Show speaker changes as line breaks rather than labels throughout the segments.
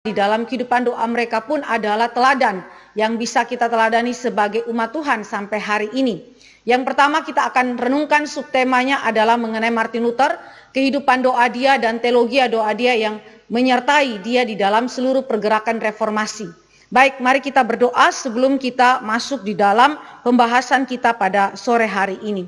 di dalam kehidupan doa mereka pun adalah teladan yang bisa kita teladani sebagai umat Tuhan sampai hari ini. Yang pertama kita akan renungkan subtemanya adalah mengenai Martin Luther, kehidupan doa dia dan teologi doa dia yang menyertai dia di dalam seluruh pergerakan reformasi. Baik, mari kita berdoa sebelum kita masuk di dalam pembahasan kita pada sore hari ini.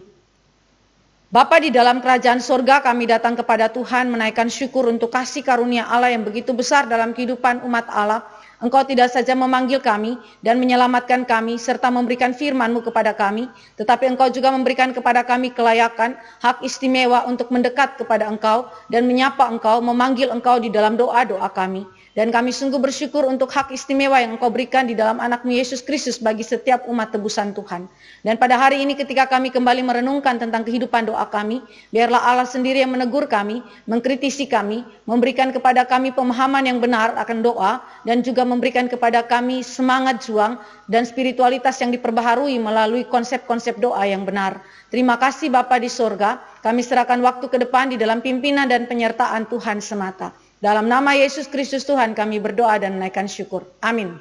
Bapa di dalam kerajaan sorga, kami datang kepada Tuhan menaikkan syukur untuk kasih karunia Allah yang begitu besar dalam kehidupan umat Allah. Engkau tidak saja memanggil kami dan menyelamatkan kami serta memberikan firman-Mu kepada kami, tetapi Engkau juga memberikan kepada kami kelayakan, hak istimewa untuk mendekat kepada Engkau dan menyapa Engkau, memanggil Engkau di dalam doa-doa kami. Dan kami sungguh bersyukur untuk hak istimewa yang Engkau berikan di dalam anak-Mu Yesus Kristus bagi setiap umat tebusan Tuhan. Dan pada hari ini ketika kami kembali merenungkan tentang kehidupan doa kami, biarlah Allah sendiri yang menegur kami, mengkritisi kami, memberikan kepada kami pemahaman yang benar akan doa, dan juga memberikan kepada kami semangat juang dan spiritualitas yang diperbaharui melalui konsep-konsep doa yang benar. Terima kasih Bapa di sorga, kami serahkan waktu ke depan di dalam pimpinan dan penyertaan Tuhan semata. Dalam nama Yesus Kristus Tuhan kami berdoa dan menaikkan syukur. Amin.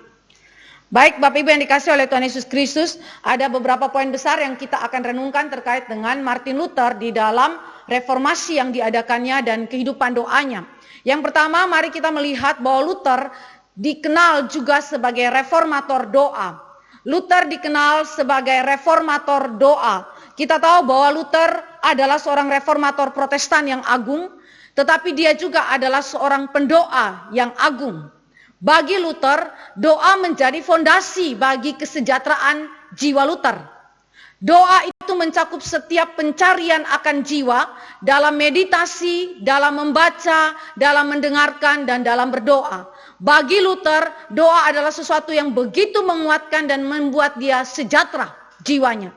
Baik Bapak Ibu yang dikasih oleh Tuhan Yesus Kristus, ada beberapa poin besar yang kita akan renungkan terkait dengan Martin Luther di dalam reformasi yang diadakannya dan kehidupan doanya. Yang pertama, mari kita melihat bahwa Luther dikenal juga sebagai reformator doa. Luther dikenal sebagai reformator doa. Kita tahu bahwa Luther adalah seorang reformator Protestan yang agung, tetapi dia juga adalah seorang pendoa yang agung. Bagi Luther, doa menjadi fondasi bagi kesejahteraan jiwa Luther. Doa itu mencakup setiap pencarian akan jiwa dalam meditasi, dalam membaca, dalam mendengarkan, dan dalam berdoa. Bagi Luther, doa adalah sesuatu yang begitu menguatkan dan membuat dia sejahtera jiwanya.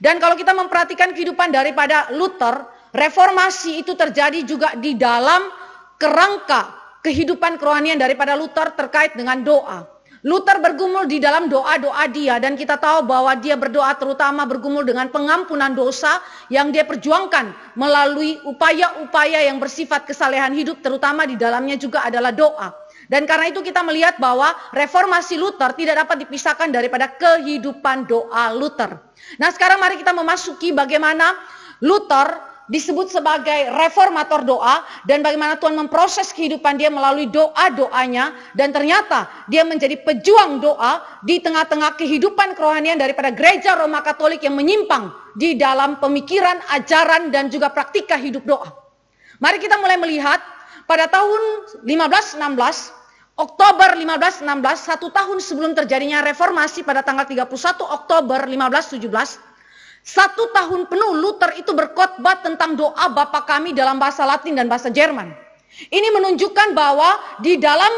Dan kalau kita memperhatikan kehidupan daripada Luther, reformasi itu terjadi juga di dalam kerangka kehidupan kerohanian daripada Luther terkait dengan doa. Luther bergumul di dalam doa-doa dia, dan kita tahu bahwa dia berdoa terutama bergumul dengan pengampunan dosa yang dia perjuangkan melalui upaya-upaya yang bersifat kesalehan hidup, terutama di dalamnya juga adalah doa. Dan karena itu kita melihat bahwa reformasi Luther tidak dapat dipisahkan daripada kehidupan doa Luther. Nah sekarang mari kita memasuki bagaimana Luther disebut sebagai reformator doa dan bagaimana Tuhan memproses kehidupan dia melalui doa-doanya, dan ternyata dia menjadi pejuang doa di tengah-tengah kehidupan kerohanian daripada gereja Roma Katolik yang menyimpang di dalam pemikiran, ajaran, dan juga praktika hidup doa. Mari kita mulai melihat pada tahun 1516, Oktober 1516, satu tahun sebelum terjadinya reformasi pada tanggal 31 Oktober 1517, satu tahun penuh Luther itu berkhotbah tentang doa Bapa kami dalam bahasa Latin dan bahasa Jerman. Ini menunjukkan bahwa di dalam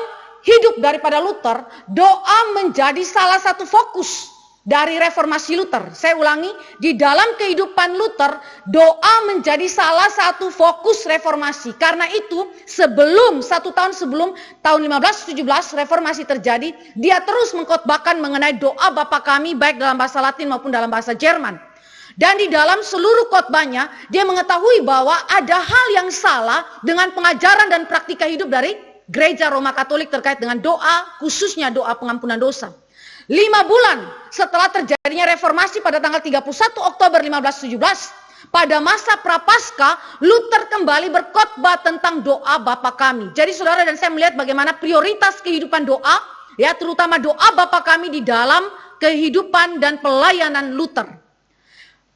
hidup daripada Luther, doa menjadi salah satu fokus dari reformasi Luther. Saya ulangi, di dalam kehidupan Luther, doa menjadi salah satu fokus reformasi. Karena itu, satu tahun sebelum tahun 1517 reformasi terjadi, dia terus mengkhotbahkan mengenai doa Bapa kami baik dalam bahasa Latin maupun dalam bahasa Jerman. Dan di dalam seluruh khotbahnya, dia mengetahui bahwa ada hal yang salah dengan pengajaran dan praktika hidup dari gereja Roma Katolik terkait dengan doa, khususnya doa pengampunan dosa. 5 bulan setelah terjadinya reformasi pada tanggal 31 Oktober 1517, pada masa Prapaskah, Luther kembali berkhotbah tentang doa Bapa kami. Jadi saudara dan saya melihat bagaimana prioritas kehidupan doa, ya terutama doa Bapa kami di dalam kehidupan dan pelayanan Luther.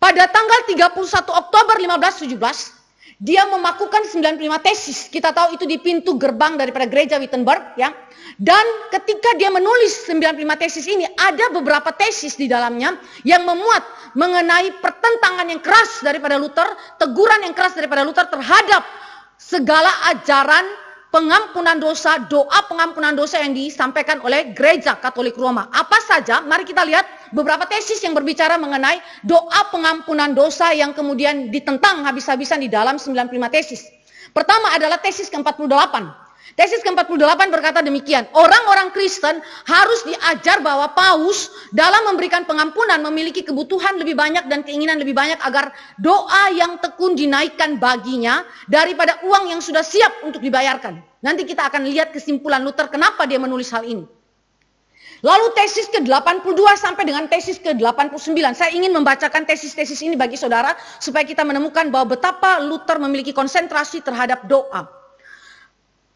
Pada tanggal 31 Oktober 1517, dia memakukan 95 tesis. Kita tahu itu di pintu gerbang daripada gereja Wittenberg, ya. Dan ketika dia menulis 95 tesis ini, ada beberapa tesis di dalamnya yang memuat mengenai pertentangan yang keras daripada Luther, teguran yang keras daripada Luther terhadap segala ajaran pengampunan dosa, doa pengampunan dosa yang disampaikan oleh gereja Katolik Roma. Apa saja? Mari kita lihat beberapa tesis yang berbicara mengenai doa pengampunan dosa yang kemudian ditentang habis-habisan di dalam 95 tesis. Pertama adalah tesis ke-48. Tesis ke-48 berkata demikian, orang-orang Kristen harus diajar bahwa Paus dalam memberikan pengampunan memiliki kebutuhan lebih banyak dan keinginan lebih banyak agar doa yang tekun dinaikkan baginya daripada uang yang sudah siap untuk dibayarkan. Nanti kita akan lihat kesimpulan Luther kenapa dia menulis hal ini. Lalu tesis ke-82 sampai dengan tesis ke-89. Saya ingin membacakan tesis-tesis ini bagi saudara supaya kita menemukan bahwa betapa Luther memiliki konsentrasi terhadap doa.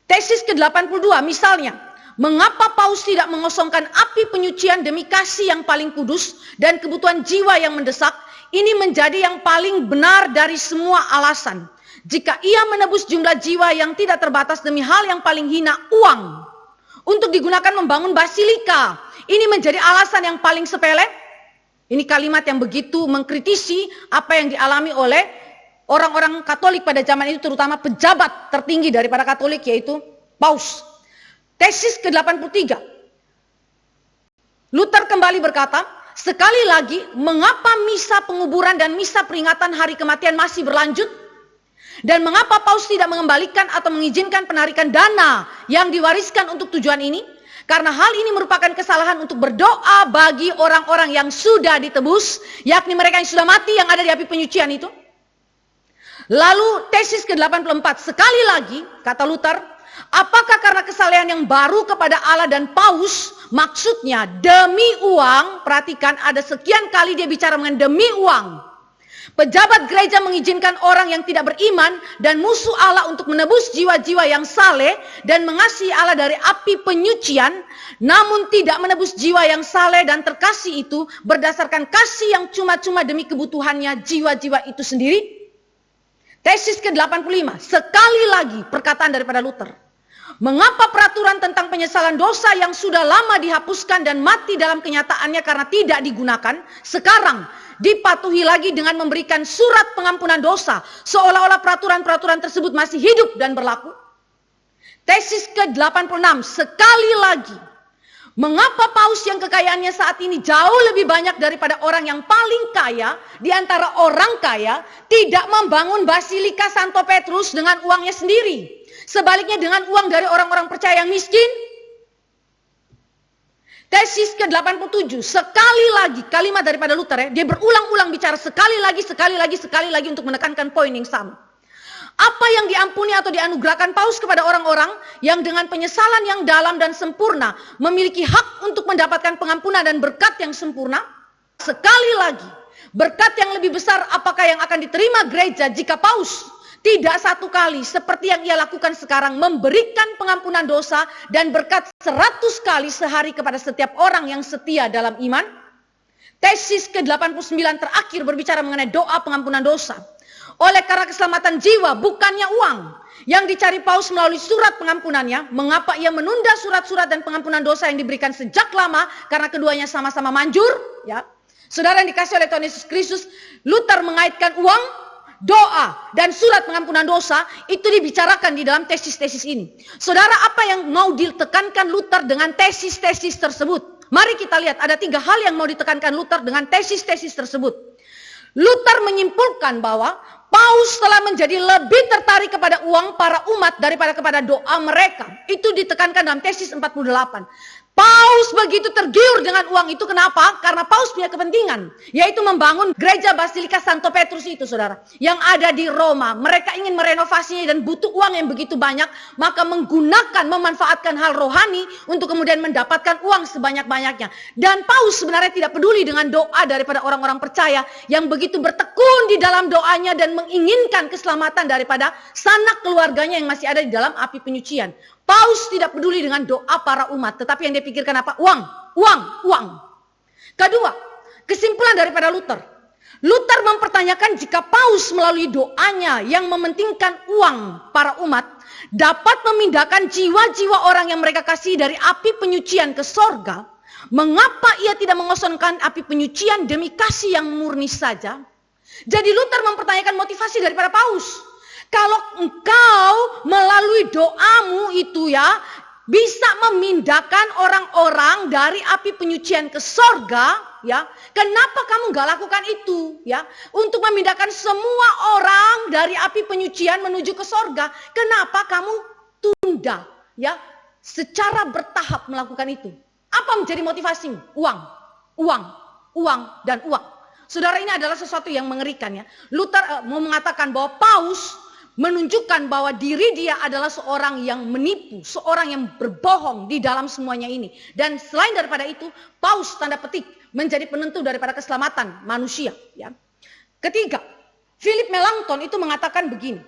Tesis ke-82 misalnya, mengapa Paus tidak mengosongkan api penyucian demi kasih yang paling kudus dan kebutuhan jiwa yang mendesak? Ini menjadi yang paling benar dari semua alasan. Jika ia menebus jumlah jiwa yang tidak terbatas demi hal yang paling hina, uang, untuk digunakan membangun basilika. Ini menjadi alasan yang paling sepele. Ini kalimat yang begitu mengkritisi apa yang dialami oleh orang-orang Katolik pada zaman itu, terutama pejabat tertinggi daripada Katolik, yaitu Paus. Tesis ke-83. Luther kembali berkata, sekali lagi, mengapa misa penguburan dan misa peringatan hari kematian masih berlanjut? Dan mengapa Paus tidak mengembalikan atau mengizinkan penarikan dana yang diwariskan untuk tujuan ini? Karena hal ini merupakan kesalahan untuk berdoa bagi orang-orang yang sudah ditebus, yakni mereka yang sudah mati yang ada di api penyucian itu. Lalu tesis ke-84, sekali lagi, kata Luther, apakah karena kesalehan yang baru kepada Allah dan Paus, maksudnya demi uang, perhatikan ada sekian kali dia bicara mengenai demi uang. Pejabat gereja mengizinkan orang yang tidak beriman dan musuh Allah untuk menebus jiwa-jiwa yang saleh dan mengasihi Allah dari api penyucian, namun tidak menebus jiwa yang saleh dan terkasih itu berdasarkan kasih yang cuma-cuma demi kebutuhannya jiwa-jiwa itu sendiri. Tesis ke-85, sekali lagi perkataan daripada Luther. Mengapa peraturan tentang penyesalan dosa yang sudah lama dihapuskan dan mati dalam kenyataannya karena tidak digunakan, sekarang dipatuhi lagi dengan memberikan surat pengampunan dosa, seolah-olah peraturan-peraturan tersebut masih hidup dan berlaku? Tesis ke-86, sekali lagi, mengapa Paus yang kekayaannya saat ini jauh lebih banyak daripada orang yang paling kaya di antara orang kaya tidak membangun Basilika Santo Petrus dengan uangnya sendiri, sebaliknya dengan uang dari orang-orang percaya yang miskin? Tesis ke-87, sekali lagi kalimat daripada Luther, dia berulang-ulang bicara sekali lagi untuk menekankan poin yang sama. Apa yang diampuni atau dianugerahkan Paus kepada orang-orang yang dengan penyesalan yang dalam dan sempurna memiliki hak untuk mendapatkan pengampunan dan berkat yang sempurna? Sekali lagi, berkat yang lebih besar apakah yang akan diterima gereja jika Paus tidak satu kali seperti yang ia lakukan sekarang memberikan pengampunan dosa dan berkat 100 kali sehari kepada setiap orang yang setia dalam iman? Tesis ke-89 terakhir berbicara mengenai doa pengampunan dosa. Oleh karena keselamatan jiwa bukannya uang yang dicari Paus melalui surat pengampunannya, mengapa ia menunda surat-surat dan pengampunan dosa yang diberikan sejak lama karena keduanya sama-sama manjur? Ya, saudara yang dikasih oleh Tuhan Yesus Kristus, Luther mengaitkan uang, doa, dan surat pengampunan dosa itu dibicarakan di dalam tesis-tesis ini. Saudara, apa yang mau ditekankan Luther dengan tesis-tesis tersebut? Mari kita lihat, ada 3 hal yang mau ditekankan Luther dengan tesis-tesis tersebut. Luther menyimpulkan bahwa Paus telah menjadi lebih tertarik kepada uang para umat daripada kepada doa mereka. Itu ditekankan dalam tesis 48. Paus begitu tergiur dengan uang itu, kenapa? Karena Paus punya kepentingan, yaitu membangun gereja Basilika Santo Petrus itu, saudara, yang ada di Roma. Mereka ingin merenovasinya dan butuh uang yang begitu banyak, maka memanfaatkan hal rohani untuk kemudian mendapatkan uang sebanyak-banyaknya. Dan Paus sebenarnya tidak peduli dengan doa daripada orang-orang percaya yang begitu bertekun di dalam doanya dan menginginkan keselamatan daripada sanak keluarganya yang masih ada di dalam api penyucian. Paus tidak peduli dengan doa para umat, tetapi yang dia pikirkan apa? Uang, uang, uang. Kedua, kesimpulan daripada Luther. Luther mempertanyakan jika Paus melalui doanya yang mementingkan uang para umat dapat memindahkan jiwa-jiwa orang yang mereka kasih dari api penyucian ke sorga, mengapa ia tidak mengosongkan api penyucian demi kasih yang murni saja? Jadi Luther mempertanyakan motivasi daripada Paus. Kalau engkau melalui doamu itu ya bisa memindahkan orang-orang dari api penyucian ke sorga, ya, kenapa kamu gak lakukan itu, ya, untuk memindahkan semua orang dari api penyucian menuju ke sorga? Kenapa kamu tunda, ya, secara bertahap melakukan itu? Apa menjadi motivasimu? Uang, uang, uang, dan uang. Saudara, ini adalah sesuatu yang mengerikan, ya. Luther mau mengatakan bahwa Paus menunjukkan bahwa diri dia adalah seorang yang menipu, seorang yang berbohong di dalam semuanya ini. Dan selain daripada itu, paus tanda petik menjadi penentu daripada keselamatan manusia. Ya. Ketiga, Philip Melanchthon itu mengatakan begini.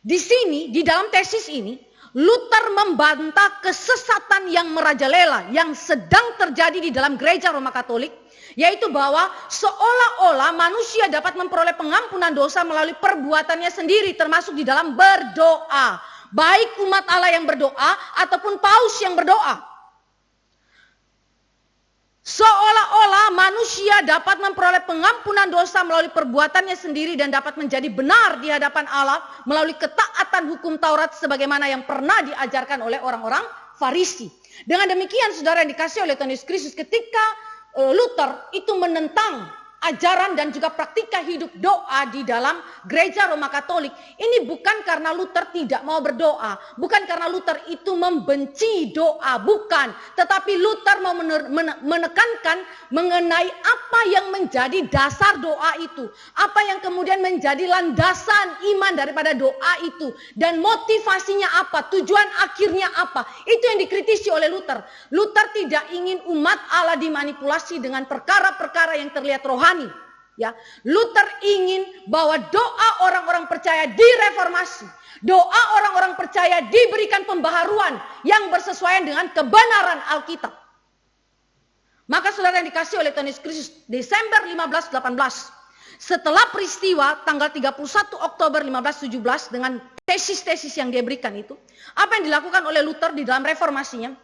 Di sini, di dalam tesis ini, Luther membantah kesesatan yang merajalela yang sedang terjadi di dalam gereja Roma Katolik, yaitu bahwa seolah-olah manusia dapat memperoleh pengampunan dosa melalui perbuatannya sendiri, termasuk di dalam berdoa. Baik umat Allah yang berdoa ataupun paus yang berdoa. Seolah-olah manusia dapat memperoleh pengampunan dosa melalui perbuatannya sendiri dan dapat menjadi benar di hadapan Allah melalui ketaatan hukum Taurat sebagaimana yang pernah diajarkan oleh orang-orang Farisi. Dengan demikian, saudara yang dikasihi oleh Tuhan Yesus Kristus, ketika Luther itu menentang ajaran dan juga praktika hidup doa di dalam gereja Roma Katolik, ini bukan karena Luther tidak mau berdoa, bukan karena Luther itu membenci doa, bukan, tetapi Luther mau menekankan mengenai apa yang menjadi dasar doa itu, apa yang kemudian menjadi landasan iman daripada doa itu, dan motivasinya apa, tujuan akhirnya apa, itu yang dikritisi oleh Luther. Luther tidak ingin umat Allah dimanipulasi dengan perkara-perkara yang terlihat rohani. Ya, Luther ingin bahwa doa orang-orang percaya direformasi, doa orang-orang percaya diberikan pembaharuan yang bersesuaian dengan kebenaran Alkitab. Maka saudara yang dikasihi oleh Tuhan Yesus Kristus, Desember 1518, setelah peristiwa tanggal 31 Oktober 1517 dengan tesis-tesis yang dia berikan itu, apa yang dilakukan oleh Luther di dalam reformasinya?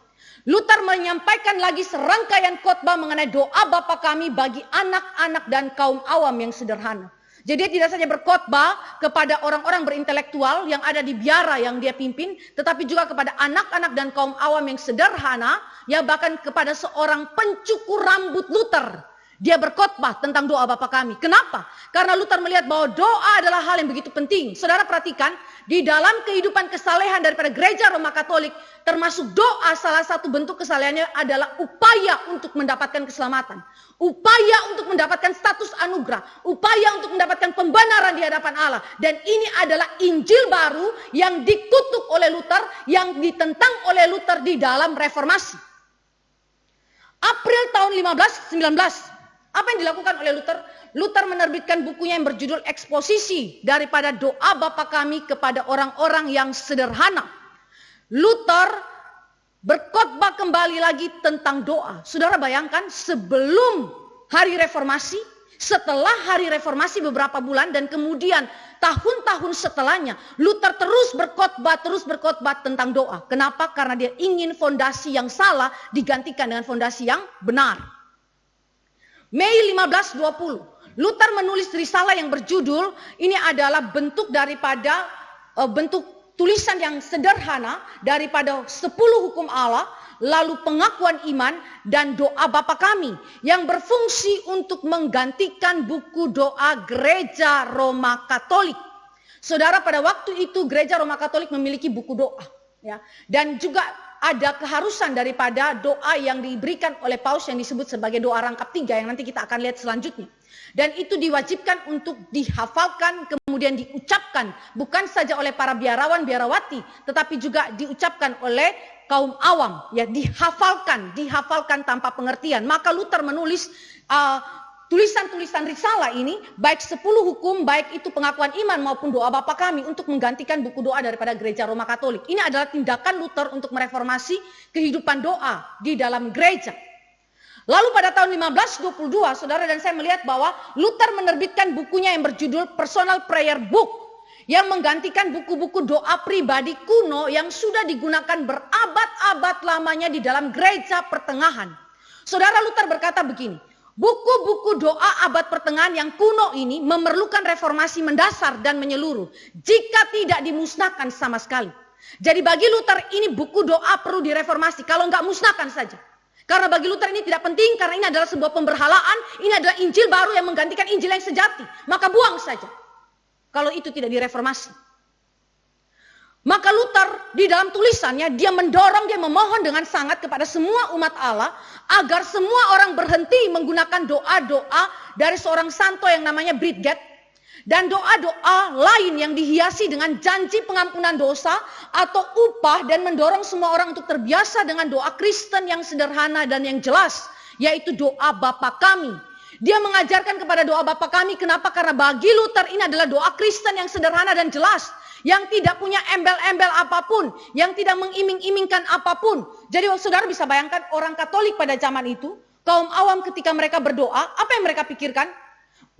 Luther menyampaikan lagi serangkaian khotbah mengenai doa Bapa kami bagi anak-anak dan kaum awam yang sederhana. Jadi dia tidak saja berkhotbah kepada orang-orang berintelektual yang ada di biara yang dia pimpin, tetapi juga kepada anak-anak dan kaum awam yang sederhana, ya bahkan kepada seorang pencukur rambut Luther. Dia berkhotbah tentang doa Bapa kami. Kenapa? Karena Luther melihat bahwa doa adalah hal yang begitu penting. Saudara perhatikan, di dalam kehidupan kesalehan daripada gereja Roma Katolik, termasuk doa, salah satu bentuk kesalehannya adalah upaya untuk mendapatkan keselamatan. Upaya untuk mendapatkan status anugerah. Upaya untuk mendapatkan pembenaran di hadapan Allah. Dan ini adalah Injil baru yang dikutuk oleh Luther, yang ditentang oleh Luther di dalam reformasi. April tahun 1519. Apa yang dilakukan oleh Luther? Luther menerbitkan bukunya yang berjudul Eksposisi daripada doa Bapa kami kepada orang-orang yang sederhana. Luther berkhotbah kembali lagi tentang doa. Saudara bayangkan, sebelum hari reformasi, setelah hari reformasi beberapa bulan, dan kemudian tahun-tahun setelahnya, Luther terus berkhotbah tentang doa. Kenapa? Karena dia ingin fondasi yang salah digantikan dengan fondasi yang benar. Mei 1520, Luther menulis risalah yang berjudul, ini adalah bentuk daripada bentuk tulisan yang sederhana daripada 10 hukum Allah, lalu pengakuan iman dan doa Bapa kami, yang berfungsi untuk menggantikan buku doa gereja Roma Katolik. Saudara, pada waktu itu gereja Roma Katolik memiliki buku doa, ya, dan juga ada keharusan daripada doa yang diberikan oleh paus yang disebut sebagai doa rangkap 3 yang nanti kita akan lihat selanjutnya. Dan itu diwajibkan untuk dihafalkan, kemudian diucapkan bukan saja oleh para biarawan biarawati, tetapi juga diucapkan oleh kaum awam, ya, dihafalkan tanpa pengertian. Maka Luther menulis tulisan-tulisan risalah ini, baik 10 hukum, baik itu pengakuan iman maupun doa Bapa kami, untuk menggantikan buku doa daripada gereja Roma Katolik. Ini adalah tindakan Luther untuk mereformasi kehidupan doa di dalam gereja. Lalu pada tahun 1522, saudara dan saya melihat bahwa Luther menerbitkan bukunya yang berjudul Personal Prayer Book, yang menggantikan buku-buku doa pribadi kuno yang sudah digunakan berabad-abad lamanya di dalam gereja pertengahan. Saudara, Luther berkata begini, buku-buku doa abad pertengahan yang kuno ini memerlukan reformasi mendasar dan menyeluruh jika tidak dimusnahkan sama sekali. Jadi bagi Luther ini buku doa perlu direformasi, kalau enggak musnahkan saja. Karena bagi Luther ini tidak penting, karena ini adalah sebuah pemberhalaan, ini adalah Injil baru yang menggantikan Injil yang sejati. Maka buang saja kalau itu tidak direformasi. Maka Luther di dalam tulisannya dia mendorong, dia memohon dengan sangat kepada semua umat Allah agar semua orang berhenti menggunakan doa-doa dari seorang santo yang namanya Bridget, Dan doa-doa lain yang dihiasi dengan janji pengampunan dosa atau upah dan mendorong semua orang untuk terbiasa dengan doa Kristen yang sederhana dan yang jelas, yaitu doa Bapa Kami. Dia mengajarkan kepada doa Bapa Kami, kenapa? Karena bagi Luther ini adalah doa Kristen yang sederhana dan jelas, yang tidak punya embel-embel apapun, yang tidak mengiming-imingkan apapun. Jadi saudara bisa bayangkan orang Katolik pada zaman itu, kaum awam ketika mereka berdoa, apa yang mereka pikirkan?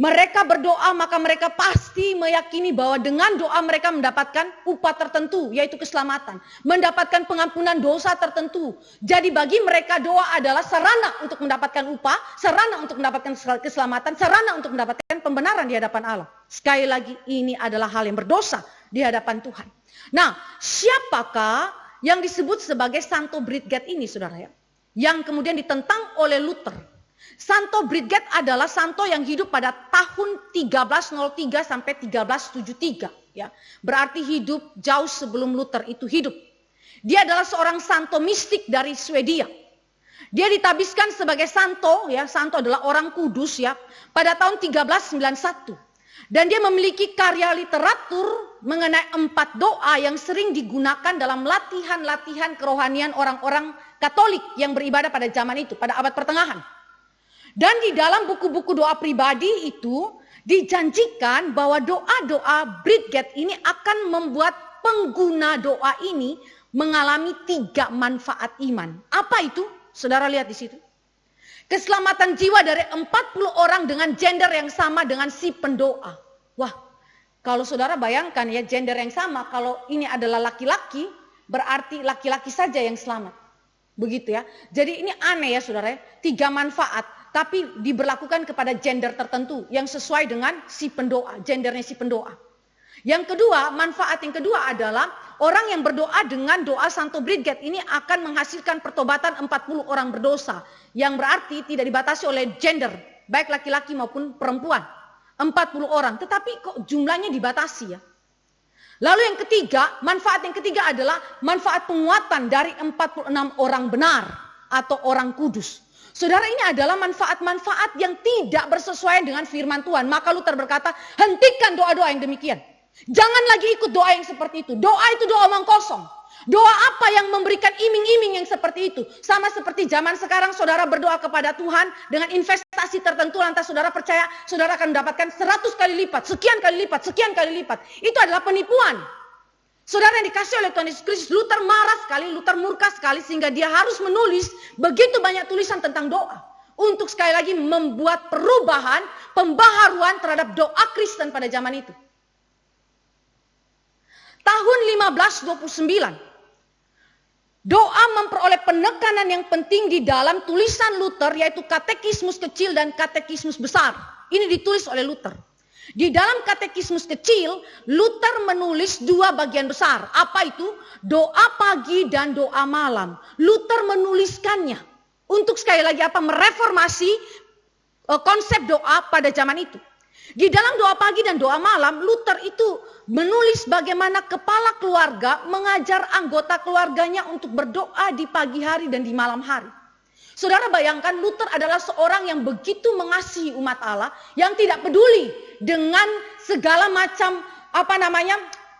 Mereka berdoa maka mereka pasti meyakini bahwa dengan doa mereka mendapatkan upah tertentu, yaitu keselamatan. Mendapatkan pengampunan dosa tertentu. Jadi bagi mereka doa adalah sarana untuk mendapatkan upah, sarana untuk mendapatkan keselamatan, sarana untuk mendapatkan pembenaran di hadapan Allah. Sekali lagi, ini adalah hal yang berdosa di hadapan Tuhan. Nah, siapakah yang disebut sebagai Santo Bridget ini, saudara ya? Yang kemudian ditentang oleh Luther. Santo Bridget adalah santo yang hidup pada tahun 1303 sampai 1373, ya. Berarti hidup jauh sebelum Luther itu hidup. Dia adalah seorang santo mistik dari Swedia. Dia ditabiskan sebagai santo, ya. Santo adalah orang kudus, ya, pada tahun 1391. Dan dia memiliki karya literatur mengenai 4 doa yang sering digunakan dalam latihan-latihan kerohanian orang-orang Katolik yang beribadah pada zaman itu, pada abad pertengahan. Dan di dalam buku-buku doa pribadi itu dijanjikan bahwa doa-doa Bridget ini akan membuat pengguna doa ini mengalami 3 manfaat iman. Apa itu? Saudara lihat di situ. Keselamatan jiwa dari 40 orang dengan gender yang sama dengan si pendoa. Wah, kalau saudara bayangkan ya, gender yang sama, kalau ini adalah laki-laki, berarti laki-laki saja yang selamat. Begitu ya. Jadi ini aneh ya saudara ya, 3 manfaat. Tapi diberlakukan kepada gender tertentu yang sesuai dengan si pendoa, gendernya si pendoa. Yang kedua, manfaat yang kedua adalah orang yang berdoa dengan doa Santo Bridget ini akan menghasilkan pertobatan 40 orang berdosa. Yang berarti tidak dibatasi oleh gender, baik laki-laki maupun perempuan. 40 orang, tetapi kok jumlahnya dibatasi ya. Lalu yang ketiga, manfaat yang ketiga adalah manfaat penguatan dari 46 orang benar atau orang kudus. Saudara, ini adalah manfaat-manfaat yang tidak bersesuaian dengan firman Tuhan. Maka Luther berkata, hentikan doa-doa yang demikian. Jangan lagi ikut doa yang seperti itu. Doa itu doa omong kosong. Doa apa yang memberikan iming-iming yang seperti itu? Sama seperti zaman sekarang saudara berdoa kepada Tuhan dengan investasi tertentu, lantas saudara percaya saudara akan mendapatkan 100 kali lipat, sekian kali lipat, sekian kali lipat. Itu adalah penipuan. Saudara yang dikasih oleh Tuhan Yesus Kristus, Luther marah sekali, Luther murka sekali, sehingga dia harus menulis begitu banyak tulisan tentang doa. Untuk sekali lagi membuat perubahan, pembaharuan terhadap doa Kristen pada zaman itu. Tahun 1529, doa memperoleh penekanan yang penting di dalam tulisan Luther, yaitu katekismus kecil dan katekismus besar. Ini ditulis oleh Luther. Di dalam katekismus kecil, Luther menulis 2 bagian besar. Apa itu? Doa pagi dan doa malam. Luther menuliskannya untuk sekali lagi apa? Mereformasi konsep doa pada zaman itu. Di dalam doa pagi dan doa malam, Luther itu menulis bagaimana kepala keluarga mengajar anggota keluarganya untuk berdoa di pagi hari dan di malam hari. Saudara bayangkan, Luther adalah seorang yang begitu mengasihi umat Allah, yang tidak peduli dengan segala macam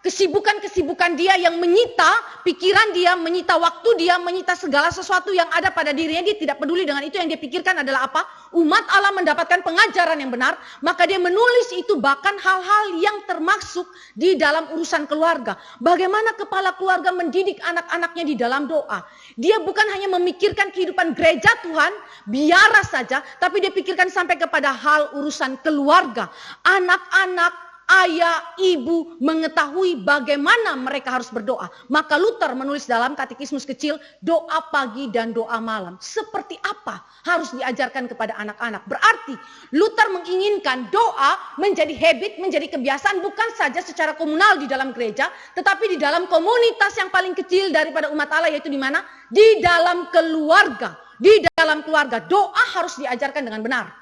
kesibukan-kesibukan dia yang menyita pikiran dia, menyita waktu dia, menyita segala sesuatu yang ada pada dirinya. Dia tidak peduli dengan itu. Yang dia pikirkan adalah apa? Umat Allah mendapatkan pengajaran yang benar, maka dia menulis itu, bahkan hal-hal yang termasuk di dalam urusan keluarga. Bagaimana kepala keluarga mendidik anak-anaknya di dalam doa. Dia bukan hanya memikirkan kehidupan gereja Tuhan, biara saja, tapi dia pikirkan sampai kepada hal urusan keluarga. Anak-anak, ayah, ibu mengetahui bagaimana mereka harus berdoa. Maka Luther menulis dalam katekismus kecil doa pagi dan doa malam. Seperti apa harus diajarkan kepada anak-anak. Berarti Luther menginginkan doa menjadi habit, menjadi kebiasaan bukan saja secara komunal di dalam gereja, tetapi di dalam komunitas yang paling kecil daripada umat Allah, yaitu di mana? Di dalam keluarga. Di dalam keluarga doa harus diajarkan dengan benar.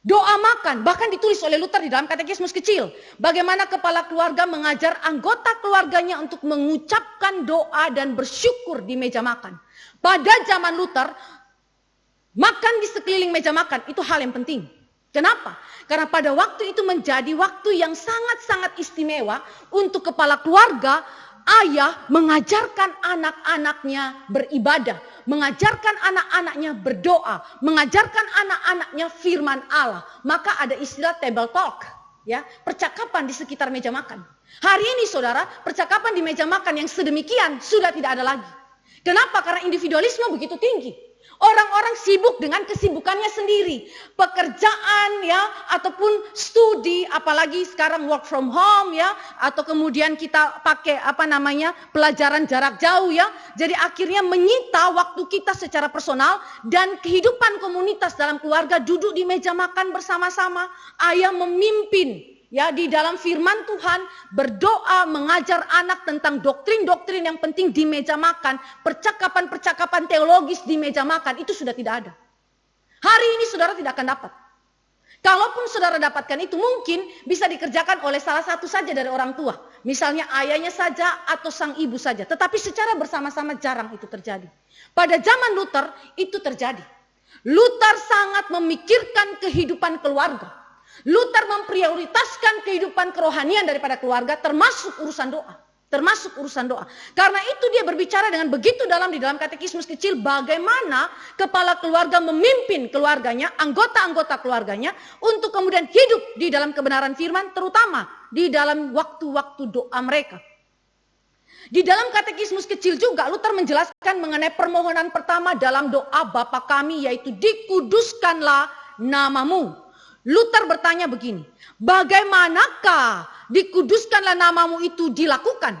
Doa makan, bahkan ditulis oleh Luther di dalam katekismus kecil. Bagaimana kepala keluarga mengajar anggota keluarganya untuk mengucapkan doa dan bersyukur di meja makan. Pada zaman Luther, makan di sekeliling meja makan itu hal yang penting. Kenapa? Karena pada waktu itu menjadi waktu yang sangat-sangat istimewa untuk kepala keluarga, ayah mengajarkan anak-anaknya beribadah, mengajarkan anak-anaknya berdoa, mengajarkan anak-anaknya firman Allah. Maka ada istilah table talk, ya, percakapan di sekitar meja makan. Hari ini saudara, percakapan di meja makan yang sedemikian sudah tidak ada lagi. Kenapa? Karena individualisme begitu tinggi. Orang-orang sibuk dengan kesibukannya sendiri. Pekerjaan ya, ataupun studi, apalagi sekarang work from home ya, atau kemudian kita pakai pelajaran jarak jauh ya. Jadi akhirnya menyita waktu kita secara personal dan kehidupan komunitas dalam keluarga, duduk di meja makan bersama-sama. Ayah memimpin ya di dalam firman Tuhan, berdoa, mengajar anak tentang doktrin-doktrin yang penting di meja makan, percakapan-percakapan teologis di meja makan, itu sudah tidak ada. Hari ini saudara tidak akan dapat. Kalaupun saudara dapatkan itu mungkin bisa dikerjakan oleh salah satu saja dari orang tua. Misalnya ayahnya saja atau sang ibu saja. Tetapi secara bersama-sama jarang itu terjadi. Pada zaman Luther itu terjadi. Luther sangat memikirkan kehidupan keluarga. Luther memprioritaskan kehidupan kerohanian daripada keluarga, termasuk urusan doa. Karena itu dia berbicara dengan begitu dalam di dalam katekismus kecil bagaimana kepala keluarga memimpin keluarganya, anggota-anggota keluarganya untuk kemudian hidup di dalam kebenaran firman, terutama di dalam waktu-waktu doa mereka. Di dalam katekismus kecil juga Luther menjelaskan mengenai permohonan pertama dalam doa Bapa kami, yaitu dikuduskanlah namamu. Luther bertanya begini, bagaimanakah dikuduskanlah namamu itu dilakukan?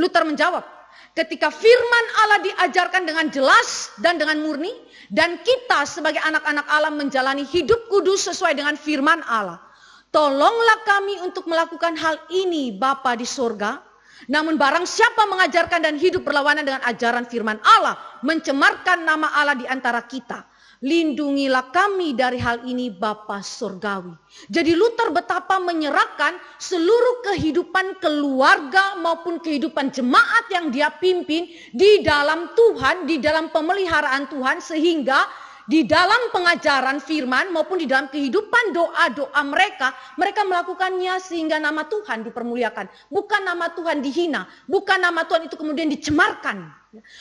Luther menjawab, ketika firman Allah diajarkan dengan jelas dan dengan murni, dan kita sebagai anak-anak Allah menjalani hidup kudus sesuai dengan firman Allah. Tolonglah kami untuk melakukan hal ini Bapa di surga. Namun barang siapa mengajarkan dan hidup berlawanan dengan ajaran firman Allah, mencemarkan nama Allah di antara kita, lindungilah kami dari hal ini Bapa Surgawi. Jadi Luther betapa menyerahkan seluruh kehidupan keluarga maupun kehidupan jemaat yang dia pimpin di dalam Tuhan, di dalam pemeliharaan Tuhan, sehingga di dalam pengajaran firman maupun di dalam kehidupan doa-doa mereka melakukannya sehingga nama Tuhan dipermuliakan. Bukan nama Tuhan dihina, bukan nama Tuhan itu kemudian dicemarkan.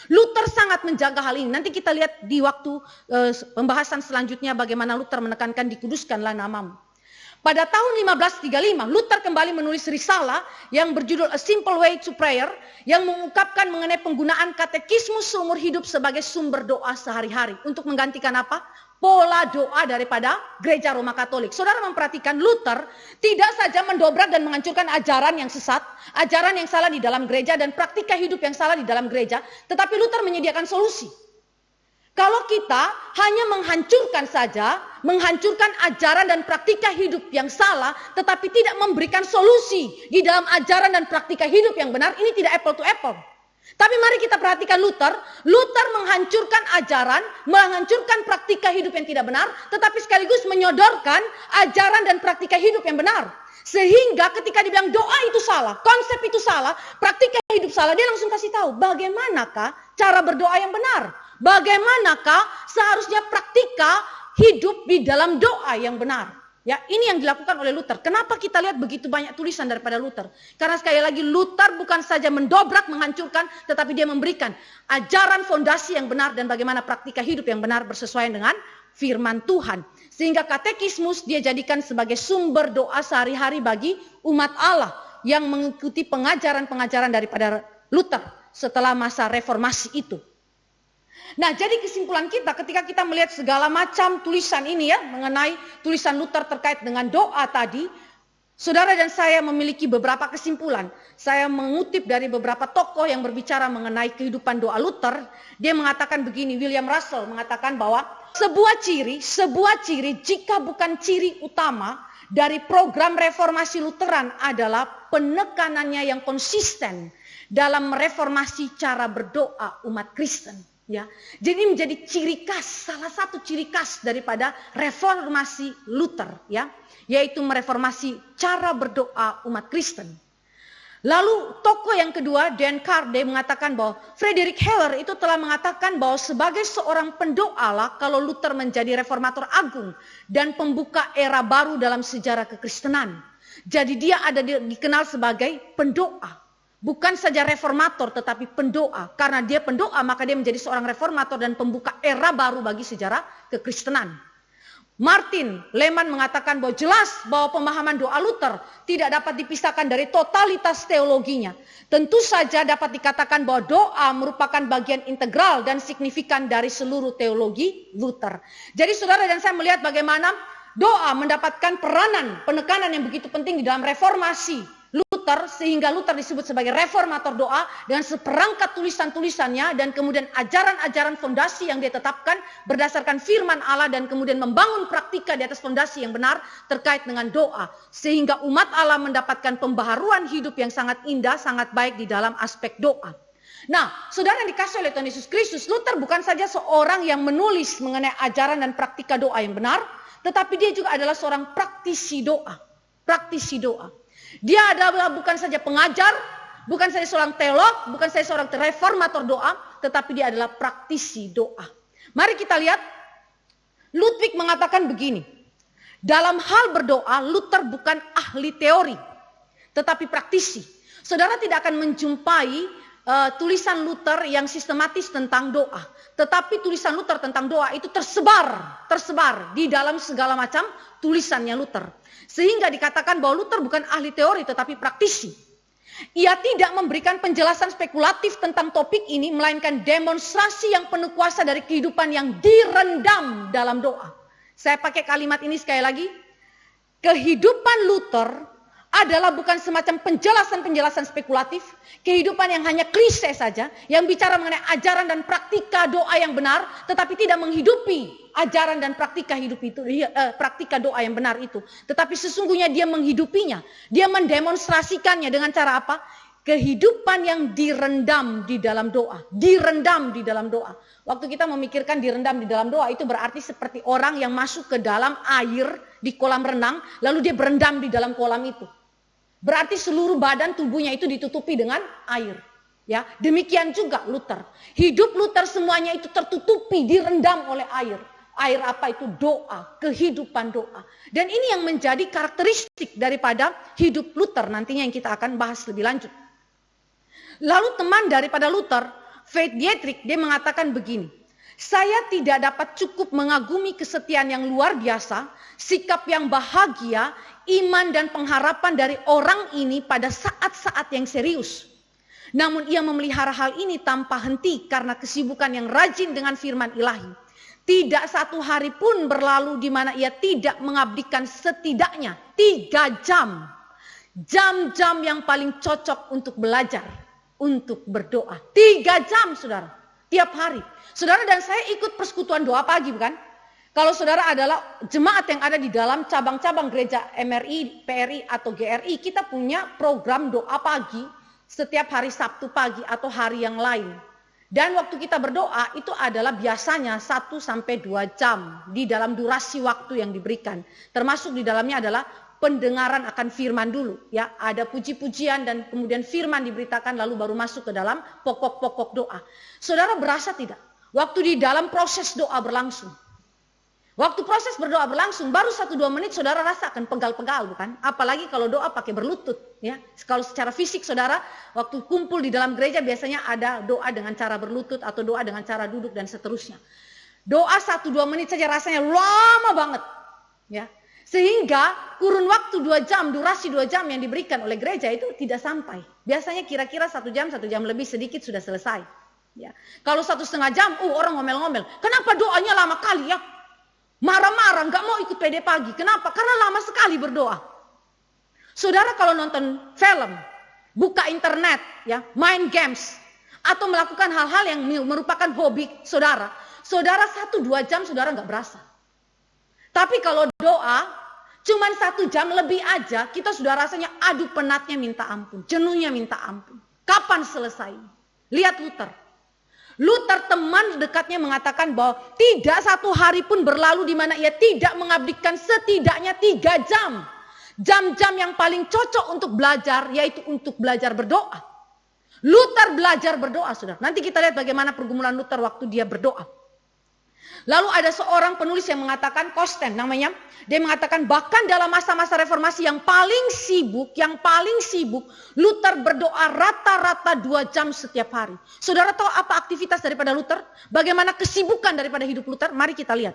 Luther sangat menjaga hal ini. Nanti kita lihat di waktu pembahasan selanjutnya bagaimana Luther menekankan dikuduskanlah namamu. Pada tahun 1535, Luther kembali menulis risalah yang berjudul A Simple Way to Prayer, yang mengungkapkan mengenai penggunaan katekismus seumur hidup sebagai sumber doa sehari-hari. Untuk menggantikan apa? Pola doa daripada gereja Roma Katolik. Saudara memperhatikan Luther tidak saja mendobrak dan menghancurkan ajaran yang sesat, ajaran yang salah di dalam gereja dan praktika hidup yang salah di dalam gereja, tetapi Luther menyediakan solusi. Kalau kita hanya menghancurkan saja, menghancurkan ajaran dan praktika hidup yang salah, tetapi tidak memberikan solusi di dalam ajaran dan praktika hidup yang benar, ini tidak apple to apple. Tapi mari kita perhatikan Luther. Luther menghancurkan ajaran, menghancurkan praktika hidup yang tidak benar, tetapi sekaligus menyodorkan ajaran dan praktika hidup yang benar. Sehingga ketika dibilang doa itu salah, konsep itu salah, praktika hidup salah, dia langsung kasih tahu bagaimanakah cara berdoa yang benar. Bagaimanakah seharusnya praktika hidup di dalam doa yang benar. Ya, ini yang dilakukan oleh Luther. Kenapa kita lihat begitu banyak tulisan daripada Luther? Karena sekali lagi Luther bukan saja mendobrak, menghancurkan, tetapi dia memberikan ajaran fondasi yang benar dan bagaimana praktika hidup yang benar bersesuaian dengan firman Tuhan. Sehingga katekismus dia jadikan sebagai sumber doa sehari-hari bagi umat Allah yang mengikuti pengajaran-pengajaran daripada Luther setelah masa reformasi itu. Nah, jadi kesimpulan kita ketika kita melihat segala macam tulisan ini ya, mengenai tulisan Luther terkait dengan doa tadi, saudara dan saya memiliki beberapa kesimpulan. Saya mengutip dari beberapa tokoh yang berbicara mengenai kehidupan doa Luther. Dia mengatakan begini, William Russell mengatakan bahwa sebuah ciri jika bukan ciri utama dari program reformasi Lutheran adalah penekanannya yang konsisten dalam mereformasi cara berdoa umat Kristen. Ya, jadi menjadi ciri khas, salah satu ciri khas daripada reformasi Luther, ya, yaitu mereformasi cara berdoa umat Kristen. Lalu tokoh yang kedua, Dan Carde, mengatakan bahwa Frederick Heller itu telah mengatakan bahwa sebagai seorang pendoa lah kalau Luther menjadi reformator agung dan pembuka era baru dalam sejarah kekristenan. Jadi dia dikenal sebagai pendoa. Bukan saja reformator tetapi pendoa. Karena dia pendoa maka dia menjadi seorang reformator dan pembuka era baru bagi sejarah kekristenan. Martin Lehmann mengatakan bahwa jelas bahwa pemahaman doa Luther tidak dapat dipisahkan dari totalitas teologinya. Tentu saja dapat dikatakan bahwa doa merupakan bagian integral dan signifikan dari seluruh teologi Luther. Jadi saudara dan saya melihat bagaimana doa mendapatkan peranan, penekanan yang begitu penting di dalam reformasi Luther, sehingga Luther disebut sebagai reformator doa dengan seperangkat tulisan-tulisannya dan kemudian ajaran-ajaran fondasi yang dia tetapkan berdasarkan firman Allah dan kemudian membangun praktika di atas fondasi yang benar terkait dengan doa. Sehingga umat Allah mendapatkan pembaharuan hidup yang sangat indah, sangat baik di dalam aspek doa. Nah, saudara yang dikasih oleh Tuhan Yesus Kristus, Luther bukan saja seorang yang menulis mengenai ajaran dan praktika doa yang benar, tetapi dia juga adalah seorang praktisi doa. Praktisi doa. Dia adalah bukan saja pengajar, bukan saja seorang teolog, bukan saja seorang reformator doa, tetapi dia adalah praktisi doa. Mari kita lihat, Ludwig mengatakan begini, dalam hal berdoa, Luther bukan ahli teori, tetapi praktisi. Saudara tidak akan menjumpai tulisan Luther yang sistematis tentang doa. Tetapi tulisan Luther tentang doa itu tersebar di dalam segala macam tulisannya Luther. Sehingga dikatakan bahwa Luther bukan ahli teori tetapi praktisi. Ia tidak memberikan penjelasan spekulatif tentang topik ini, melainkan demonstrasi yang penuh kuasa dari kehidupan yang direndam dalam doa. Saya pakai kalimat ini sekali lagi. Kehidupan Luther adalah bukan semacam penjelasan-penjelasan spekulatif, kehidupan yang hanya klise saja, yang bicara mengenai ajaran dan praktika doa yang benar, tetapi tidak menghidupi ajaran dan praktika hidup itu, praktika doa yang benar itu. Tetapi sesungguhnya dia menghidupinya, dia mendemonstrasikannya dengan cara apa? Kehidupan yang direndam di dalam doa, direndam di dalam doa. Waktu kita memikirkan direndam di dalam doa itu berarti seperti orang yang masuk ke dalam air di kolam renang, lalu dia berendam di dalam kolam itu. Berarti seluruh badan tubuhnya itu ditutupi dengan air. Ya, demikian juga Luther. Hidup Luther semuanya itu tertutupi, direndam oleh air. Air apa itu? Doa, kehidupan doa. Dan ini yang menjadi karakteristik daripada hidup Luther nantinya yang kita akan bahas lebih lanjut. Lalu teman daripada Luther, Veit Dietrich, dia mengatakan begini. Saya tidak dapat cukup mengagumi kesetiaan yang luar biasa, sikap yang bahagia, iman dan pengharapan dari orang ini pada saat-saat yang serius. Namun ia memelihara hal ini tanpa henti karena kesibukan yang rajin dengan firman ilahi. Tidak satu hari pun berlalu di mana ia tidak mengabdikan setidaknya 3 jam. Jam-jam yang paling cocok untuk belajar, untuk berdoa. 3 jam saudara, tiap hari. Saudara dan saya ikut persekutuan doa pagi bukan? Kalau saudara adalah jemaat yang ada di dalam cabang-cabang gereja MRI, PRI atau GRI, kita punya program doa pagi setiap hari Sabtu pagi atau hari yang lain. Dan waktu kita berdoa itu adalah biasanya 1 sampai 2 jam di dalam durasi waktu yang diberikan. Termasuk di dalamnya adalah pendengaran akan firman dulu. Ya, ada puji-pujian dan kemudian firman diberitakan lalu baru masuk ke dalam pokok-pokok doa. Saudara berasa tidak? Waktu di dalam proses doa berlangsung. Waktu proses berdoa berlangsung, baru 1-2 menit saudara rasakan pegal-pegal bukan? Apalagi kalau doa pakai berlutut. Ya. Kalau secara fisik saudara, waktu kumpul di dalam gereja biasanya ada doa dengan cara berlutut atau doa dengan cara duduk dan seterusnya. Doa 1-2 menit saja rasanya lama banget. Ya. Sehingga kurun waktu 2 jam, durasi 2 jam yang diberikan oleh gereja itu tidak sampai. Biasanya kira-kira 1 jam lebih sedikit sudah selesai. Ya. Kalau 1,5 jam, orang ngomel-ngomel. Kenapa doanya lama kali ya? Marah-marah, gak mau ikut PD pagi. Kenapa? Karena lama sekali berdoa. Saudara kalau nonton film, buka internet, ya, main games, atau melakukan hal-hal yang merupakan hobi saudara, 1-2 jam saudara gak berasa. Tapi kalau doa, cuman 1 jam lebih aja, kita sudah rasanya aduh penatnya minta ampun, jenuhnya minta ampun. Kapan selesai? Lihat Luther. Luther teman dekatnya mengatakan bahwa tidak 1 hari pun berlalu di mana ia tidak mengabdikan setidaknya 3 jam. Jam-jam yang paling cocok untuk belajar yaitu untuk belajar berdoa. Luther belajar berdoa, saudara. Nanti kita lihat bagaimana pergumulan Luther waktu dia berdoa. Lalu ada seorang penulis yang mengatakan, Kosten namanya, dia mengatakan bahkan dalam masa-masa reformasi yang paling sibuk, Luther berdoa rata-rata 2 jam setiap hari. Saudara tahu apa aktivitas daripada Luther? Bagaimana kesibukan daripada hidup Luther? Mari kita lihat.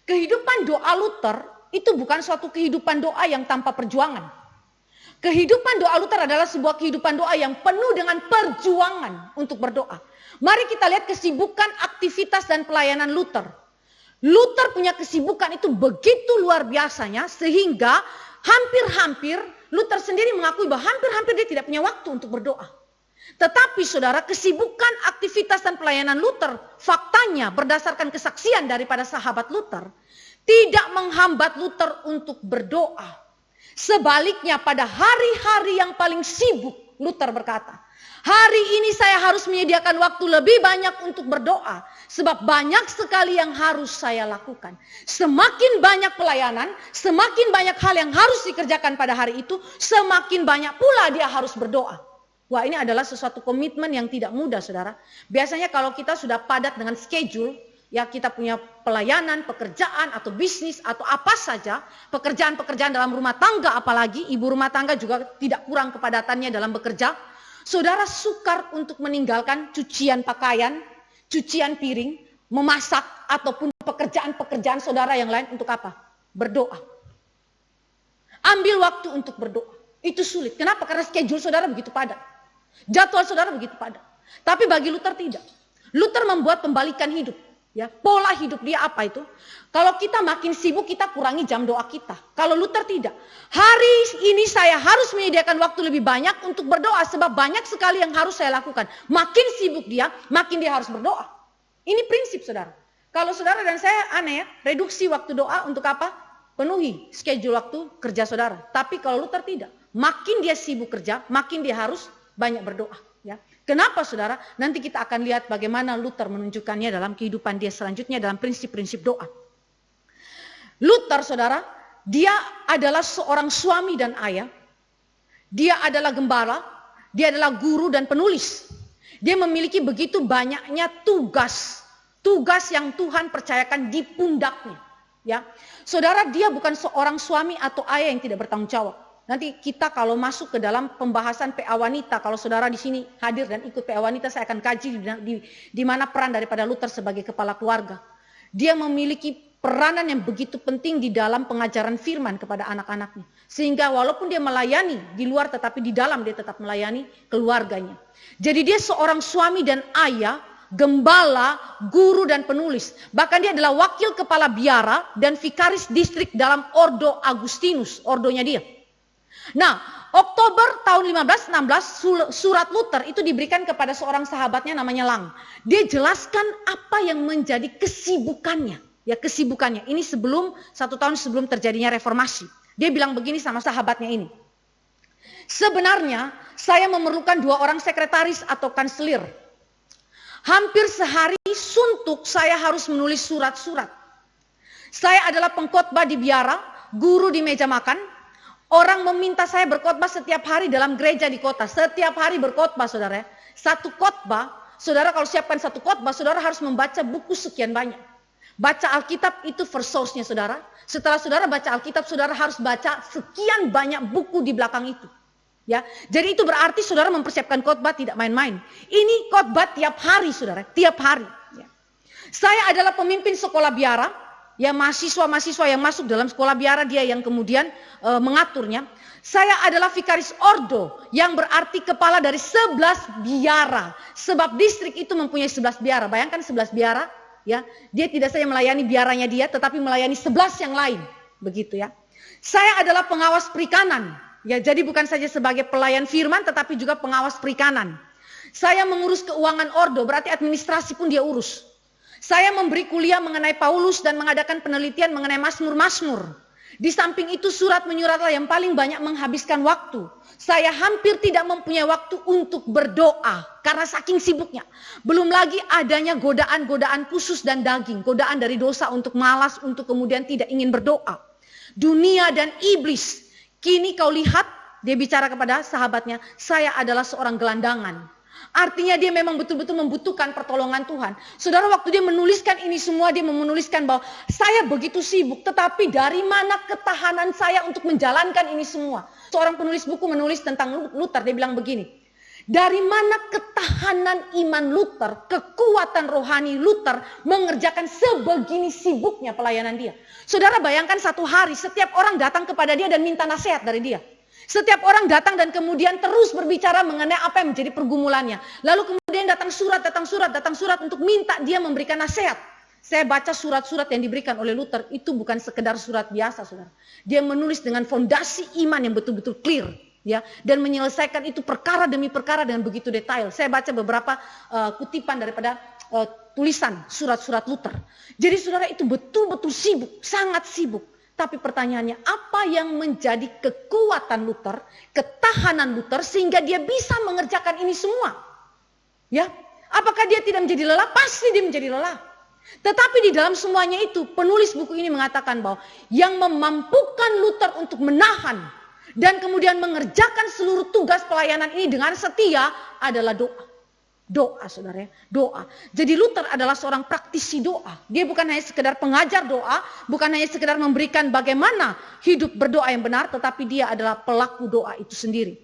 Kehidupan doa Luther itu bukan suatu kehidupan doa yang tanpa perjuangan. Kehidupan doa Luther adalah sebuah kehidupan doa yang penuh dengan perjuangan untuk berdoa. Mari kita lihat kesibukan, aktivitas dan pelayanan Luther. Luther punya kesibukan itu begitu luar biasanya sehingga hampir-hampir Luther sendiri mengakui bahwa hampir-hampir dia tidak punya waktu untuk berdoa. Tetapi saudara, kesibukan, aktivitas dan pelayanan Luther, faktanya berdasarkan kesaksian daripada sahabat Luther, tidak menghambat Luther untuk berdoa. Sebaliknya pada hari-hari yang paling sibuk, Luther berkata, hari ini saya harus menyediakan waktu lebih banyak untuk berdoa. Sebab banyak sekali yang harus saya lakukan. Semakin banyak pelayanan, semakin banyak hal yang harus dikerjakan pada hari itu, semakin banyak pula dia harus berdoa. Wah, ini adalah sesuatu komitmen yang tidak mudah, saudara. Biasanya kalau kita sudah padat dengan schedule, ya kita punya pelayanan, pekerjaan atau bisnis atau apa saja, pekerjaan-pekerjaan dalam rumah tangga apalagi, ibu rumah tangga juga tidak kurang kepadatannya dalam bekerja. Saudara sukar untuk meninggalkan cucian pakaian, cucian piring, memasak ataupun pekerjaan-pekerjaan saudara yang lain untuk apa? Berdoa. Ambil waktu untuk berdoa. Itu sulit. Kenapa? Karena schedule saudara begitu padat. Jadwal saudara begitu padat. Tapi bagi Luther tidak. Luther membuat pembalikan hidup. Ya, pola hidup dia apa itu? Kalau kita makin sibuk, kita kurangi jam doa kita. Kalau Luther tidak. Hari ini saya harus menyediakan waktu lebih banyak untuk berdoa. Sebab banyak sekali yang harus saya lakukan. Makin sibuk dia, makin dia harus berdoa. Ini prinsip saudara. Kalau saudara dan saya aneh ya, reduksi waktu doa untuk apa? Penuhi schedule waktu kerja saudara. Tapi kalau Luther tidak. Makin dia sibuk kerja, makin dia harus banyak berdoa. Ya. Kenapa saudara? Nanti kita akan lihat bagaimana Luther menunjukkannya dalam kehidupan dia selanjutnya dalam prinsip-prinsip doa. Luther saudara, dia adalah seorang suami dan ayah. Dia adalah gembala, dia adalah guru dan penulis. Dia memiliki begitu banyaknya tugas yang Tuhan percayakan di pundaknya. Ya. Saudara, dia bukan seorang suami atau ayah yang tidak bertanggung jawab. Nanti kita kalau masuk ke dalam pembahasan PA wanita, kalau saudara di sini hadir dan ikut PA wanita, saya akan kaji di mana peran daripada Luther sebagai kepala keluarga. Dia memiliki peranan yang begitu penting di dalam pengajaran firman kepada anak-anaknya. Sehingga walaupun dia melayani di luar, tetapi di dalam dia tetap melayani keluarganya. Jadi dia seorang suami dan ayah, gembala, guru dan penulis. Bahkan dia adalah wakil kepala biara dan vikaris distrik dalam Ordo Agustinus, ordonya dia. Nah, Oktober tahun 1516 surat Luther itu diberikan kepada seorang sahabatnya namanya Lang. Dia jelaskan apa yang menjadi kesibukannya. Ya, kesibukannya. Ini 1 tahun sebelum terjadinya reformasi. Dia bilang begini sama sahabatnya ini. Sebenarnya saya memerlukan 2 orang sekretaris atau kanselir. Hampir sehari suntuk saya harus menulis surat-surat. Saya adalah pengkhotbah di biara, guru di meja makan. Orang meminta saya berkhotbah setiap hari dalam gereja di kota. Setiap hari berkhotbah saudara. Satu khotbah, saudara kalau siapkan satu khotbah, saudara harus membaca buku sekian banyak. Baca Alkitab itu first source-nya saudara. Setelah saudara baca Alkitab, saudara harus baca sekian banyak buku di belakang itu. Ya, jadi itu berarti saudara mempersiapkan khotbah tidak main-main. Ini khotbah tiap hari saudara, tiap hari. Ya. Saya adalah pemimpin sekolah biara. Ya, mahasiswa-mahasiswa yang masuk dalam sekolah biara dia yang kemudian mengaturnya. Saya adalah vikaris ordo yang berarti kepala dari 11 biara. Sebab distrik itu mempunyai 11 biara. Bayangkan 11 biara, ya. Dia tidak saja melayani biaranya dia tetapi melayani 11 yang lain, begitu ya. Saya adalah pengawas perikanan. Ya, jadi bukan saja sebagai pelayan firman tetapi juga pengawas perikanan. Saya mengurus keuangan ordo, berarti administrasi pun dia urus. Saya memberi kuliah mengenai Paulus dan mengadakan penelitian mengenai Mazmur-Mazmur. Di samping itu surat menyuratlah yang paling banyak menghabiskan waktu. Saya hampir tidak mempunyai waktu untuk berdoa karena saking sibuknya. Belum lagi adanya godaan-godaan khusus dan daging. Godaan dari dosa untuk malas, untuk kemudian tidak ingin berdoa. Dunia dan iblis Kini kau lihat, dia bicara kepada sahabatnya, saya adalah seorang gelandangan. Artinya dia memang betul-betul membutuhkan pertolongan Tuhan. Saudara, waktu dia menuliskan ini semua, dia menuliskan bahwa saya begitu sibuk, tetapi dari mana ketahanan saya untuk menjalankan ini semua? Seorang penulis buku menulis tentang Luther, dia bilang begini, dari mana ketahanan iman Luther, kekuatan rohani Luther mengerjakan sebegini sibuknya pelayanan dia. Saudara bayangkan satu hari setiap orang datang kepada dia dan minta nasihat dari dia. Setiap orang datang dan kemudian terus berbicara mengenai apa yang menjadi pergumulannya. Lalu kemudian datang surat untuk minta dia memberikan nasihat. Saya baca surat-surat yang diberikan oleh Luther, itu bukan sekedar surat biasa, saudara. Dia menulis dengan fondasi iman yang betul-betul clear. Ya, dan menyelesaikan itu perkara demi perkara dengan begitu detail. Saya baca beberapa kutipan daripada tulisan surat-surat Luther. Jadi saudara, itu betul-betul sibuk, sangat sibuk. Tapi pertanyaannya, apa yang menjadi kekuatan Luther, ketahanan Luther sehingga dia bisa mengerjakan ini semua? Ya, apakah dia tidak menjadi lelah? Pasti dia menjadi lelah. Tetapi di dalam semuanya itu, penulis buku ini mengatakan bahwa yang memampukan Luther untuk menahan dan kemudian mengerjakan seluruh tugas pelayanan ini dengan setia adalah doa. Doa, saudara, doa. Jadi Luther adalah seorang praktisi doa. Dia bukan hanya sekedar pengajar doa, bukan hanya sekedar memberikan bagaimana hidup berdoa yang benar, tetapi dia adalah pelaku doa itu sendiri.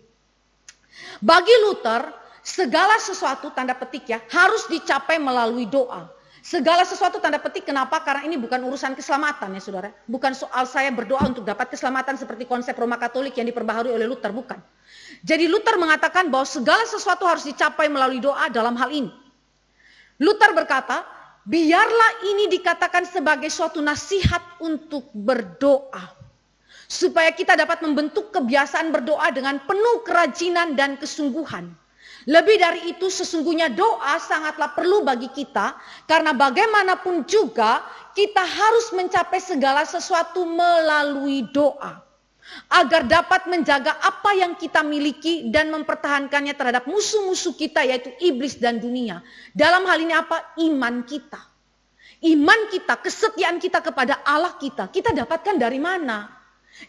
Bagi Luther, segala sesuatu, tanda petik ya, harus dicapai melalui doa. Segala sesuatu, tanda petik, kenapa? Karena ini bukan urusan keselamatan ya saudara. Bukan soal saya berdoa untuk dapat keselamatan seperti konsep Roma Katolik yang diperbaharui oleh Luther, bukan. Jadi Luther mengatakan bahwa segala sesuatu harus dicapai melalui doa dalam hal ini. Luther berkata, biarlah ini dikatakan sebagai suatu nasihat untuk berdoa. Supaya kita dapat membentuk kebiasaan berdoa dengan penuh kerajinan dan kesungguhan. Lebih dari itu, sesungguhnya doa sangatlah perlu bagi kita. Karena bagaimanapun juga kita harus mencapai segala sesuatu melalui doa. Agar dapat menjaga apa yang kita miliki dan mempertahankannya terhadap musuh-musuh kita, yaitu iblis dan dunia. Dalam hal ini apa? Iman kita. Iman kita, kesetiaan kita kepada Allah kita dapatkan dari mana?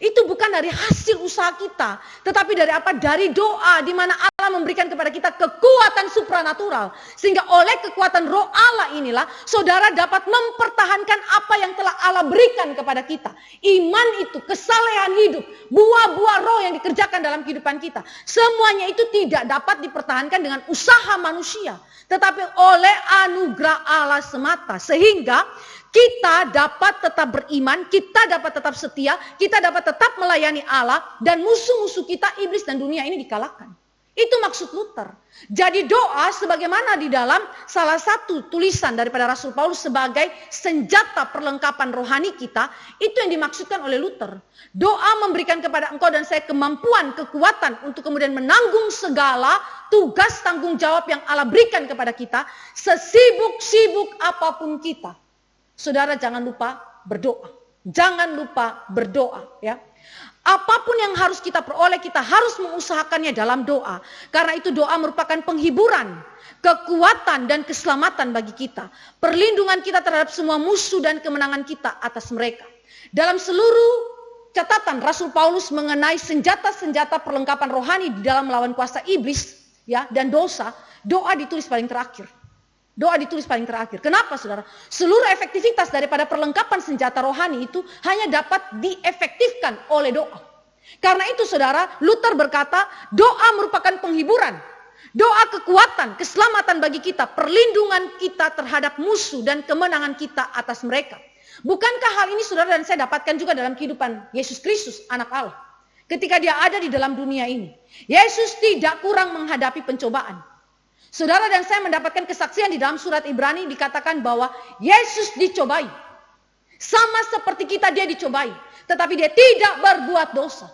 Itu bukan dari hasil usaha kita, tetapi dari apa? Dari doa, di mana Allah memberikan kepada kita kekuatan supranatural. Sehingga oleh kekuatan roh Allah inilah, saudara dapat mempertahankan apa yang telah Allah berikan kepada kita. Iman itu, kesalehan hidup, buah-buah roh yang dikerjakan dalam kehidupan kita. Semuanya itu tidak dapat dipertahankan dengan usaha manusia, tetapi oleh anugerah Allah semata. Sehingga kita dapat tetap beriman, kita dapat tetap setia, kita dapat tetap melayani Allah, dan musuh-musuh kita, iblis dan dunia ini dikalahkan. Itu maksud Luther. Jadi doa sebagaimana di dalam salah satu tulisan daripada Rasul Paulus sebagai senjata perlengkapan rohani kita, itu yang dimaksudkan oleh Luther. Doa memberikan kepada engkau dan saya kemampuan, kekuatan untuk kemudian menanggung segala tugas tanggung jawab yang Allah berikan kepada kita, sesibuk-sibuk apapun kita. Saudara jangan lupa berdoa. Jangan lupa berdoa ya. Apapun yang harus kita peroleh, kita harus mengusahakannya dalam doa. Karena itu doa merupakan penghiburan, kekuatan dan keselamatan bagi kita. Perlindungan kita terhadap semua musuh dan kemenangan kita atas mereka. Dalam seluruh catatan Rasul Paulus mengenai senjata-senjata perlengkapan rohani di dalam melawan kuasa iblis ya dan dosa, doa ditulis paling terakhir. Doa ditulis paling terakhir. Kenapa saudara? Seluruh efektivitas daripada perlengkapan senjata rohani itu hanya dapat diefektifkan oleh doa. Karena itu saudara, Luther berkata, doa merupakan penghiburan. Doa kekuatan, keselamatan bagi kita, perlindungan kita terhadap musuh dan kemenangan kita atas mereka. Bukankah hal ini saudara dan saya dapatkan juga dalam kehidupan Yesus Kristus, anak Allah. Ketika dia ada di dalam dunia ini. Yesus tidak kurang menghadapi pencobaan. Saudara dan saya mendapatkan kesaksian di dalam surat Ibrani dikatakan bahwa Yesus dicobai. Sama seperti kita dia dicobai. Tetapi dia tidak berbuat dosa.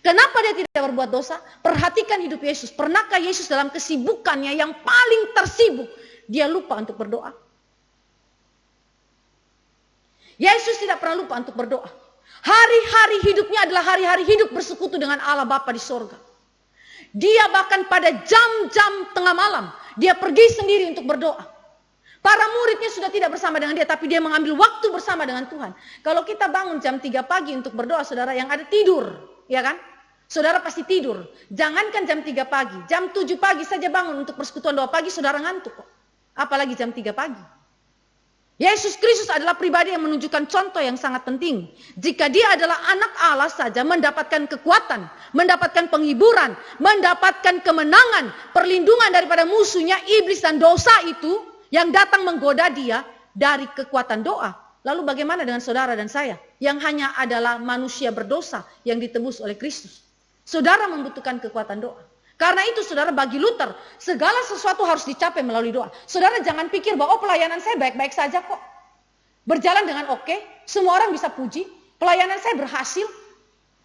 Kenapa dia tidak berbuat dosa? Perhatikan hidup Yesus. Pernahkah Yesus dalam kesibukannya yang paling tersibuk, dia lupa untuk berdoa? Yesus tidak pernah lupa untuk berdoa. Hari-hari hidupnya adalah hari-hari hidup bersekutu dengan Allah Bapa di sorga. Dia bahkan pada jam-jam tengah malam, dia pergi sendiri untuk berdoa. Para muridnya sudah tidak bersama dengan dia, tapi dia mengambil waktu bersama dengan Tuhan. Kalau kita bangun jam 3 pagi untuk berdoa, saudara, yang ada tidur, ya kan? Saudara pasti tidur. Jangankan jam 3 pagi, jam 7 pagi saja bangun untuk persekutuan doa pagi, saudara ngantuk kok. Apalagi jam 3 pagi. Yesus Kristus adalah pribadi yang menunjukkan contoh yang sangat penting. Jika dia adalah anak Allah saja mendapatkan kekuatan, mendapatkan penghiburan, mendapatkan kemenangan, perlindungan daripada musuhnya, iblis dan dosa itu yang datang menggoda dia dari kekuatan doa. Lalu bagaimana dengan saudara dan saya yang hanya adalah manusia berdosa yang ditebus oleh Kristus? Saudara membutuhkan kekuatan doa. Karena itu saudara, bagi Luther segala sesuatu harus dicapai melalui doa. Saudara jangan pikir bahwa pelayanan saya baik-baik saja kok. Berjalan dengan oke, semua orang bisa puji, pelayanan saya berhasil.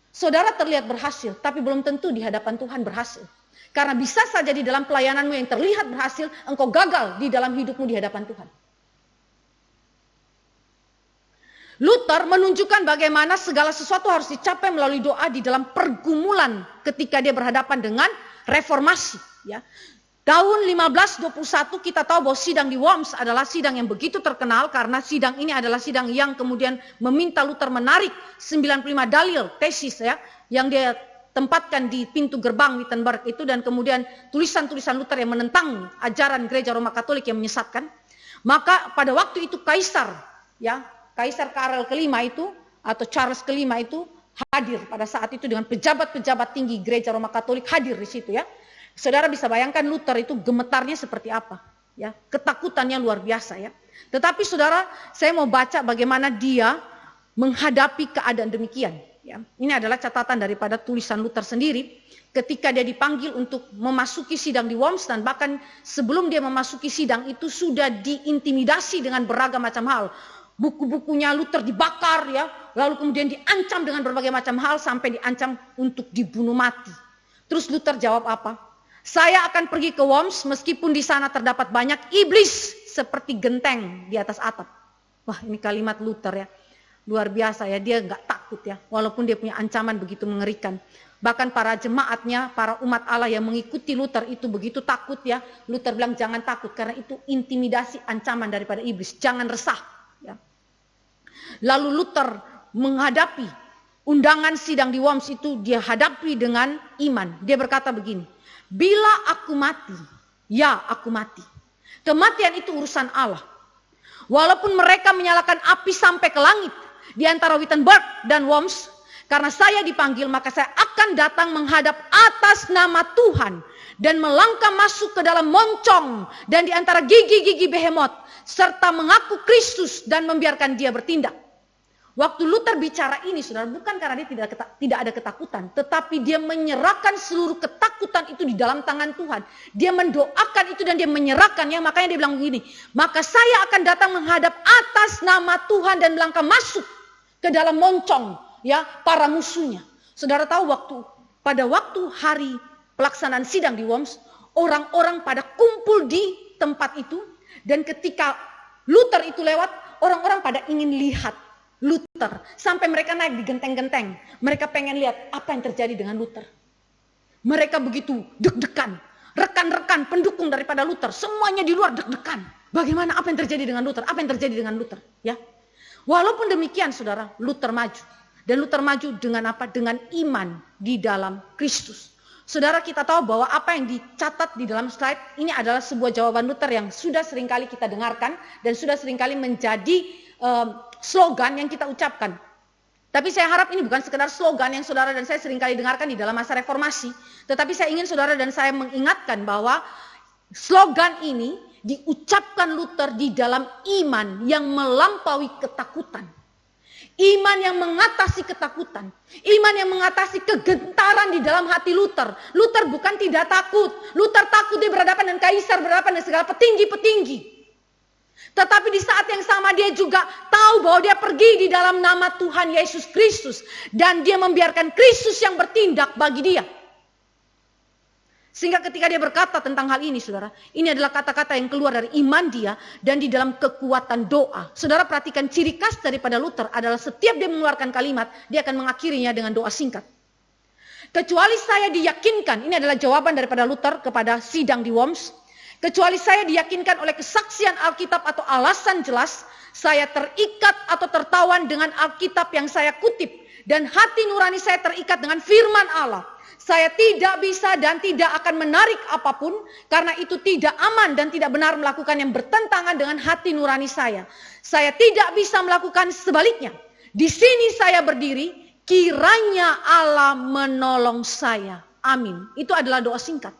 Saudara terlihat berhasil, tapi belum tentu di hadapan Tuhan berhasil. Karena bisa saja di dalam pelayananmu yang terlihat berhasil, engkau gagal di dalam hidupmu di hadapan Tuhan. Luther menunjukkan bagaimana segala sesuatu harus dicapai melalui doa di dalam pergumulan ketika dia berhadapan dengan reformasi. Ya. Tahun 1521 kita tahu bahwa sidang di Worms adalah sidang yang begitu terkenal karena sidang ini adalah sidang yang kemudian meminta Luther menarik 95 dalil tesis ya yang dia tempatkan di pintu gerbang Wittenberg itu, dan kemudian tulisan-tulisan Luther yang menentang ajaran gereja Roma Katolik yang menyesatkan. Maka pada waktu itu Kaisar Karel kelima itu atau Charles kelima itu hadir pada saat itu dengan pejabat-pejabat tinggi gereja Roma Katolik hadir di situ ya. Saudara bisa bayangkan Luther itu gemetarnya seperti apa ya, ketakutannya luar biasa ya. Tetapi saudara, saya mau baca bagaimana dia menghadapi keadaan demikian ya. Ini adalah catatan daripada tulisan Luther sendiri ketika dia dipanggil untuk memasuki sidang di Worms, dan bahkan sebelum dia memasuki sidang itu sudah diintimidasi dengan beragam macam hal. Buku-bukunya Luther dibakar ya, lalu kemudian diancam dengan berbagai macam hal sampai diancam untuk dibunuh mati. Terus Luther jawab apa? Saya akan pergi ke Worms meskipun di sana terdapat banyak iblis seperti genteng di atas atap. Wah, ini kalimat Luther ya. Luar biasa ya, dia nggak takut ya, walaupun dia punya ancaman begitu mengerikan. Bahkan para jemaatnya, para umat Allah yang mengikuti Luther itu begitu takut ya. Luther bilang jangan takut karena itu intimidasi, ancaman daripada iblis. Jangan resah. Ya. Lalu Luther menghadapi undangan sidang di Worms itu, dia hadapi dengan iman. Dia berkata begini, bila aku mati, ya aku mati. Kematian itu urusan Allah. Walaupun mereka menyalakan api sampai ke langit di antara Wittenberg dan Worms, karena saya dipanggil maka saya akan datang menghadap atas nama Tuhan dan melangkah masuk ke dalam moncong dan di antara gigi-gigi behemoth, serta mengaku Kristus dan membiarkan dia bertindak. Waktu Luther bicara ini, saudara, bukan karena dia tidak ada ketakutan, tetapi dia menyerahkan seluruh ketakutan itu di dalam tangan Tuhan. Dia mendoakan itu dan dia menyerahkannya, makanya dia bilang begini, maka saya akan datang menghadap atas nama Tuhan dan melangkah masuk ke dalam moncong ya para musuhnya. Saudara tahu pada waktu hari pelaksanaan sidang di Worms, orang-orang pada kumpul di tempat itu, dan ketika Luther itu lewat, orang-orang pada ingin lihat Luther, sampai mereka naik di genteng-genteng. Mereka pengen lihat apa yang terjadi dengan Luther. Mereka begitu deg-degan. Rekan-rekan pendukung daripada Luther, semuanya di luar deg-degan. Bagaimana, apa yang terjadi dengan Luther? Apa yang terjadi dengan Luther? Ya. Walaupun demikian, saudara, Luther maju. Dan Luther maju dengan apa? Dengan iman di dalam Kristus. Saudara, kita tahu bahwa apa yang dicatat di dalam slide ini adalah sebuah jawaban Luther yang sudah seringkali kita dengarkan dan sudah seringkali menjadi slogan yang kita ucapkan. Tapi saya harap ini bukan sekedar slogan yang saudara dan saya seringkali dengarkan di dalam masa reformasi. Tetapi saya ingin saudara dan saya mengingatkan bahwa slogan ini diucapkan Luther di dalam iman yang melampaui ketakutan. Iman yang mengatasi ketakutan. Iman yang mengatasi kegentaran di dalam hati Luther. Luther bukan tidak takut. Luther takut dia berhadapan dengan kaisar, berhadapan dengan segala petinggi-petinggi. Tetapi di saat yang sama dia juga tahu bahwa dia pergi di dalam nama Tuhan Yesus Kristus. Dan dia membiarkan Kristus yang bertindak bagi dia. Sehingga ketika dia berkata tentang hal ini, saudara, ini adalah kata-kata yang keluar dari iman dia dan di dalam kekuatan doa. Saudara perhatikan ciri khas daripada Luther adalah setiap dia mengeluarkan kalimat, dia akan mengakhirinya dengan doa singkat. Kecuali saya diyakinkan, ini adalah jawaban daripada Luther kepada sidang di Worms. Kecuali saya diyakinkan oleh kesaksian Alkitab atau alasan jelas, saya terikat atau tertawan dengan Alkitab yang saya kutip dan hati nurani saya terikat dengan firman Allah. Saya tidak bisa dan tidak akan menarik apapun karena itu tidak aman dan tidak benar melakukan yang bertentangan dengan hati nurani saya. Saya tidak bisa melakukan sebaliknya. Di sini saya berdiri, kiranya Allah menolong saya. Amin. Itu adalah doa singkat.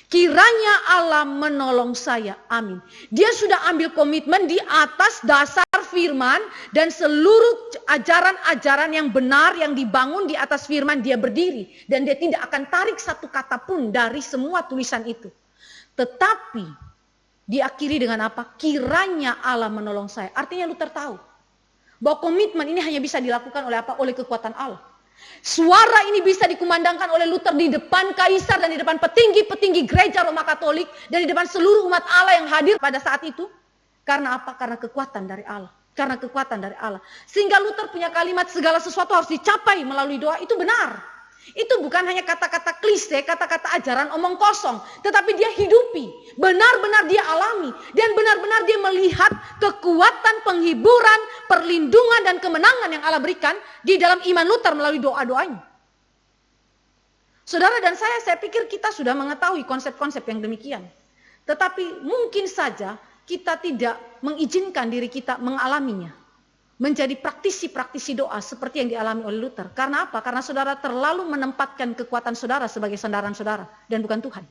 Kiranya Allah menolong saya. Amin. Dia sudah ambil komitmen di atas dasar firman dan seluruh ajaran-ajaran yang benar yang dibangun di atas firman dia berdiri. Dan dia tidak akan tarik satu kata pun dari semua tulisan itu. Tetapi diakhiri dengan apa? Kiranya Allah menolong saya. Artinya Luther tahu bahwa komitmen ini hanya bisa dilakukan oleh apa? Oleh kekuatan Allah. Suara ini bisa dikumandangkan oleh Luther di depan kaisar dan di depan petinggi-petinggi gereja Roma Katolik dan di depan seluruh umat Allah yang hadir pada saat itu. Karena apa? Karena kekuatan dari Allah. Karena kekuatan dari Allah. Sehingga Luther punya kalimat segala sesuatu harus dicapai melalui doa. Itu benar. Itu bukan hanya kata-kata klise, kata-kata ajaran omong kosong. Tetapi dia hidupi. Benar-benar dia alami. Dan benar-benar dia melihat kekuatan penghiburan, perlindungan dan kemenangan yang Allah berikan di dalam iman Luther melalui doa-doanya. Saudara dan saya pikir kita sudah mengetahui konsep-konsep yang demikian. Tetapi mungkin saja kita tidak mengizinkan diri kita mengalaminya. Menjadi praktisi-praktisi doa seperti yang dialami oleh Luther. Karena apa? Karena saudara terlalu menempatkan kekuatan saudara sebagai sandaran saudara dan bukan Tuhan.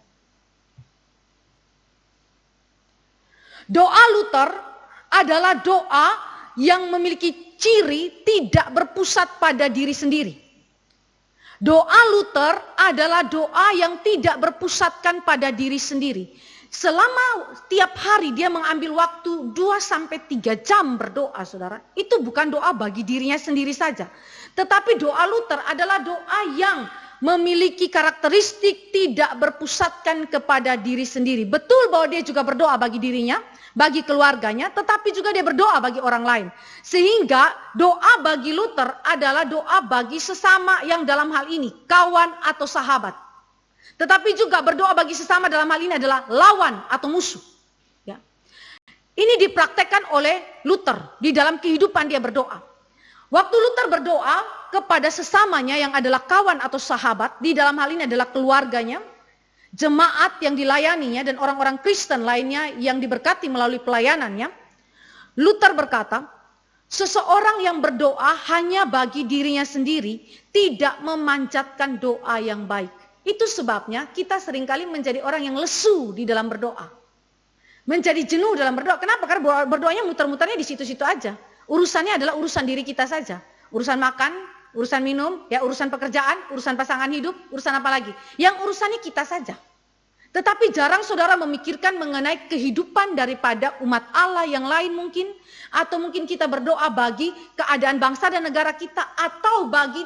Doa Luther adalah doa yang memiliki ciri tidak berpusat pada diri sendiri. Doa Luther adalah doa yang tidak berpusatkan pada diri sendiri. Selama tiap hari dia mengambil waktu 2-3 jam berdoa, saudara. Itu bukan doa bagi dirinya sendiri saja. Tetapi doa Luther adalah doa yang memiliki karakteristik tidak berpusatkan kepada diri sendiri. Betul bahwa dia juga berdoa bagi dirinya, bagi keluarganya, tetapi juga dia berdoa bagi orang lain. Sehingga doa bagi Luther adalah doa bagi sesama yang dalam hal ini, kawan atau sahabat. Tetapi juga berdoa bagi sesama dalam hal ini adalah lawan atau musuh. Ya. Ini dipraktekkan oleh Luther di dalam kehidupan dia berdoa. Waktu Luther berdoa kepada sesamanya yang adalah kawan atau sahabat, di dalam hal ini adalah keluarganya, jemaat yang dilayaninya dan orang-orang Kristen lainnya yang diberkati melalui pelayanannya, Luther berkata, seseorang yang berdoa hanya bagi dirinya sendiri tidak memanjatkan doa yang baik. Itu sebabnya kita seringkali menjadi orang yang lesu di dalam berdoa. Menjadi jenuh dalam berdoa. Kenapa? Karena berdoanya muter-muternya di situ-situ aja. Urusannya adalah urusan diri kita saja. Urusan makan, urusan minum, ya urusan pekerjaan, urusan pasangan hidup, urusan apa lagi. Yang urusannya kita saja. Tetapi jarang saudara memikirkan mengenai kehidupan daripada umat Allah yang lain mungkin. Atau mungkin kita berdoa bagi keadaan bangsa dan negara kita. Atau bagi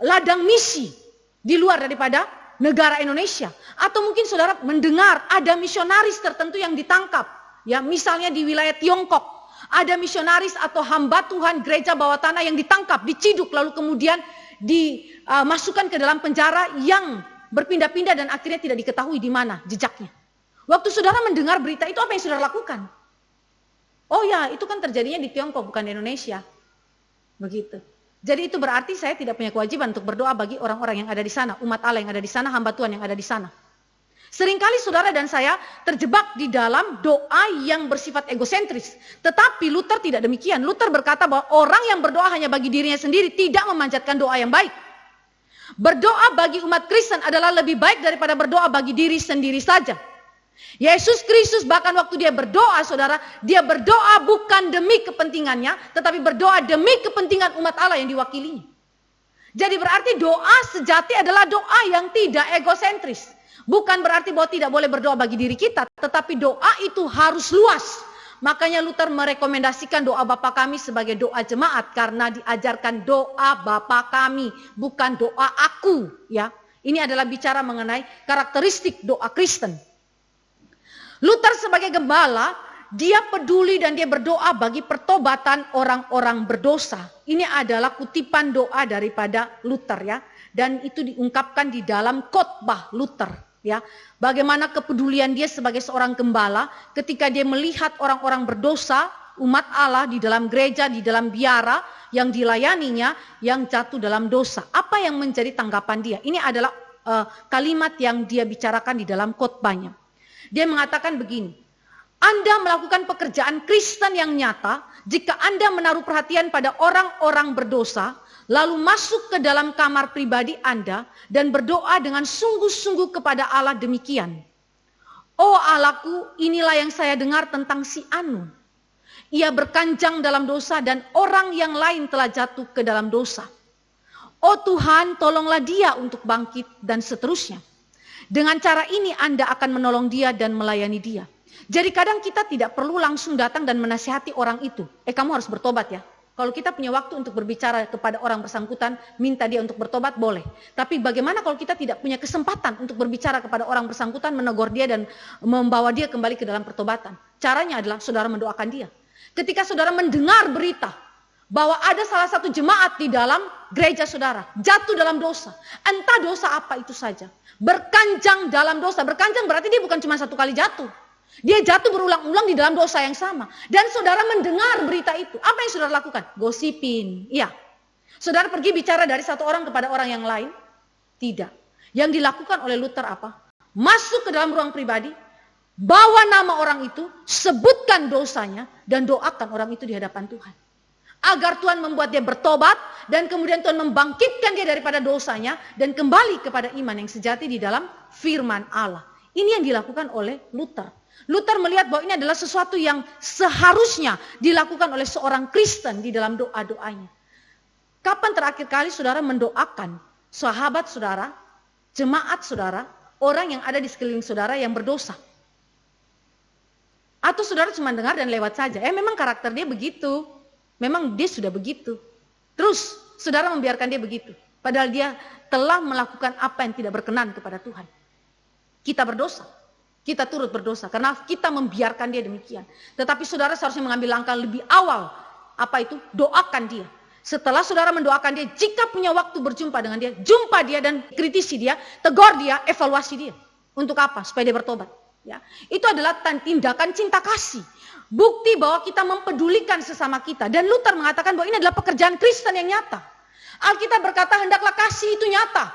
ladang misi di luar daripada negara Indonesia. Atau mungkin saudara mendengar ada misionaris tertentu yang ditangkap. Ya, misalnya di wilayah Tiongkok. Ada misionaris atau hamba Tuhan gereja bawah tanah yang ditangkap, diciduk, lalu kemudian dimasukkan ke dalam penjara yang berpindah-pindah dan akhirnya tidak diketahui di mana jejaknya. Waktu saudara mendengar berita itu, apa yang saudara lakukan? Oh ya, itu kan terjadinya di Tiongkok, bukan di Indonesia. Begitu. Jadi itu berarti saya tidak punya kewajiban untuk berdoa bagi orang-orang yang ada di sana, umat Allah yang ada di sana, hamba Tuhan yang ada di sana. Seringkali saudara dan saya terjebak di dalam doa yang bersifat egosentris. Tetapi Luther tidak demikian. Luther berkata bahwa orang yang berdoa hanya bagi dirinya sendiri tidak memanjatkan doa yang baik. Berdoa bagi umat Kristen adalah lebih baik daripada berdoa bagi diri sendiri saja. Yesus Kristus bahkan waktu dia berdoa, saudara, dia berdoa bukan demi kepentingannya, tetapi berdoa demi kepentingan umat Allah yang diwakilinya. Jadi berarti doa sejati adalah doa yang tidak egosentris. Bukan berarti bahwa tidak boleh berdoa bagi diri kita, tetapi doa itu harus luas. Makanya Luther merekomendasikan doa Bapa Kami sebagai doa jemaat, karena diajarkan doa Bapa Kami, bukan doa aku. Ya, ini adalah bicara mengenai karakteristik doa Kristen. Luther sebagai gembala, dia peduli dan dia berdoa bagi pertobatan orang-orang berdosa. Ini adalah kutipan doa daripada Luther, ya. Dan itu diungkapkan di dalam khotbah Luther, ya. Bagaimana kepedulian dia sebagai seorang gembala ketika dia melihat orang-orang berdosa, umat Allah di dalam gereja, di dalam biara yang dilayaninya yang jatuh dalam dosa. Apa yang menjadi tanggapan dia? Ini adalah kalimat yang dia bicarakan di dalam khotbahnya. Dia mengatakan begini, Anda melakukan pekerjaan Kristen yang nyata jika Anda menaruh perhatian pada orang-orang berdosa, lalu masuk ke dalam kamar pribadi Anda dan berdoa dengan sungguh-sungguh kepada Allah demikian. Oh Allahku, inilah yang saya dengar tentang si Anu. Ia berkanjang dalam dosa dan orang yang lain telah jatuh ke dalam dosa. Oh Tuhan, tolonglah dia untuk bangkit dan seterusnya. Dengan cara ini Anda akan menolong dia dan melayani dia. Jadi kadang kita tidak perlu langsung datang dan menasihati orang itu. Kamu harus bertobat ya. Kalau kita punya waktu untuk berbicara kepada orang bersangkutan, minta dia untuk bertobat, boleh. Tapi bagaimana kalau kita tidak punya kesempatan untuk berbicara kepada orang bersangkutan, menegur dia dan membawa dia kembali ke dalam pertobatan? Caranya adalah saudara mendoakan dia. Ketika saudara mendengar berita bahwa ada salah satu jemaat di dalam gereja saudara jatuh dalam dosa, entah dosa apa itu saja, berkanjang dalam dosa. Berkanjang berarti dia bukan cuma satu kali jatuh. Dia jatuh berulang-ulang di dalam dosa yang sama. Dan saudara mendengar berita itu. Apa yang saudara lakukan? Gosipin. Iya. Saudara pergi bicara dari satu orang kepada orang yang lain? Tidak. Yang dilakukan oleh Luther apa? Masuk ke dalam ruang pribadi, bawa nama orang itu, sebutkan dosanya, dan doakan orang itu di hadapan Tuhan. Agar Tuhan membuat dia bertobat, dan kemudian Tuhan membangkitkan dia daripada dosanya, dan kembali kepada iman yang sejati di dalam firman Allah. Ini yang dilakukan oleh Luther. Luther melihat bahwa ini adalah sesuatu yang seharusnya dilakukan oleh seorang Kristen di dalam doa-doanya. Kapan terakhir kali saudara mendoakan sahabat saudara, jemaat saudara, orang yang ada di sekeliling saudara yang berdosa? Atau saudara cuma dengar dan lewat saja? Memang karakter dia begitu. Memang dia sudah begitu. Terus saudara membiarkan dia begitu. Padahal dia telah melakukan apa yang tidak berkenan kepada Tuhan. Kita berdosa. Kita turut berdosa karena kita membiarkan dia demikian. Tetapi saudara seharusnya mengambil langkah lebih awal. Apa itu? Doakan dia. Setelah saudara mendoakan dia, jika punya waktu berjumpa dengan dia, jumpa dia dan kritisi dia, tegur dia, evaluasi dia. Untuk apa? Supaya dia bertobat. Ya. Itu adalah tindakan cinta kasih. Bukti bahwa kita mempedulikan sesama kita. Dan Luther mengatakan bahwa ini adalah pekerjaan Kristen yang nyata. Alkitab berkata hendaklah kasih itu nyata.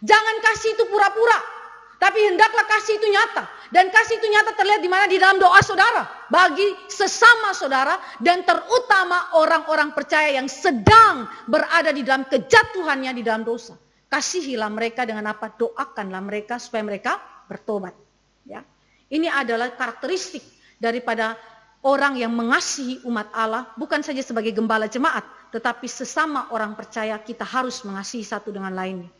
Jangan kasih itu pura-pura. Tapi hendaklah kasih itu nyata. Dan kasih itu nyata terlihat di mana? Di dalam doa saudara. Bagi sesama saudara. Dan terutama orang-orang percaya yang sedang berada di dalam kejatuhannya di dalam dosa. Kasihilah mereka dengan apa? Doakanlah mereka supaya mereka bertobat. Ya. Ini adalah karakteristik daripada orang yang mengasihi umat Allah. Bukan saja sebagai gembala jemaat. Tetapi sesama orang percaya kita harus mengasihi satu dengan lainnya.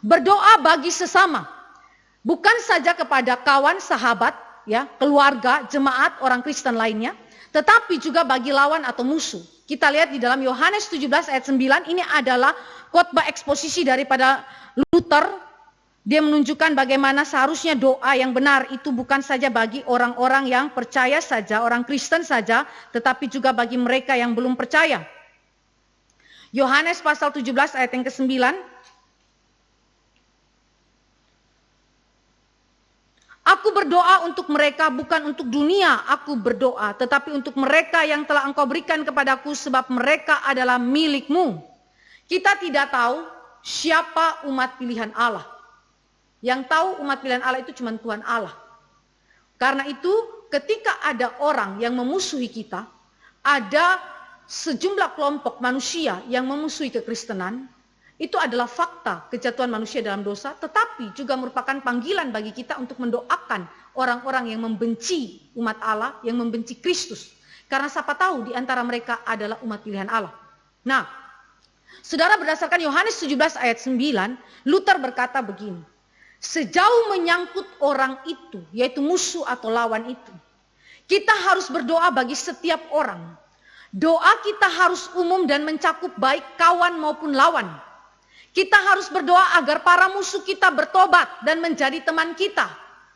Berdoa bagi sesama. Bukan saja kepada kawan, sahabat, ya, keluarga, jemaat, orang Kristen lainnya, tetapi juga bagi lawan atau musuh. Kita lihat di dalam Yohanes 17 ayat 9, ini adalah khotbah eksposisi daripada Luther. Dia menunjukkan bagaimana seharusnya doa yang benar itu bukan saja bagi orang-orang yang percaya saja, orang Kristen saja, tetapi juga bagi mereka yang belum percaya. Yohanes pasal 17 ayat yang ke-9. Aku berdoa untuk mereka, bukan untuk dunia aku berdoa, tetapi untuk mereka yang telah Engkau berikan kepadaku, sebab mereka adalah milik-Mu. Kita tidak tahu siapa umat pilihan Allah. Yang tahu umat pilihan Allah itu cuma Tuhan Allah. Karena itu ketika ada orang yang memusuhi kita, ada sejumlah kelompok manusia yang memusuhi kekristenan, itu adalah fakta kejatuhan manusia dalam dosa, tetapi juga merupakan panggilan bagi kita untuk mendoakan orang-orang yang membenci umat Allah, yang membenci Kristus. Karena siapa tahu di antara mereka adalah umat pilihan Allah. Nah, saudara, berdasarkan Yohanes 17 ayat 9, Luther berkata begini, sejauh menyangkut orang itu, yaitu musuh atau lawan itu, kita harus berdoa bagi setiap orang. Doa kita harus umum dan mencakup baik kawan maupun lawan. Kita harus berdoa agar para musuh kita bertobat dan menjadi teman kita.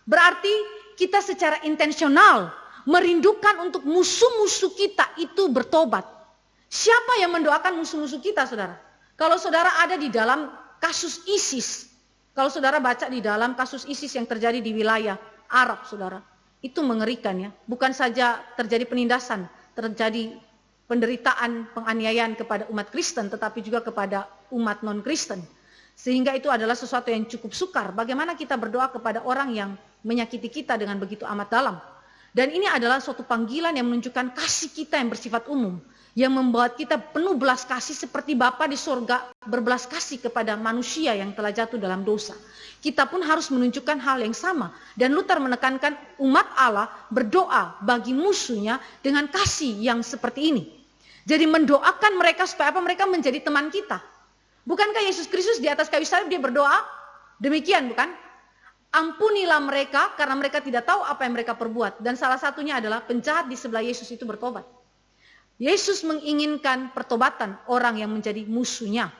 Berarti kita secara intensional merindukan untuk musuh-musuh kita itu bertobat. Siapa yang mendoakan musuh-musuh kita, saudara? Kalau saudara ada di dalam kasus ISIS, kalau saudara baca di dalam kasus ISIS yang terjadi di wilayah Arab, saudara, itu mengerikan ya. Bukan saja terjadi penindasan, terjadi penderitaan, penganiayaan kepada umat Kristen, tetapi juga kepada umat non-Kristen. Sehingga itu adalah sesuatu yang cukup sukar. Bagaimana kita berdoa kepada orang yang menyakiti kita dengan begitu amat dalam. Dan ini adalah suatu panggilan yang menunjukkan kasih kita yang bersifat umum. Yang membuat kita penuh belas kasih seperti Bapa di sorga berbelas kasih kepada manusia yang telah jatuh dalam dosa. Kita pun harus menunjukkan hal yang sama. Dan Luther menekankan umat Allah berdoa bagi musuhnya dengan kasih yang seperti ini. Jadi mendoakan mereka supaya apa? Mereka menjadi teman kita. Bukankah Yesus Kristus di atas kayu salib dia berdoa? Demikian bukan? Ampunilah mereka karena mereka tidak tahu apa yang mereka perbuat. Dan salah satunya adalah penjahat di sebelah Yesus itu bertobat. Yesus menginginkan pertobatan orang yang menjadi musuhnya.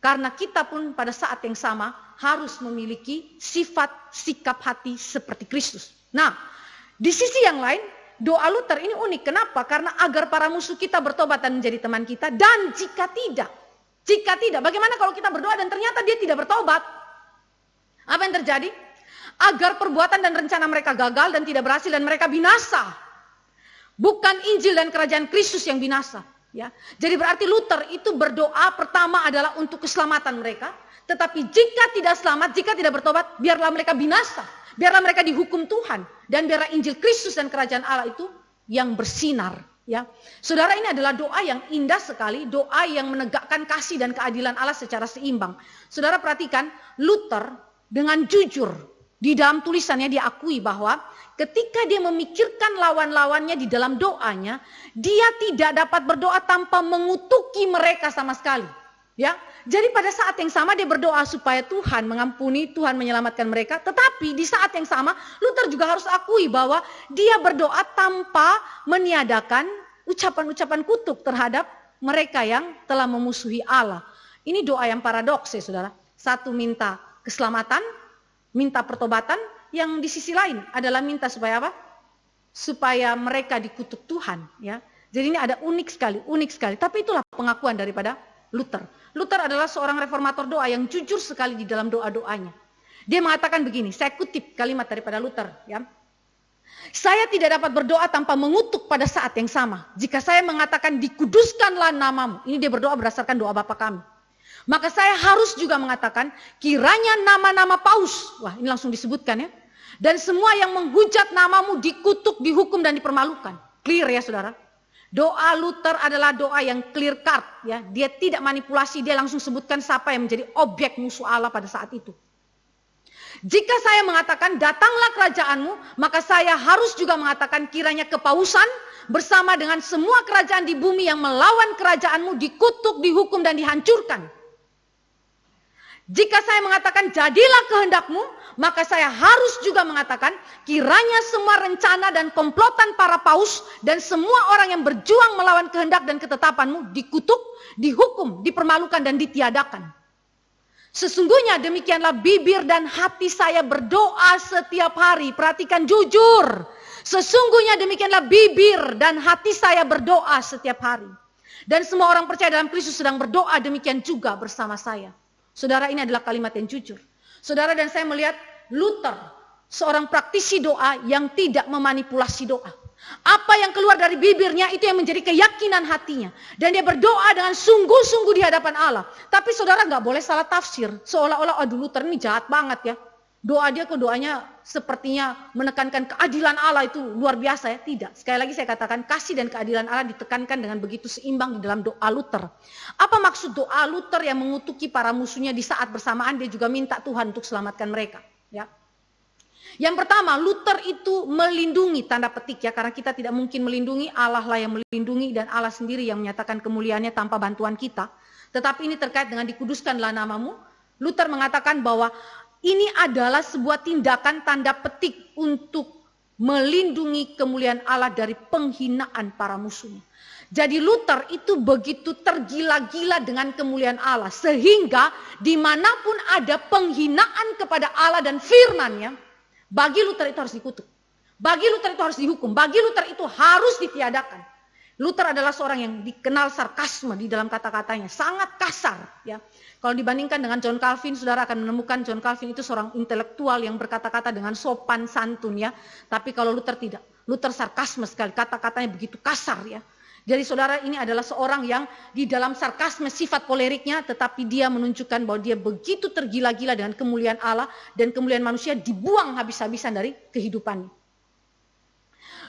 Karena kita pun pada saat yang sama harus memiliki sifat, sikap hati seperti Kristus. Nah, di sisi yang lain, doa Luther ini unik. Kenapa? Karena agar para musuh kita bertobat dan menjadi teman kita. Dan jika tidak, bagaimana kalau kita berdoa dan ternyata dia tidak bertobat? Apa yang terjadi? Agar perbuatan dan rencana mereka gagal dan tidak berhasil dan mereka binasa. Bukan Injil dan kerajaan Kristus yang binasa. Ya. Jadi berarti Luther itu berdoa pertama adalah untuk keselamatan mereka. Tetapi jika tidak selamat, jika tidak bertobat, biarlah mereka binasa. Biarlah mereka dihukum Tuhan. Dan biarlah Injil Kristus dan kerajaan Allah itu yang bersinar. Ya. Saudara, ini adalah doa yang indah sekali. Doa yang menegakkan kasih dan keadilan Allah secara seimbang. Saudara perhatikan, Luther dengan jujur di dalam tulisannya dia akui bahwa ketika dia memikirkan lawan-lawannya di dalam doanya, dia tidak dapat berdoa tanpa mengutuki mereka sama sekali. Ya, jadi pada saat yang sama dia berdoa supaya Tuhan mengampuni, Tuhan menyelamatkan mereka. Tetapi di saat yang sama, Luther juga harus akui bahwa dia berdoa tanpa meniadakan ucapan-ucapan kutuk terhadap mereka yang telah memusuhi Allah. Ini doa yang paradoks ya saudara. Satu minta keselamatan, minta pertobatan, yang di sisi lain adalah minta supaya apa? Supaya mereka dikutuk Tuhan. Ya. Jadi ini ada unik sekali. Tapi itulah pengakuan daripada Luther. Luther adalah seorang reformator doa yang jujur sekali di dalam doa-doanya. Dia mengatakan begini, saya kutip kalimat daripada Luther. Ya. Saya tidak dapat berdoa tanpa mengutuk pada saat yang sama. Jika saya mengatakan dikuduskanlah namamu. Ini dia berdoa berdasarkan doa Bapa kami. Maka saya harus juga mengatakan kiranya nama-nama paus. Wah ini langsung disebutkan ya. Dan semua yang menghujat namamu dikutuk, dihukum dan dipermalukan. Clear ya saudara. Doa Luther adalah doa yang clear cut. Ya. Dia tidak manipulasi, dia langsung sebutkan siapa yang menjadi objek musuh Allah pada saat itu. Jika saya mengatakan datanglah kerajaanmu, maka saya harus juga mengatakan kiranya kepausan bersama dengan semua kerajaan di bumi yang melawan kerajaanmu dikutuk, dihukum dan dihancurkan. Jika saya mengatakan jadilah kehendakmu, maka saya harus juga mengatakan kiranya semua rencana dan komplotan para paus dan semua orang yang berjuang melawan kehendak dan ketetapanmu dikutuk, dihukum, dipermalukan dan ditiadakan. Sesungguhnya demikianlah bibir dan hati saya berdoa setiap hari. Perhatikan jujur. Sesungguhnya demikianlah bibir dan hati saya berdoa setiap hari. Dan semua orang percaya dalam Kristus sedang berdoa demikian juga bersama saya. Saudara, ini adalah kalimat yang jujur. Saudara, dan saya melihat Luther, seorang praktisi doa yang tidak memanipulasi doa. Apa yang keluar dari bibirnya itu yang menjadi keyakinan hatinya. Dan dia berdoa dengan sungguh-sungguh di hadapan Allah. Tapi saudara nggak boleh salah tafsir. Seolah-olah aduh Luther ini jahat banget ya. Doa dia doanya sepertinya menekankan keadilan Allah itu luar biasa ya. Tidak. Sekali lagi saya katakan kasih dan keadilan Allah ditekankan dengan begitu seimbang di dalam doa Luther. Apa maksud doa Luther yang mengutuki para musuhnya di saat bersamaan dia juga minta Tuhan untuk selamatkan mereka. Ya. Yang pertama, Luther itu melindungi, tanda petik ya, karena kita tidak mungkin melindungi, Allah lah yang melindungi dan Allah sendiri yang menyatakan kemuliaannya tanpa bantuan kita. Tetapi ini terkait dengan dikuduskanlah namamu. Luther mengatakan bahwa ini adalah sebuah tindakan tanda petik untuk melindungi kemuliaan Allah dari penghinaan para musuhnya. Jadi Luther itu begitu tergila-gila dengan kemuliaan Allah. Sehingga dimanapun ada penghinaan kepada Allah dan firman-Nya, bagi Luther itu harus dikutuk. Bagi Luther itu harus dihukum. Bagi Luther itu harus ditiadakan. Luther adalah seorang yang dikenal sarkasme di dalam kata-katanya. Sangat kasar. Ya. Kalau dibandingkan dengan John Calvin, saudara akan menemukan John Calvin itu seorang intelektual yang berkata-kata dengan sopan santun ya. Tapi kalau Luther tidak. Luther sarkasme sekali. Kata-katanya begitu kasar ya. Jadi saudara, ini adalah seorang yang di dalam sarkasme sifat koleriknya, tetapi dia menunjukkan bahwa dia begitu tergila-gila dengan kemuliaan Allah dan kemuliaan manusia dibuang habis-habisan dari kehidupannya.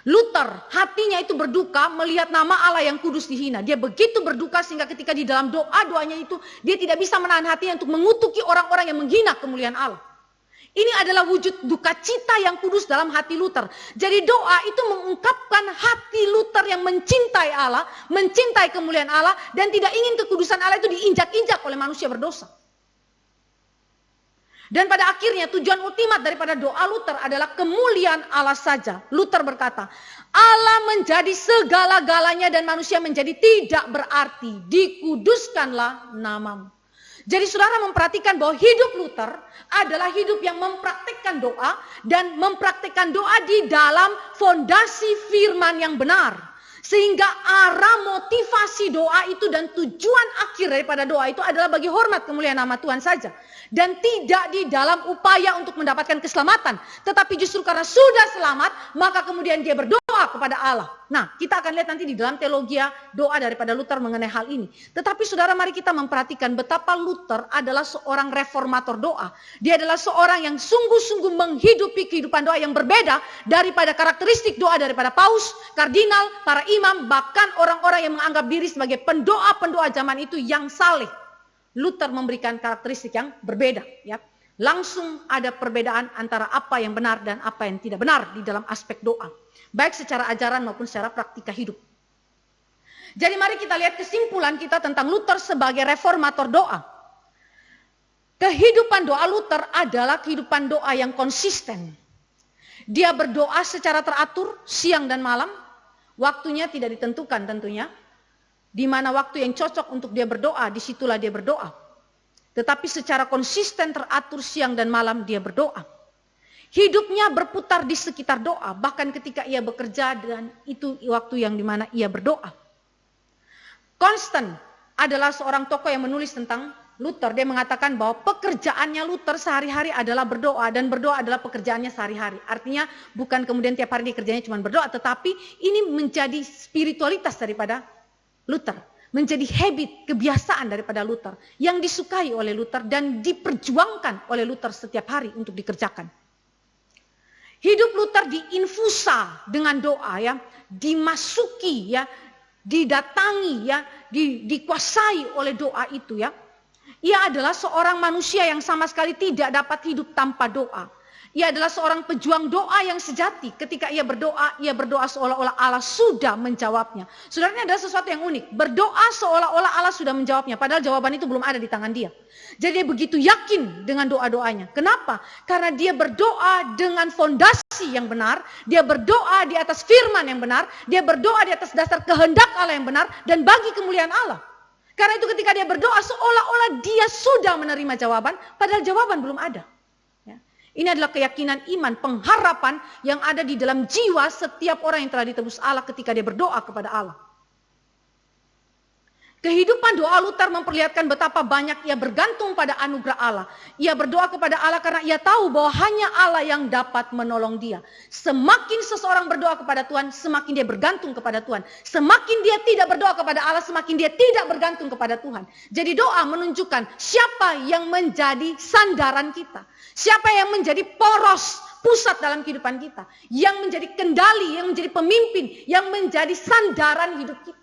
Luther, hatinya itu berduka melihat nama Allah yang kudus dihina. Dia begitu berduka sehingga ketika di dalam doa-doanya itu, dia tidak bisa menahan hatinya untuk mengutuki orang-orang yang menghina kemuliaan Allah. Ini adalah wujud duka cita yang kudus dalam hati Luther. Jadi doa itu mengungkapkan hati Luther yang mencintai Allah, mencintai kemuliaan Allah, dan tidak ingin kekudusan Allah itu diinjak-injak oleh manusia berdosa. Dan pada akhirnya tujuan ultimat daripada doa Luther adalah kemuliaan Allah saja. Luther berkata, Allah menjadi segala-galanya dan manusia menjadi tidak berarti. Dikuduskanlah namamu. Jadi saudara memperhatikan bahwa hidup Luther adalah hidup yang mempraktikkan doa dan mempraktikkan doa di dalam fondasi firman yang benar. Sehingga arah motivasi doa itu dan tujuan akhir daripada doa itu adalah bagi hormat kemuliaan nama Tuhan saja. Dan tidak di dalam upaya untuk mendapatkan keselamatan. Tetapi justru karena sudah selamat, maka kemudian dia berdoa kepada Allah. Nah, kita akan lihat nanti di dalam teologi doa daripada Luther mengenai hal ini. Tetapi saudara, mari kita memperhatikan betapa Luther adalah seorang reformator doa. Dia adalah seorang yang sungguh-sungguh menghidupi kehidupan doa yang berbeda daripada karakteristik doa daripada paus, kardinal, para imam, bahkan orang-orang yang menganggap diri sebagai pendoa-pendoa zaman itu yang saleh. Luther memberikan karakteristik yang berbeda, ya. Langsung ada perbedaan antara apa yang benar dan apa yang tidak benar di dalam aspek doa, baik secara ajaran maupun secara praktika hidup. Jadi mari kita lihat kesimpulan kita tentang Luther sebagai reformator doa. Kehidupan doa Luther adalah kehidupan doa yang konsisten. Dia berdoa secara teratur siang dan malam, waktunya tidak ditentukan tentunya. Di mana waktu yang cocok untuk dia berdoa, disitulah dia berdoa. Tetapi secara konsisten teratur siang dan malam dia berdoa. Hidupnya berputar di sekitar doa, bahkan ketika ia bekerja dan itu waktu yang dimana ia berdoa. Constant adalah seorang tokoh yang menulis tentang Luther. Dia mengatakan bahwa pekerjaannya Luther sehari-hari adalah berdoa, dan berdoa adalah pekerjaannya sehari-hari. Artinya bukan kemudian tiap hari dia kerjanya cuma berdoa, tetapi ini menjadi spiritualitas daripada Luther, menjadi habit, kebiasaan daripada Luther yang disukai oleh Luther dan diperjuangkan oleh Luther setiap hari untuk dikerjakan. Hidup Luther diinfusa dengan doa, ya, dimasuki, ya, didatangi, ya, dikuasai oleh doa itu, ya. Ia adalah seorang manusia yang sama sekali tidak dapat hidup tanpa doa. Ia adalah seorang pejuang doa yang sejati. Ketika ia berdoa seolah-olah Allah sudah menjawabnya. Saudara, ini adalah sesuatu yang unik. Berdoa seolah-olah Allah sudah menjawabnya, padahal jawaban itu belum ada di tangan dia. Jadi dia begitu yakin dengan doa-doanya. Kenapa? Karena dia berdoa dengan fondasi yang benar. Dia berdoa di atas firman yang benar. Dia berdoa di atas dasar kehendak Allah yang benar dan bagi kemuliaan Allah. Karena itu ketika dia berdoa seolah-olah dia sudah menerima jawaban, padahal jawaban belum ada. Ini adalah keyakinan iman, pengharapan yang ada di dalam jiwa setiap orang yang telah ditebus Allah ketika dia berdoa kepada Allah. Kehidupan doa Luther memperlihatkan betapa banyak ia bergantung pada anugerah Allah. Ia berdoa kepada Allah karena ia tahu bahwa hanya Allah yang dapat menolong dia. Semakin seseorang berdoa kepada Tuhan, semakin dia bergantung kepada Tuhan. Semakin dia tidak berdoa kepada Allah, semakin dia tidak bergantung kepada Tuhan. Jadi doa menunjukkan siapa yang menjadi sandaran kita. Siapa yang menjadi poros pusat dalam kehidupan kita. Yang menjadi kendali, yang menjadi pemimpin, yang menjadi sandaran hidup kita.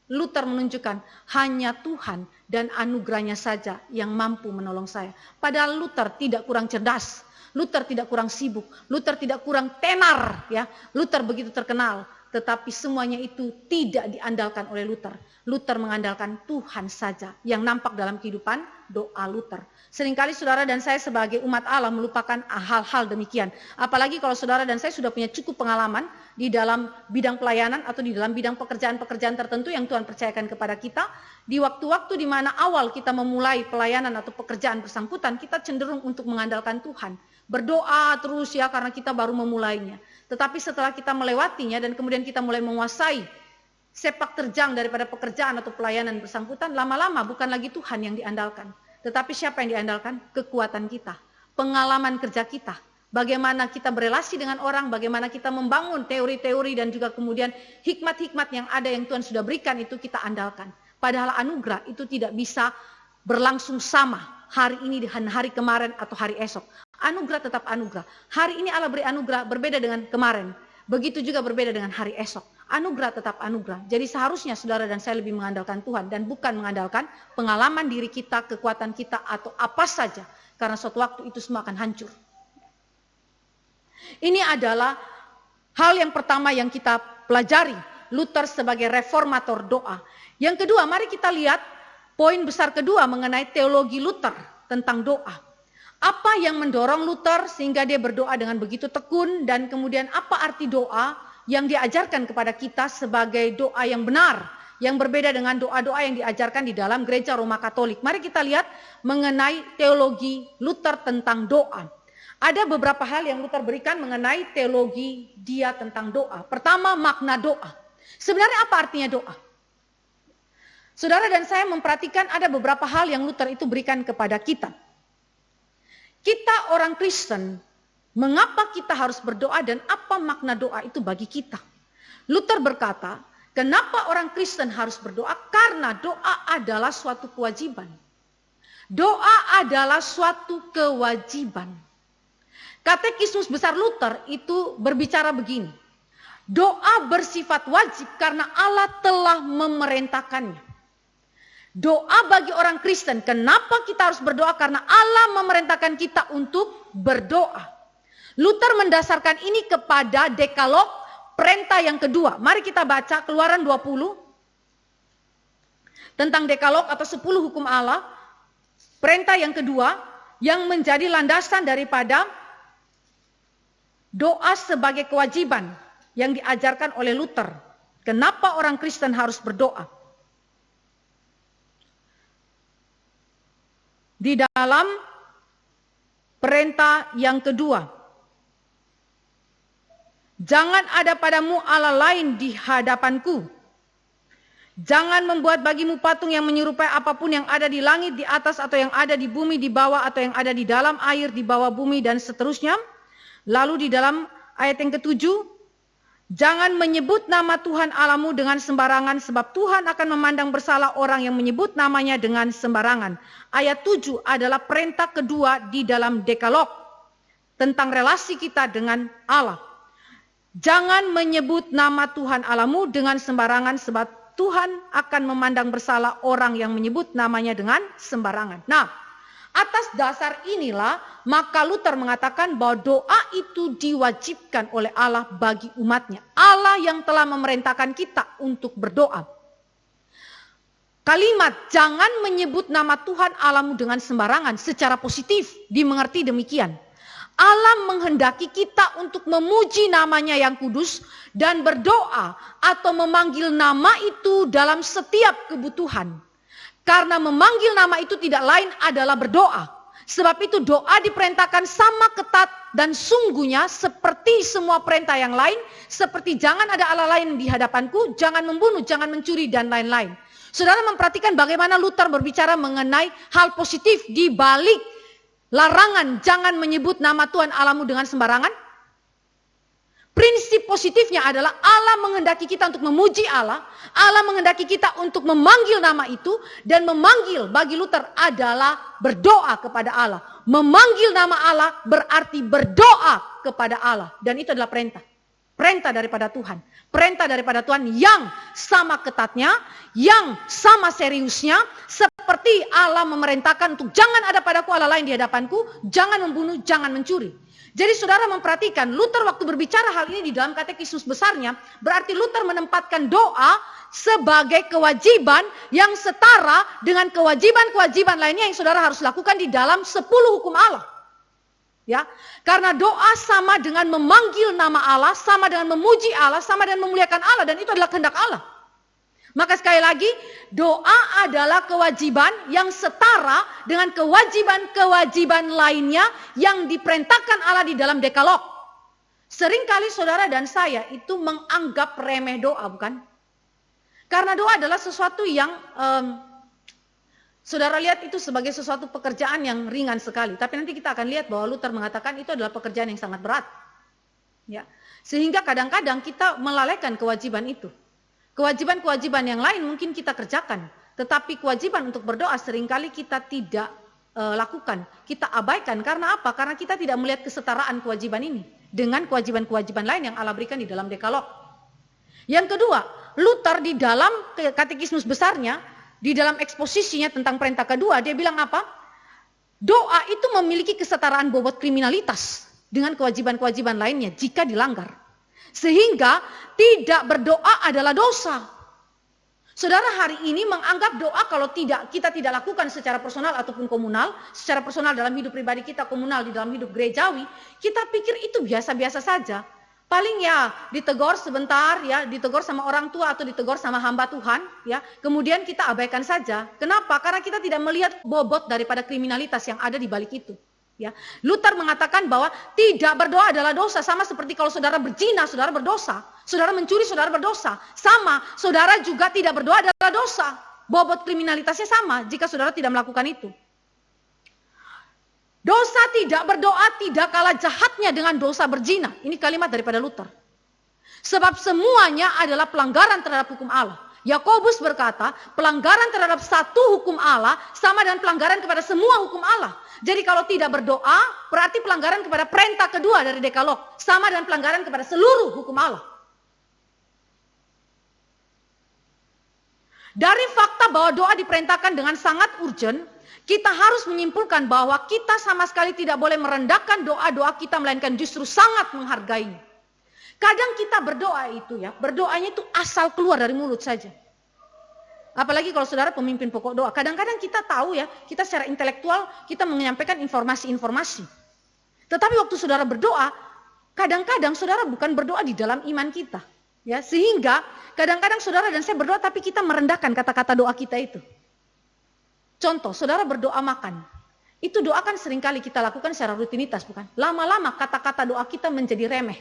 Luther menunjukkan hanya Tuhan dan anugerahnya saja yang mampu menolong saya. Padahal Luther tidak kurang cerdas, Luther tidak kurang sibuk, Luther tidak kurang tenar, ya. Luther begitu terkenal, tetapi semuanya itu tidak diandalkan oleh Luther. Luther mengandalkan Tuhan saja yang nampak dalam kehidupan doa Luther. Seringkali saudara dan saya sebagai umat Allah melupakan hal-hal demikian. Apalagi kalau saudara dan saya sudah punya cukup pengalaman di dalam bidang pelayanan atau di dalam bidang pekerjaan-pekerjaan tertentu yang Tuhan percayakan kepada kita. Di waktu-waktu di mana awal kita memulai pelayanan atau pekerjaan bersangkutan, kita cenderung untuk mengandalkan Tuhan. Berdoa terus, ya, karena kita baru memulainya. Tetapi setelah kita melewatinya dan kemudian kita mulai menguasai sepak terjang daripada pekerjaan atau pelayanan bersangkutan, lama-lama bukan lagi Tuhan yang diandalkan. Tetapi siapa yang diandalkan? Kekuatan kita, pengalaman kerja kita, Bagaimana kita berelasi dengan orang, bagaimana kita membangun teori-teori dan juga kemudian hikmat-hikmat yang ada yang Tuhan sudah berikan itu kita andalkan. Padahal anugerah itu tidak bisa berlangsung sama hari ini dengan hari kemarin atau hari esok. Anugerah tetap anugerah. Hari ini Allah beri anugerah berbeda dengan kemarin. Begitu juga berbeda dengan hari esok. Anugerah tetap anugerah. Jadi seharusnya saudara dan saya lebih mengandalkan Tuhan dan bukan mengandalkan pengalaman diri kita, kekuatan kita atau apa saja. Karena suatu waktu itu semua akan hancur. Ini adalah hal yang pertama yang kita pelajari. Luther sebagai reformator doa. Yang kedua, mari kita lihat poin besar kedua mengenai teologi Luther tentang doa. Apa yang mendorong Luther sehingga dia berdoa dengan begitu tekun, dan kemudian apa arti doa yang diajarkan kepada kita sebagai doa yang benar, yang berbeda dengan doa-doa yang diajarkan di dalam gereja Roma Katolik. Mari kita lihat mengenai teologi Luther tentang doa. Ada beberapa hal yang Luther berikan mengenai teologi dia tentang doa. Pertama, makna doa. Sebenarnya apa artinya doa? Saudara dan saya memperhatikan ada beberapa hal yang Luther itu berikan kepada kita. Kita orang Kristen, mengapa kita harus berdoa dan apa makna doa itu bagi kita? Luther berkata, kenapa orang Kristen harus berdoa? Karena doa adalah suatu kewajiban. Doa adalah suatu kewajiban. Katekismus besar Luther itu berbicara begini. Doa bersifat wajib karena Allah telah memerintahkannya. Doa bagi orang Kristen, kenapa kita harus berdoa? Karena Allah memerintahkan kita untuk berdoa. Luther mendasarkan ini kepada Dekalog, perintah yang kedua. Mari kita baca Keluaran 20 tentang Dekalog atau 10 hukum Allah. Perintah yang kedua yang menjadi landasan daripada doa sebagai kewajiban yang diajarkan oleh Luther. Kenapa orang Kristen harus berdoa? Di dalam perintah yang kedua, jangan ada padamu Allah lain di hadapanku. Jangan membuat bagimu patung yang menyerupai apapun yang ada di langit, di atas, atau yang ada di bumi, di bawah, atau yang ada di dalam air, di bawah bumi, dan seterusnya. Lalu di dalam ayat yang ketujuh, jangan menyebut nama Tuhan Allahmu dengan sembarangan, sebab Tuhan akan memandang bersalah orang yang menyebut namanya dengan sembarangan. Ayat 7 adalah perintah kedua di dalam Dekalog tentang relasi kita dengan Allah. Jangan menyebut nama Tuhan Allahmu dengan sembarangan, sebab Tuhan akan memandang bersalah orang yang menyebut namanya dengan sembarangan. Nah, atas dasar inilah maka Luther mengatakan bahwa doa itu diwajibkan oleh Allah bagi umatnya. Allah yang telah memerintahkan kita untuk berdoa. Kalimat jangan menyebut nama Tuhan Allahmu dengan sembarangan secara positif dimengerti demikian. Allah menghendaki kita untuk memuji namanya yang kudus dan berdoa atau memanggil nama itu dalam setiap kebutuhan. Karena memanggil nama itu tidak lain adalah berdoa. Sebab itu doa diperintahkan sama ketat dan sungguhnya seperti semua perintah yang lain. Seperti jangan ada Allah lain di hadapanku, jangan membunuh, jangan mencuri dan lain-lain. Saudara memperhatikan bagaimana Luther berbicara mengenai hal positif di balik larangan jangan menyebut nama Tuhan Allahmu dengan sembarangan. Prinsip positifnya adalah Allah menghendaki kita untuk memuji Allah. Allah menghendaki kita untuk memanggil nama itu. Dan memanggil bagi Luther adalah berdoa kepada Allah. Memanggil nama Allah berarti berdoa kepada Allah. Dan itu adalah perintah. Perintah daripada Tuhan. Perintah daripada Tuhan yang sama ketatnya. Yang sama seriusnya. Seperti Allah memerintahkan untuk jangan ada padaku Allah lain di hadapanku. Jangan membunuh, jangan mencuri. Jadi saudara memperhatikan Luther waktu berbicara hal ini di dalam katekismus besarnya, berarti Luther menempatkan doa sebagai kewajiban yang setara dengan kewajiban-kewajiban lainnya yang saudara harus lakukan di dalam 10 hukum Allah. Ya, karena doa sama dengan memanggil nama Allah, sama dengan memuji Allah, sama dengan memuliakan Allah, dan itu adalah kehendak Allah. Maka sekali lagi, doa adalah kewajiban yang setara dengan kewajiban-kewajiban lainnya yang diperintahkan Allah di dalam Dekalog. Seringkali saudara dan saya itu menganggap remeh doa, bukan? Karena doa adalah sesuatu yang Saudara lihat itu sebagai sesuatu pekerjaan yang ringan sekali. Tapi nanti kita akan lihat bahwa Luther mengatakan itu adalah pekerjaan yang sangat berat. Ya. Sehingga kadang-kadang kita melalaikan kewajiban itu. Kewajiban-kewajiban yang lain mungkin kita kerjakan. Tetapi kewajiban untuk berdoa seringkali kita tidak lakukan. Kita abaikan. Karena apa? Karena kita tidak melihat kesetaraan kewajiban ini. Dengan kewajiban-kewajiban lain yang Allah berikan di dalam dekalog. Yang kedua, Luther di dalam katekismus besarnya, di dalam eksposisinya tentang perintah kedua, dia bilang apa? Doa itu memiliki kesetaraan bobot kriminalitas dengan kewajiban-kewajiban lainnya jika dilanggar. Sehingga tidak berdoa adalah dosa. Saudara hari ini menganggap doa kalau kita tidak lakukan secara personal ataupun komunal, secara personal dalam hidup pribadi kita, komunal di dalam hidup gerejawi, kita pikir itu biasa-biasa saja. Paling ya ditegur sebentar, ya ditegur sama orang tua atau ditegur sama hamba Tuhan, ya. Kemudian kita abaikan saja. Kenapa? Karena kita tidak melihat bobot daripada kriminalitas yang ada di balik itu. Ya. Luther mengatakan bahwa tidak berdoa adalah dosa, sama seperti kalau saudara berzina, saudara berdosa. Saudara mencuri, saudara berdosa. Sama, saudara juga tidak berdoa adalah dosa. Bobot kriminalitasnya sama jika saudara tidak melakukan itu. Dosa tidak berdoa tidak kalah jahatnya dengan dosa berzina. Ini kalimat daripada Luther. Sebab semuanya adalah pelanggaran terhadap hukum Allah. Yakobus berkata, pelanggaran terhadap satu hukum Allah sama dengan pelanggaran kepada semua hukum Allah. Jadi kalau tidak berdoa, berarti pelanggaran kepada perintah kedua dari dekalog. Sama dengan pelanggaran kepada seluruh hukum Allah. Dari fakta bahwa doa diperintahkan dengan sangat urgent, kita harus menyimpulkan bahwa kita sama sekali tidak boleh merendahkan doa-doa kita, melainkan justru sangat menghargainya. Kadang kita berdoa itu ya, berdoanya itu asal keluar dari mulut saja. Apalagi kalau saudara pemimpin pokok doa. Kadang-kadang kita tahu ya, kita secara intelektual kita menyampaikan informasi-informasi. Tetapi waktu saudara berdoa, kadang-kadang saudara bukan berdoa di dalam iman kita. Ya, sehingga kadang-kadang saudara dan saya berdoa tapi kita merendahkan kata-kata doa kita itu. Contoh, saudara berdoa makan. Itu doa kan seringkali kita lakukan secara rutinitas, bukan? Lama-lama kata-kata doa kita menjadi remeh.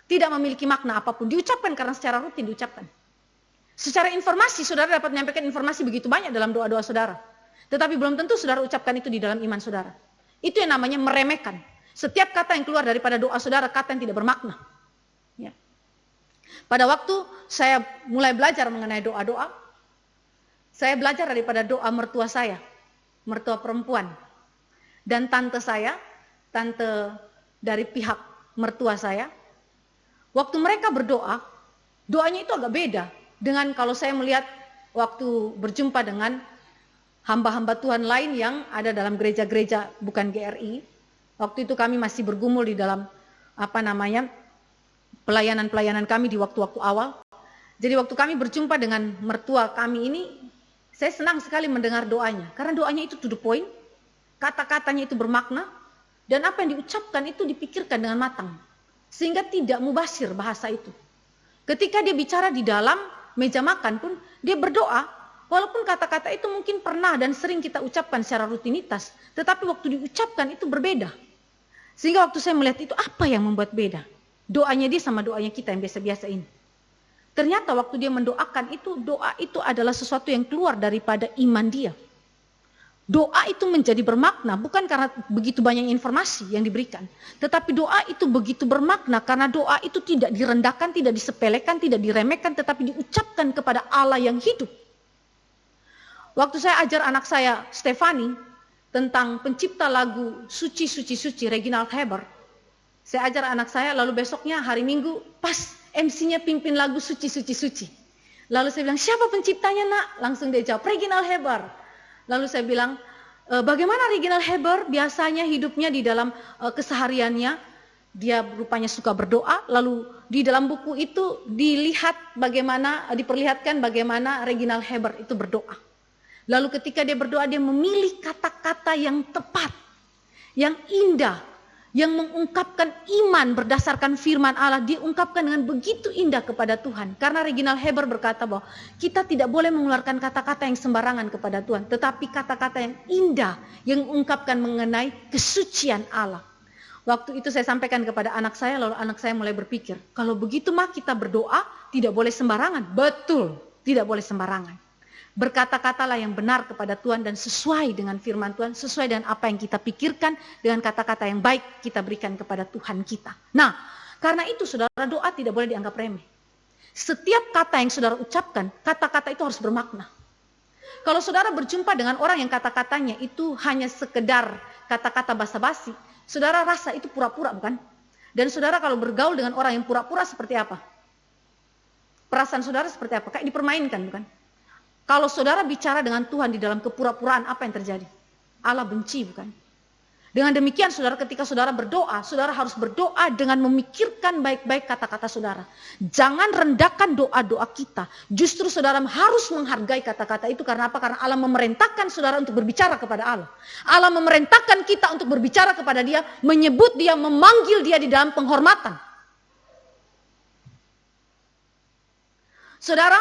Tidak memiliki makna apapun. Diucapkan karena secara rutin diucapkan. Secara informasi, saudara dapat menyampaikan informasi begitu banyak dalam doa-doa saudara. Tetapi belum tentu saudara ucapkan itu di dalam iman saudara. Itu yang namanya meremehkan. Setiap kata yang keluar daripada doa saudara, kata yang tidak bermakna. Ya. Pada waktu saya mulai belajar mengenai doa-doa, saya belajar daripada doa mertua saya, mertua perempuan. Dan tante saya, tante dari pihak mertua saya, waktu mereka berdoa, doanya itu agak beda dengan kalau saya melihat waktu berjumpa dengan hamba-hamba Tuhan lain yang ada dalam gereja-gereja bukan GRI. Waktu itu kami masih bergumul di dalam pelayanan-pelayanan kami di waktu-waktu awal. Jadi waktu kami berjumpa dengan mertua kami ini, saya senang sekali mendengar doanya. Karena doanya itu to the point, kata-katanya itu bermakna, dan apa yang diucapkan itu dipikirkan dengan matang. Sehingga tidak mubasir bahasa itu. Ketika dia bicara di dalam meja makan pun, dia berdoa, walaupun kata-kata itu mungkin pernah dan sering kita ucapkan secara rutinitas, tetapi waktu diucapkan itu berbeda. Sehingga waktu saya melihat itu, apa yang membuat beda? Doanya dia sama doanya kita yang biasa-biasa ini. Ternyata waktu dia mendoakan itu, doa itu adalah sesuatu yang keluar daripada iman dia. Doa itu menjadi bermakna bukan karena begitu banyak informasi yang diberikan. Tetapi doa itu begitu bermakna karena doa itu tidak direndahkan, tidak disepelekan, tidak diremehkan, tetapi diucapkan kepada Allah yang hidup. Waktu saya ajar anak saya, Stefani, tentang pencipta lagu Suci, Suci, Suci, Reginald Heber. Saya ajar anak saya, lalu besoknya hari Minggu, pas MC-nya pimpin lagu Suci, Suci, Suci. Lalu saya bilang, siapa penciptanya nak? Langsung dia jawab, Reginald Heber. Lalu saya bilang, bagaimana Reginald Heber biasanya hidupnya di dalam kesehariannya? Dia rupanya suka berdoa, lalu di dalam buku itu diperlihatkan bagaimana Reginald Heber itu berdoa. Lalu ketika dia berdoa, dia memilih kata-kata yang tepat, yang indah, yang mengungkapkan iman berdasarkan firman Allah, diungkapkan dengan begitu indah kepada Tuhan. Karena Reginald Heber berkata bahwa kita tidak boleh mengeluarkan kata-kata yang sembarangan kepada Tuhan, tetapi kata-kata yang indah, yang mengungkapkan mengenai kesucian Allah. Waktu itu saya sampaikan kepada anak saya, lalu anak saya mulai berpikir, kalau begitu mah kita berdoa tidak boleh sembarangan. Betul, tidak boleh sembarangan. Berkata-katalah yang benar kepada Tuhan dan sesuai dengan firman Tuhan, sesuai dengan apa yang kita pikirkan, dengan kata-kata yang baik kita berikan kepada Tuhan kita. Nah, karena itu saudara, doa tidak boleh dianggap remeh. Setiap kata yang saudara ucapkan, kata-kata itu harus bermakna. Kalau saudara berjumpa dengan orang yang kata-katanya itu hanya sekedar kata-kata basa-basi, saudara rasa itu pura-pura, bukan? Dan saudara kalau bergaul dengan orang yang pura-pura seperti apa? Perasaan saudara seperti apa? Kayak dipermainkan, bukan? Kalau saudara bicara dengan Tuhan di dalam kepura-puraan, apa yang terjadi? Allah benci, bukan? Dengan demikian saudara, ketika saudara berdoa, saudara harus berdoa dengan memikirkan baik-baik kata-kata saudara. Jangan rendahkan doa-doa kita. Justru saudara harus menghargai kata-kata itu. Karena apa? Karena Allah memerintahkan saudara untuk berbicara kepada Allah. Allah memerintahkan kita untuk berbicara kepada Dia, menyebut Dia, memanggil Dia di dalam penghormatan. Saudara,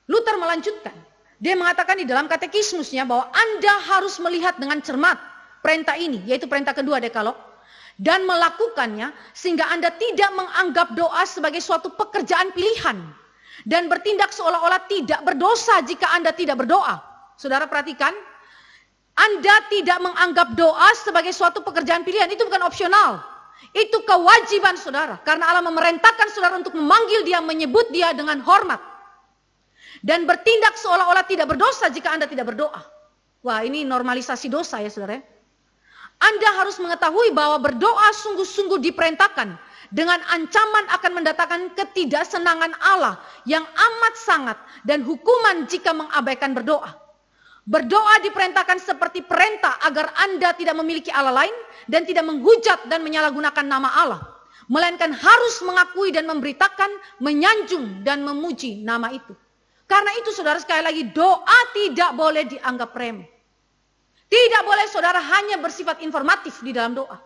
Luther melanjutkan. Dia mengatakan di dalam katekismusnya bahwa Anda harus melihat dengan cermat perintah ini, yaitu perintah kedua Dekalog, dan melakukannya sehingga Anda tidak menganggap doa sebagai suatu pekerjaan pilihan dan bertindak seolah-olah tidak berdosa jika Anda tidak berdoa. Saudara perhatikan, Anda tidak menganggap doa sebagai suatu pekerjaan pilihan, itu bukan opsional. Itu kewajiban saudara, karena Allah memerintahkan saudara untuk memanggil Dia, menyebut Dia dengan hormat. Dan bertindak seolah-olah tidak berdosa jika Anda tidak berdoa. Wah, ini normalisasi dosa ya saudara. Anda harus mengetahui bahwa berdoa sungguh-sungguh diperintahkan dengan ancaman akan mendatangkan ketidaksenangan Allah yang amat sangat dan hukuman jika mengabaikan berdoa. Berdoa diperintahkan seperti perintah agar Anda tidak memiliki Allah lain dan tidak menghujat dan menyalahgunakan nama Allah. Melainkan harus mengakui dan memberitakan, menyanjung dan memuji nama itu. Karena itu saudara, sekali lagi, doa tidak boleh dianggap remeh. Tidak boleh saudara hanya bersifat informatif di dalam doa.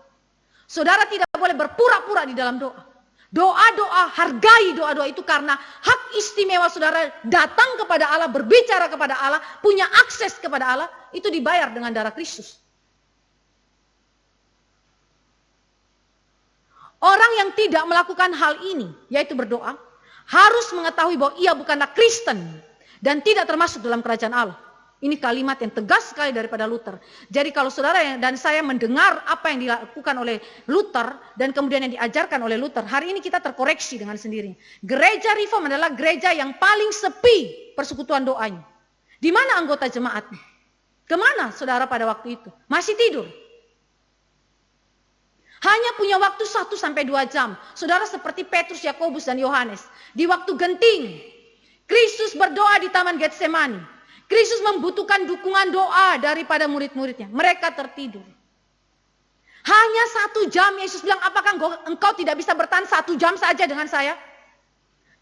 Saudara tidak boleh berpura-pura di dalam doa. Doa-doa, hargai doa-doa itu karena hak istimewa saudara datang kepada Allah, berbicara kepada Allah, punya akses kepada Allah, itu dibayar dengan darah Kristus. Orang yang tidak melakukan hal ini, yaitu berdoa, harus mengetahui bahwa ia bukanlah Kristen dan tidak termasuk dalam kerajaan Allah. Ini kalimat yang tegas sekali daripada Luther. Jadi kalau saudara dan saya mendengar apa yang dilakukan oleh Luther dan kemudian yang diajarkan oleh Luther, hari ini kita terkoreksi dengan sendirinya. Gereja Reform adalah gereja yang paling sepi persekutuan doanya. Di mana anggota jemaatnya? Kemana saudara pada waktu itu? Masih tidur. Hanya punya waktu 1-2 jam. Saudara seperti Petrus, Yakobus, dan Yohanes. Di waktu genting, Kristus berdoa di Taman Getsemani. Kristus membutuhkan dukungan doa daripada murid-muridnya. Mereka tertidur. Hanya 1 jam, Yesus bilang, apakah engkau tidak bisa bertahan 1 jam saja dengan saya?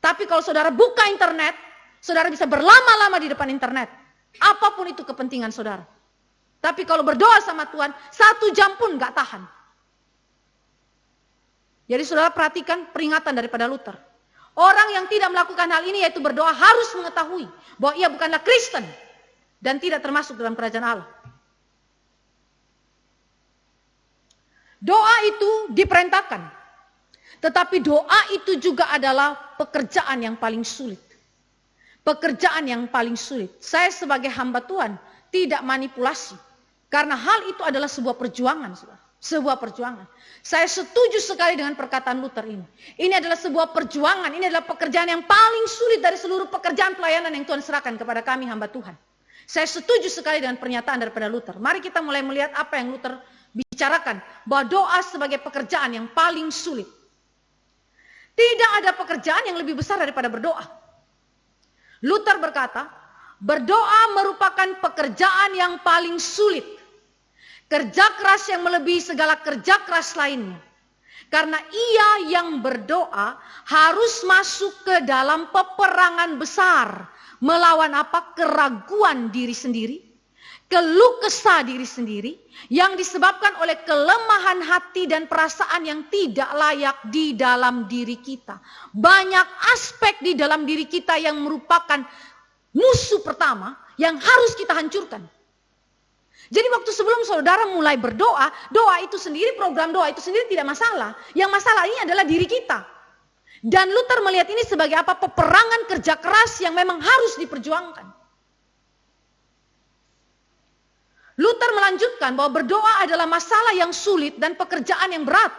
Tapi kalau saudara buka internet, saudara bisa berlama-lama di depan internet. Apapun itu kepentingan saudara. Tapi kalau berdoa sama Tuhan, 1 jam pun gak tahan. Jadi saudara perhatikan peringatan daripada Luther. Orang yang tidak melakukan hal ini, yaitu berdoa, harus mengetahui bahwa ia bukanlah Kristen dan tidak termasuk dalam kerajaan Allah. Doa itu diperintahkan. Tetapi doa itu juga adalah pekerjaan yang paling sulit. Pekerjaan yang paling sulit. Saya sebagai hamba Tuhan tidak manipulasi. Karena hal itu adalah sebuah perjuangan, saudara. Sebuah perjuangan. Saya setuju sekali dengan perkataan Luther ini. Ini adalah sebuah perjuangan. Ini adalah pekerjaan yang paling sulit dari seluruh pekerjaan pelayanan yang Tuhan serahkan kepada kami hamba Tuhan. Saya setuju sekali dengan pernyataan daripada Luther. Mari kita mulai melihat apa yang Luther bicarakan. Bahwa doa sebagai pekerjaan yang paling sulit. Tidak ada pekerjaan yang lebih besar daripada berdoa. Luther berkata, berdoa merupakan pekerjaan yang paling sulit. Kerja keras yang melebihi segala kerja keras lainnya. Karena ia yang berdoa harus masuk ke dalam peperangan besar. Melawan apa? Keraguan diri sendiri. Keluh kesah diri sendiri. Yang disebabkan oleh kelemahan hati dan perasaan yang tidak layak di dalam diri kita. Banyak aspek di dalam diri kita yang merupakan musuh pertama yang harus kita hancurkan. Jadi waktu sebelum saudara mulai berdoa, doa itu sendiri, program doa itu sendiri tidak masalah. Yang masalah ini adalah diri kita. Dan Luther melihat ini sebagai apa? Peperangan kerja keras yang memang harus diperjuangkan. Luther melanjutkan bahwa berdoa adalah masalah yang sulit dan pekerjaan yang berat.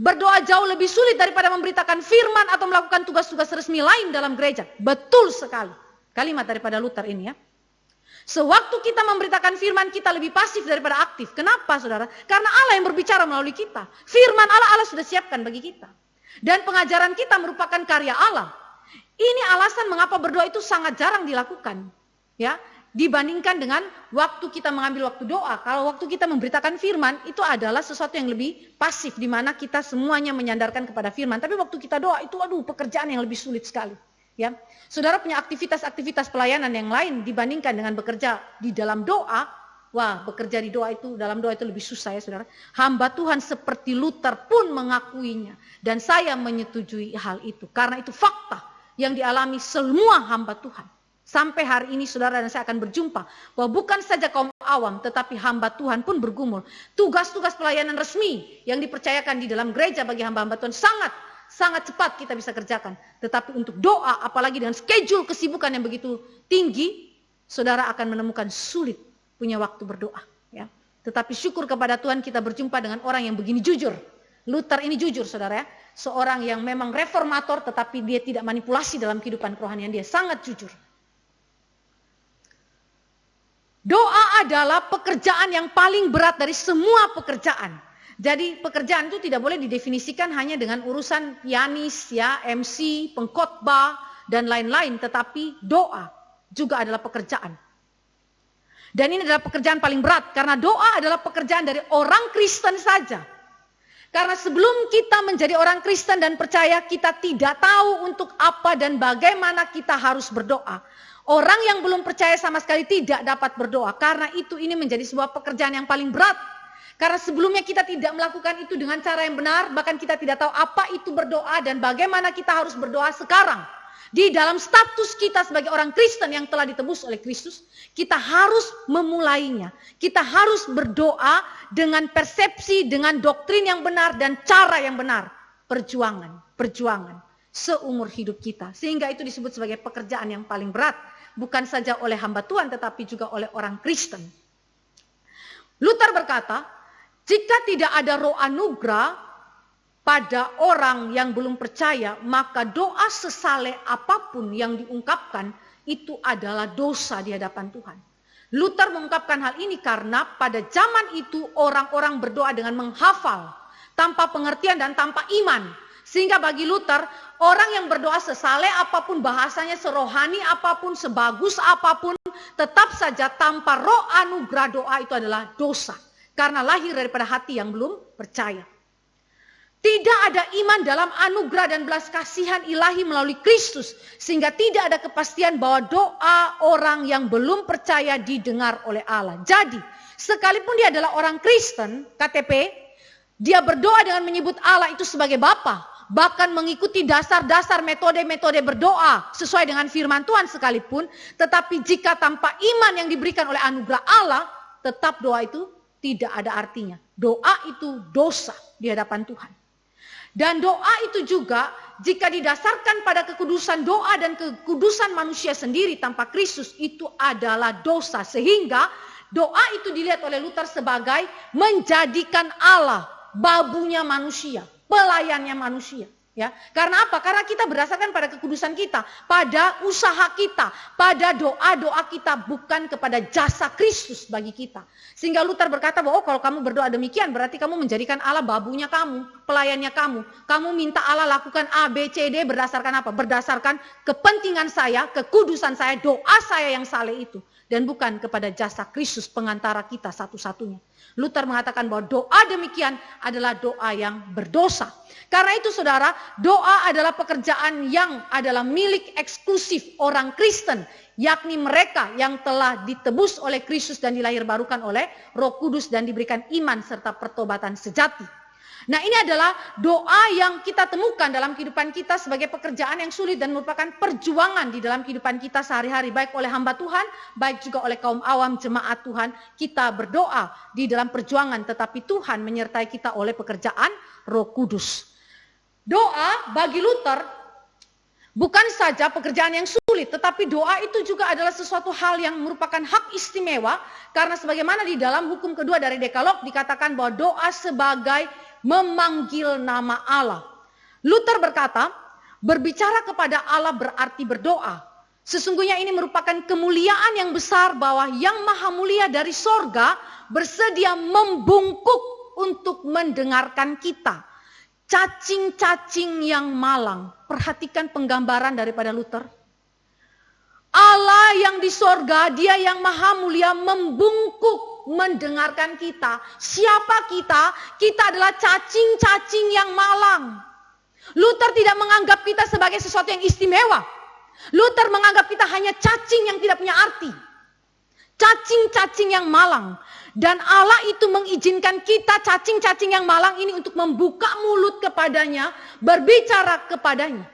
Berdoa jauh lebih sulit daripada memberitakan firman atau melakukan tugas-tugas resmi lain dalam gereja. Betul sekali. Kalimat daripada Luther ini ya. Sewaktu kita memberitakan firman, kita lebih pasif daripada aktif. Kenapa saudara? Karena Allah yang berbicara melalui kita. Firman Allah sudah siapkan bagi kita. Dan pengajaran kita merupakan karya Allah. Ini alasan mengapa berdoa itu sangat jarang dilakukan. Ya, dibandingkan dengan waktu kita mengambil waktu doa. Kalau waktu kita memberitakan firman, itu adalah sesuatu yang lebih pasif, di mana kita semuanya menyandarkan kepada firman. Tapi waktu kita doa itu pekerjaan yang lebih sulit sekali. Ya, saudara punya aktivitas-aktivitas pelayanan yang lain dibandingkan dengan bekerja di dalam doa. Wah, bekerja di doa itu, dalam doa itu lebih susah ya saudara. Hamba Tuhan seperti Luther pun mengakuinya. Dan saya menyetujui hal itu. Karena itu fakta yang dialami semua hamba Tuhan. Sampai hari ini saudara dan saya akan berjumpa bahwa bukan saja kaum awam tetapi hamba Tuhan pun bergumul. Tugas-tugas pelayanan resmi yang dipercayakan di dalam gereja bagi hamba-hamba Tuhan sangat cepat kita bisa kerjakan. Tetapi untuk doa, apalagi dengan schedule kesibukan yang begitu tinggi, saudara akan menemukan sulit punya waktu berdoa. Ya. Tetapi syukur kepada Tuhan kita berjumpa dengan orang yang begini jujur. Luther ini jujur saudara ya. Seorang yang memang reformator tetapi dia tidak manipulasi dalam kehidupan kerohanian, dia sangat jujur. Doa adalah pekerjaan yang paling berat dari semua pekerjaan. Jadi pekerjaan itu tidak boleh didefinisikan hanya dengan urusan pianis, ya, MC, pengkhotbah dan lain-lain, tetapi doa juga adalah pekerjaan. Dan ini adalah pekerjaan paling berat karena doa adalah pekerjaan dari orang Kristen saja. Karena sebelum kita menjadi orang Kristen dan percaya, kita tidak tahu untuk apa dan bagaimana kita harus berdoa. Orang yang belum percaya sama sekali tidak dapat berdoa. Karena itu ini menjadi sebuah pekerjaan yang paling berat. Karena sebelumnya kita tidak melakukan itu dengan cara yang benar, bahkan kita tidak tahu apa itu berdoa dan bagaimana kita harus berdoa sekarang. Di dalam status kita sebagai orang Kristen yang telah ditebus oleh Kristus, kita harus memulainya. Kita harus berdoa dengan persepsi, dengan doktrin yang benar dan cara yang benar. Perjuangan seumur hidup kita. Sehingga itu disebut sebagai pekerjaan yang paling berat. Bukan saja oleh hamba Tuhan tetapi juga oleh orang Kristen. Luther berkata, jika tidak ada roh anugerah pada orang yang belum percaya, maka doa sesaleh apapun yang diungkapkan itu adalah dosa di hadapan Tuhan. Luther mengungkapkan hal ini karena pada zaman itu orang-orang berdoa dengan menghafal, tanpa pengertian dan tanpa iman. Sehingga bagi Luther, orang yang berdoa sesaleh apapun, bahasanya serohani apapun, sebagus apapun, tetap saja tanpa roh anugerah doa itu adalah dosa. Karena lahir daripada hati yang belum percaya. Tidak ada iman dalam anugerah dan belas kasihan ilahi melalui Kristus. Sehingga tidak ada kepastian bahwa doa orang yang belum percaya didengar oleh Allah. Jadi, sekalipun dia adalah orang Kristen, KTP, dia berdoa dengan menyebut Allah itu sebagai Bapa. Bahkan mengikuti dasar-dasar metode-metode berdoa sesuai dengan firman Tuhan sekalipun. Tetapi jika tanpa iman yang diberikan oleh anugerah Allah, tetap doa itu tidak ada artinya. Doa itu dosa di hadapan Tuhan. Dan doa itu juga jika didasarkan pada kekudusan doa dan kekudusan manusia sendiri tanpa Kristus, itu adalah dosa. Sehingga doa itu dilihat oleh Luther sebagai menjadikan Allah babunya manusia, pelayannya manusia. Ya, karena apa? Karena kita berdasarkan pada kekudusan kita, pada usaha kita, pada doa-doa kita, bukan kepada jasa Kristus bagi kita. Sehingga Luther berkata bahwa kalau kamu berdoa demikian berarti kamu menjadikan Allah babunya kamu, pelayannya kamu. Kamu minta Allah lakukan A, B, C, D berdasarkan apa? Berdasarkan kepentingan saya, kekudusan saya, doa saya yang saleh itu. Dan bukan kepada jasa Kristus pengantara kita satu-satunya. Luther mengatakan bahwa doa demikian adalah doa yang berdosa. Karena itu saudara, doa adalah pekerjaan yang adalah milik eksklusif orang Kristen. Yakni mereka yang telah ditebus oleh Kristus dan dilahirbarukan oleh Roh Kudus dan diberikan iman serta pertobatan sejati. Nah, ini adalah doa yang kita temukan dalam kehidupan kita sebagai pekerjaan yang sulit dan merupakan perjuangan di dalam kehidupan kita sehari-hari. Baik oleh hamba Tuhan, baik juga oleh kaum awam jemaat Tuhan. Kita berdoa di dalam perjuangan tetapi Tuhan menyertai kita oleh pekerjaan Roh Kudus. Doa bagi Luther bukan saja pekerjaan yang sulit. sulit. Tetapi doa itu juga adalah sesuatu hal yang merupakan hak istimewa. Karena sebagaimana di dalam hukum kedua dari Dekalog dikatakan bahwa doa sebagai memanggil nama Allah. Luther berkata, berbicara kepada Allah berarti berdoa. Sesungguhnya ini merupakan kemuliaan yang besar bahwa yang maha mulia dari sorga bersedia membungkuk untuk mendengarkan kita. Cacing-cacing yang malang. Perhatikan penggambaran daripada Luther. Allah yang di sorga, dia yang maha mulia membungkuk mendengarkan kita. Siapa kita? Kita adalah cacing-cacing yang malang. Luther tidak menganggap kita sebagai sesuatu yang istimewa. Luther menganggap kita hanya cacing yang tidak punya arti. Cacing-cacing yang malang. Dan Allah itu mengizinkan kita cacing-cacing yang malang ini untuk membuka mulut kepadanya, berbicara kepadanya.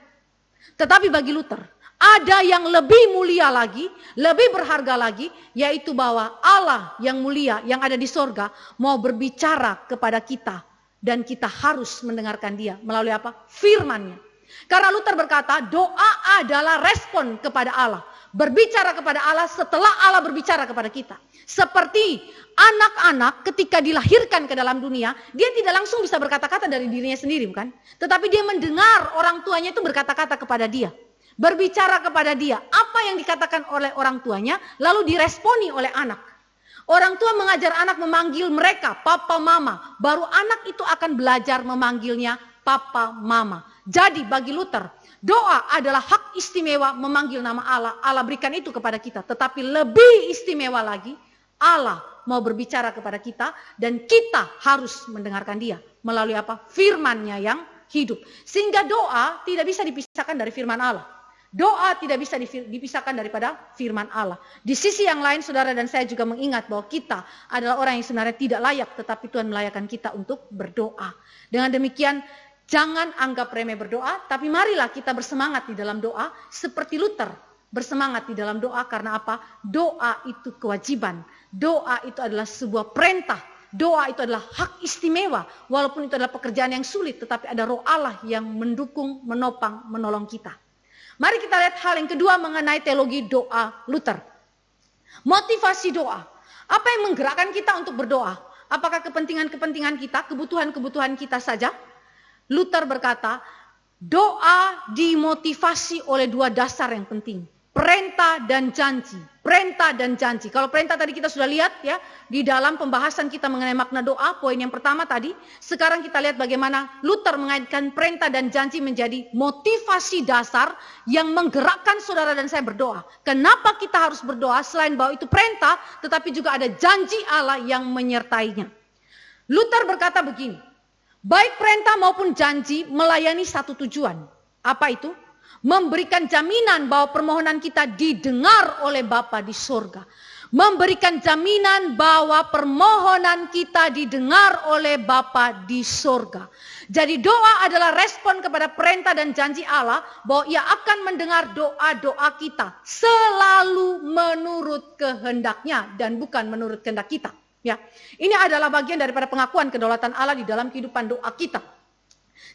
Tetapi bagi Luther, ada yang lebih mulia lagi, lebih berharga lagi, yaitu bahwa Allah yang mulia, yang ada di sorga, mau berbicara kepada kita. Dan kita harus mendengarkan dia melalui apa? Firman-Nya. Karena Luther berkata, doa adalah respon kepada Allah. Berbicara kepada Allah setelah Allah berbicara kepada kita. Seperti anak-anak ketika dilahirkan ke dalam dunia, dia tidak langsung bisa berkata-kata dari dirinya sendiri, bukan? Tetapi dia mendengar orang tuanya itu berkata-kata kepada dia. Berbicara kepada dia. Apa yang dikatakan oleh orang tuanya, lalu diresponi oleh anak. Orang tua mengajar anak memanggil mereka, papa, mama. Baru anak itu akan belajar memanggilnya papa, mama. Jadi bagi Luther, doa adalah hak istimewa memanggil nama Allah. Allah berikan itu kepada kita. Tetapi lebih istimewa lagi, Allah mau berbicara kepada kita dan kita harus mendengarkan dia. Melalui apa? Firman-Nya yang hidup. Sehingga doa tidak bisa dipisahkan dari firman Allah. Doa tidak bisa dipisahkan daripada firman Allah. Di sisi yang lain, saudara dan saya juga mengingat bahwa kita adalah orang yang sebenarnya tidak layak, tetapi Tuhan melayakkan kita untuk berdoa. Dengan demikian, jangan anggap remeh berdoa, tapi marilah kita bersemangat di dalam doa, seperti Luther bersemangat di dalam doa. Karena apa? Doa itu kewajiban. Doa itu adalah sebuah perintah. Doa itu adalah hak istimewa. Walaupun itu adalah pekerjaan yang sulit, tetapi ada Roh Allah yang mendukung, menopang, menolong kita. Mari kita lihat hal yang kedua mengenai teologi doa Luther. Motivasi doa. Apa yang menggerakkan kita untuk berdoa? Apakah kepentingan-kepentingan kita, kebutuhan-kebutuhan kita saja? Luther berkata, doa dimotivasi oleh dua dasar yang penting. Perintah dan janji. Perintah dan janji. Kalau perintah tadi kita sudah lihat ya, di dalam pembahasan kita mengenai makna doa, poin yang pertama tadi. Sekarang kita lihat bagaimana Luther mengaitkan perintah dan janji menjadi motivasi dasar yang menggerakkan saudara dan saya berdoa. Kenapa kita harus berdoa? Selain bahwa itu perintah, tetapi juga ada janji Allah yang menyertainya. Luther berkata begini, baik perintah maupun janji melayani satu tujuan. Apa itu? Memberikan jaminan bahwa permohonan kita didengar oleh Bapa di sorga. Memberikan jaminan bahwa permohonan kita didengar oleh Bapa di sorga. Jadi doa adalah respon kepada perintah dan janji Allah bahwa ia akan mendengar doa-doa kita. Selalu menurut kehendaknya dan bukan menurut kehendak kita. Ya, ini adalah bagian daripada pengakuan kedaulatan Allah di dalam kehidupan doa kita.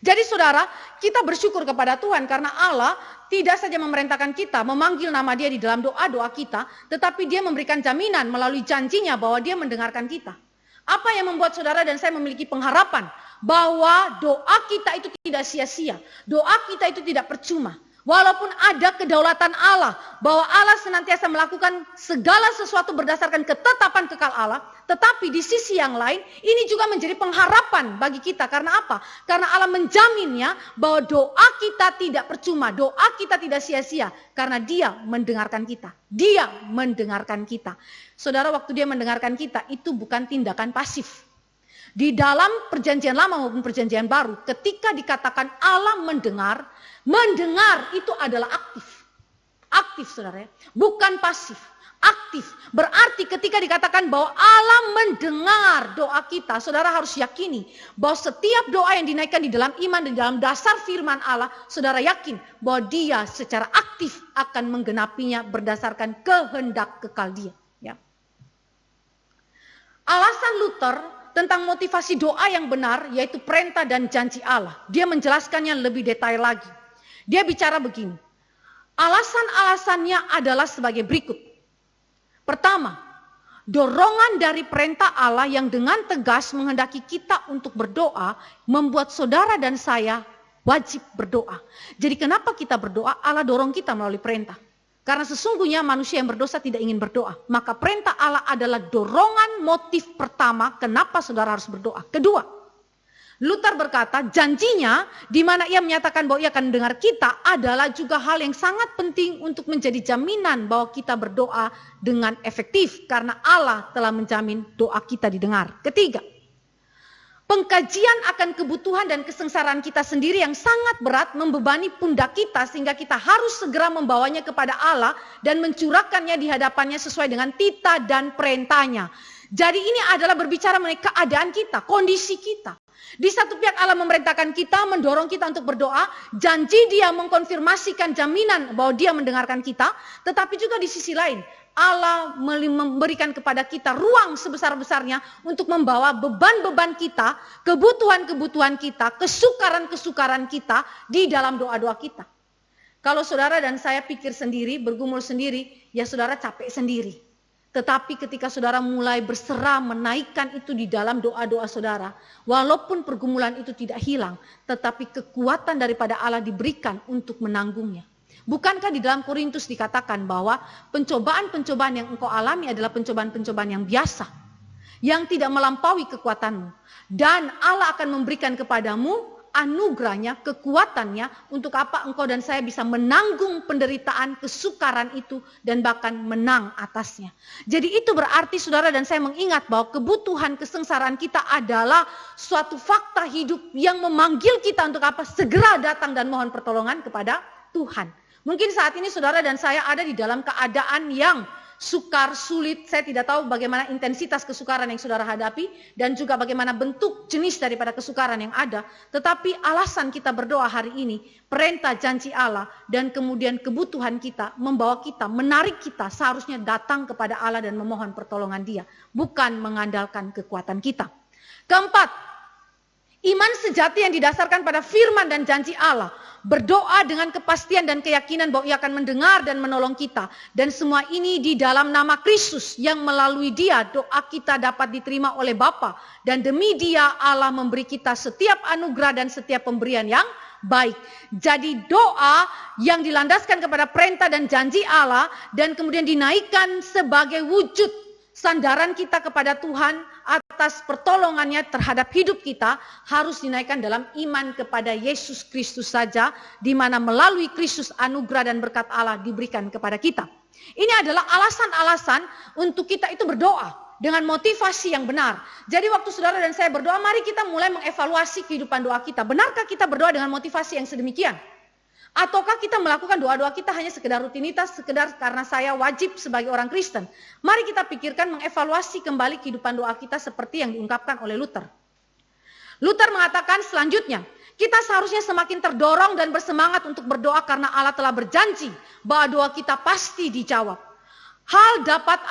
Jadi saudara, kita bersyukur kepada Tuhan karena Allah tidak saja memerintahkan kita memanggil nama dia di dalam doa-doa kita, tetapi dia memberikan jaminan melalui janjinya bahwa dia mendengarkan kita. Apa yang membuat saudara dan saya memiliki pengharapan bahwa doa kita itu tidak sia-sia, doa kita itu tidak percuma. Walaupun ada kedaulatan Allah, bahwa Allah senantiasa melakukan segala sesuatu berdasarkan ketetapan kekal Allah, tetapi di sisi yang lain, ini juga menjadi pengharapan bagi kita. Karena apa? Karena Allah menjaminnya bahwa doa kita tidak percuma, doa kita tidak sia-sia, karena dia mendengarkan kita. Dia mendengarkan kita. Saudara, waktu dia mendengarkan kita, itu bukan tindakan pasif. Di dalam perjanjian lama maupun perjanjian baru, ketika dikatakan Allah mendengar, mendengar itu adalah aktif. Aktif saudara ya, bukan pasif. Aktif, berarti ketika dikatakan bahwa Allah mendengar doa kita, saudara harus yakini bahwa setiap doa yang dinaikkan di dalam iman dan di dalam dasar firman Allah, saudara yakin bahwa dia secara aktif akan menggenapinya berdasarkan kehendak kekal dia. Ya. Alasan Luther tentang motivasi doa yang benar, yaitu perintah dan janji Allah. Dia menjelaskannya lebih detail lagi. Dia bicara begini, Alasan-alasannya adalah sebagai berikut. Pertama, dorongan dari perintah Allah yang dengan tegas menghendaki kita untuk berdoa membuat saudara dan saya wajib berdoa. Jadi kenapa kita berdoa? Allah dorong kita melalui perintah. Karena sesungguhnya manusia yang berdosa tidak ingin berdoa. Maka perintah Allah adalah dorongan motif pertama kenapa saudara harus berdoa. Kedua, Luther berkata janjinya di mana ia menyatakan bahwa ia akan mendengar kita adalah juga hal yang sangat penting untuk menjadi jaminan bahwa kita berdoa dengan efektif. Karena Allah telah menjamin doa kita didengar. Ketiga, pengkajian akan kebutuhan dan kesengsaraan kita sendiri yang sangat berat membebani pundak kita sehingga kita harus segera membawanya kepada Allah dan mencurahkannya di hadapannya sesuai dengan titah dan perintahnya. Jadi ini adalah berbicara mengenai keadaan kita, kondisi kita. Di satu pihak Allah memerintahkan kita, mendorong kita untuk berdoa, janji dia mengkonfirmasikan jaminan bahwa dia mendengarkan kita, tetapi juga di sisi lain Allah memberikan kepada kita ruang sebesar-besarnya untuk membawa beban-beban kita, kebutuhan-kebutuhan kita, kesukaran-kesukaran kita di dalam doa-doa kita. Kalau saudara dan saya pikir sendiri, bergumul sendiri, ya saudara capek sendiri. Tetapi ketika saudara mulai berserah menaikkan itu di dalam doa-doa saudara, walaupun pergumulan itu tidak hilang, tetapi kekuatan daripada Allah diberikan untuk menanggungnya. Bukankah di dalam Korintus dikatakan bahwa pencobaan-pencobaan yang engkau alami adalah pencobaan-pencobaan yang biasa, yang tidak melampaui kekuatanmu. Dan Allah akan memberikan kepadamu anugerahnya, kekuatannya, untuk apa engkau dan saya bisa menanggung penderitaan, kesukaran itu, dan bahkan menang atasnya. Jadi itu berarti saudara dan saya mengingat bahwa kebutuhan, kesengsaraan kita adalah suatu fakta hidup yang memanggil kita untuk apa? Segera datang dan mohon pertolongan kepada Tuhan. Mungkin saat ini saudara dan saya ada di dalam keadaan yang sukar, sulit, saya tidak tahu bagaimana intensitas kesukaran yang saudara hadapi dan juga bagaimana bentuk jenis daripada kesukaran yang ada. Tetapi alasan kita berdoa hari ini, perintah janji Allah dan kemudian kebutuhan kita membawa kita, menarik kita seharusnya datang kepada Allah dan memohon pertolongan Dia, bukan mengandalkan kekuatan kita. Keempat, iman sejati yang didasarkan pada firman dan janji Allah. Berdoa dengan kepastian dan keyakinan bahwa Ia akan mendengar dan menolong kita. Dan semua ini di dalam nama Kristus yang melalui Dia doa kita dapat diterima oleh Bapa. Dan demi Dia Allah memberi kita setiap anugerah dan setiap pemberian yang baik. Jadi doa yang dilandaskan kepada perintah dan janji Allah dan kemudian dinaikkan sebagai wujud sandaran kita kepada Tuhan atas pertolongannya terhadap hidup kita harus dinaikkan dalam iman kepada Yesus Kristus saja, di mana melalui Kristus anugerah dan berkat Allah diberikan kepada kita. Ini adalah alasan-alasan untuk kita itu berdoa dengan motivasi yang benar. Jadi waktu saudara dan saya berdoa, mari kita mulai mengevaluasi kehidupan doa kita. Benarkah kita berdoa dengan motivasi yang sedemikian? Ataukah kita melakukan doa-doa kita hanya sekedar rutinitas, sekedar karena saya wajib sebagai orang Kristen? Mari kita pikirkan mengevaluasi kembali kehidupan doa kita seperti yang diungkapkan oleh Luther. Luther mengatakan selanjutnya, kita seharusnya semakin terdorong dan bersemangat untuk berdoa karena Allah telah berjanji bahwa doa kita pasti dijawab. Hal dapat